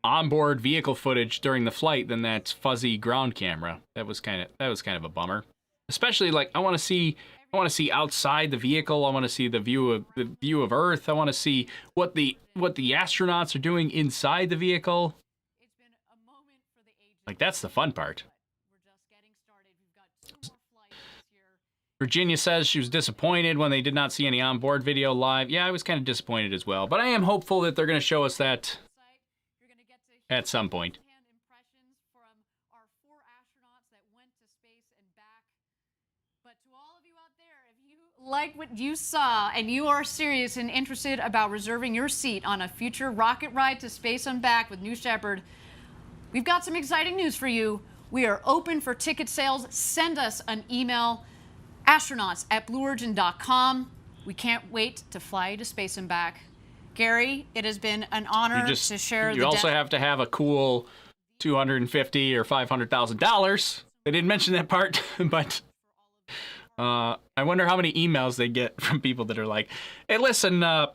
[SPEAKER 1] onboard vehicle footage during the flight than that fuzzy ground camera. That was kind of a bummer. Especially like I want to see outside the vehicle. I want to see the view of Earth. I want to see what the astronauts are doing inside the vehicle. Like that's the fun part. Virginia says she was disappointed when they did not see any onboard video live. Yeah, I was kind of disappointed as well, but I am hopeful that they're going to show us that at some point.
[SPEAKER 2] Like what you saw and you are serious and interested about reserving your seat on a future rocket ride to space and back with New Shepard, we've got some exciting news for you. We are open for ticket sales. Send us an email, astronauts@blueorigin.com. We can't wait to fly you to space and back. Gary, it has been an honor to share the...
[SPEAKER 1] You also have to have a cool $250,000 or $500,000. They didn't mention that part, but... I wonder how many emails they get from people that are like, hey, listen, my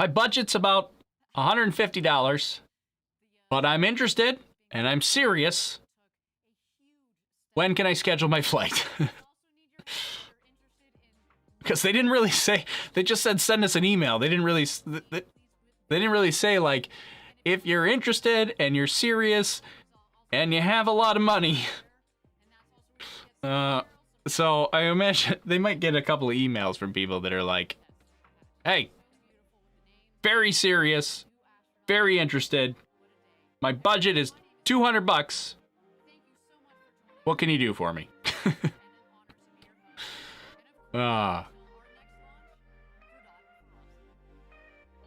[SPEAKER 1] budget's about $150, but I'm interested and I'm serious. When can I schedule my flight? Because they didn't really say, they just said send us an email. They didn't really say like, if you're interested and you're serious and you have a lot of money, so I imagine they might get a couple of emails from people that are like, hey, very serious, very interested. My budget is $200. What can you do for me?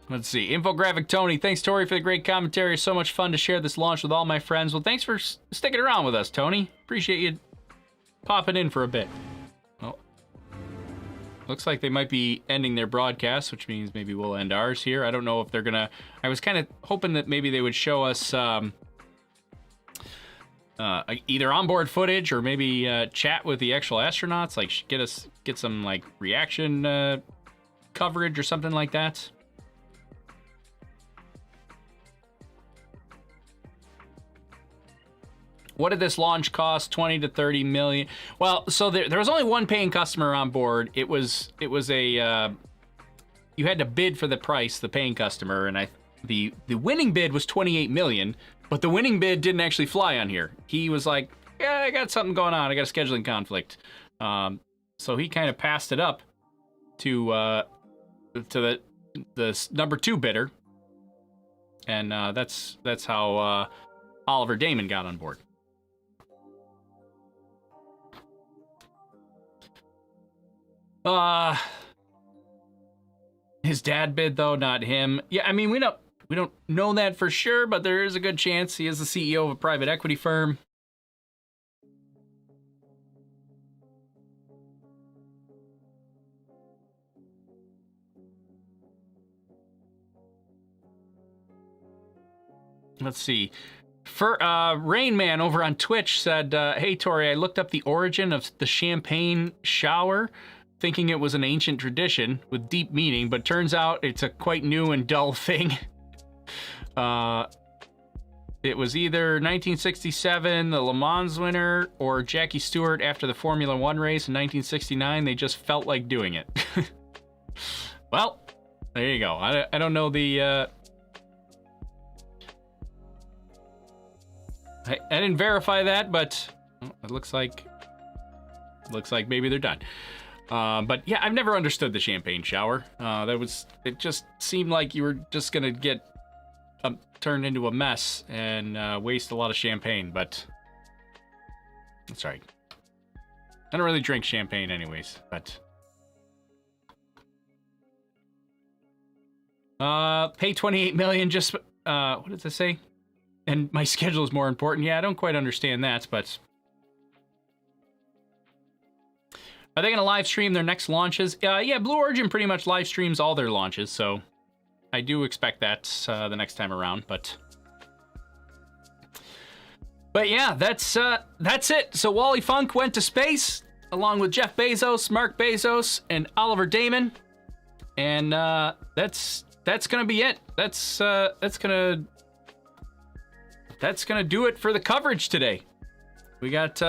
[SPEAKER 1] Let's see. Infographic Tony. Thanks, Tori, for the great commentary. So much fun to share this launch with all my friends. Well, thanks for sticking around with us, Tony. Appreciate you popping in for a bit. Well, looks like they might be ending their broadcast, which means maybe we'll end ours here. I don't know if they're gonna... I was kind of hoping that maybe they would show us either onboard footage or maybe chat with the actual astronauts, like get some like reaction coverage or something like that. What did this launch cost? 20 to 30 million. Well, so there was only one paying customer on board. It was a you had to bid for the price, the paying customer, and the winning bid was 28 million, but the winning bid didn't actually fly on here. He was like, yeah, I got something going on. I got a scheduling conflict. So he kind of passed it up to the number 2 bidder, and that's how Oliver Daemen got on board. His dad bid though, not him. Yeah, I mean we don't know that for sure, but there is a good chance he is the CEO of a private equity firm. Let's see. For Rain Man over on Twitch said, hey Tori, I looked up the origin of the champagne shower, thinking it was an ancient tradition with deep meaning, but turns out it's a quite new and dull thing. It was either 1967, the Le Mans winner, or Jackie Stewart after the Formula One race in 1969. They just felt like doing it. Well, there you go. I don't know the... I didn't verify that, but it looks like maybe they're done. But yeah, I've never understood the champagne shower. It just seemed like you were just gonna get turned into a mess and waste a lot of champagne. But that's right. I don't really drink champagne anyways, but Pay $28 million just, what does it say? And my schedule is more important. Yeah, I don't quite understand that, but... Are they going to live stream their next launches? Yeah, Blue Origin pretty much live streams all their launches, so I do expect that the next time around, but yeah, that's it. So Wally Funk went to space along with Jeff Bezos, Mark Bezos, and Oliver Daemen, and that's gonna be it. That's gonna do it for the coverage today. We got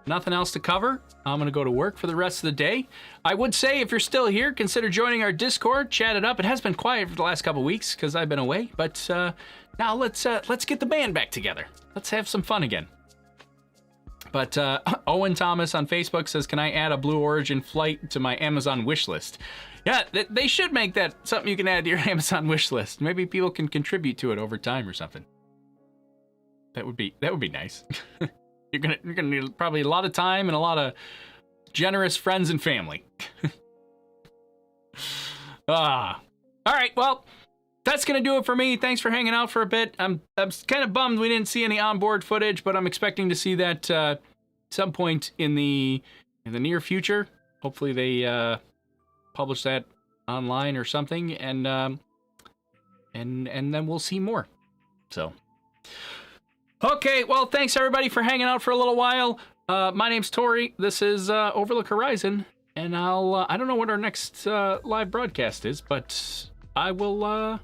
[SPEAKER 1] nothing else to cover. I'm gonna go to work for the rest of the day. I would say if you're still here, consider joining our Discord, chat it up. It has been quiet for the last couple weeks because I've been away, but now let's get the band back together. Let's have some fun again. But Owen Thomas on Facebook says, can I add a Blue Origin flight to my Amazon wish list? Yeah, they should make that something you can add to your Amazon wish list. Maybe people can contribute to it over time or something. That would be nice. You're gonna need probably a lot of time and a lot of generous friends and family. All right, well, that's gonna do it for me. Thanks for hanging out for a bit. I'm kind of bummed we didn't see any onboard footage, but I'm expecting to see that some point in the near future. Hopefully they publish that online or something, and then we'll see more. So. Okay, well, thanks everybody for hanging out for a little while. My name's Tori. This is Overlook Horizon, and I don't know what our next live broadcast is, but I'll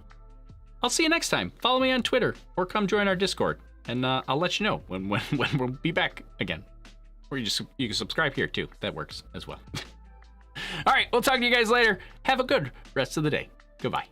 [SPEAKER 1] see you next time. Follow me on Twitter or come join our Discord, and I'll let you know when we'll be back again. Or you can subscribe here too. That works as well. All right, we'll talk to you guys later. Have a good rest of the day. Goodbye.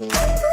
[SPEAKER 14] Mm-hmm.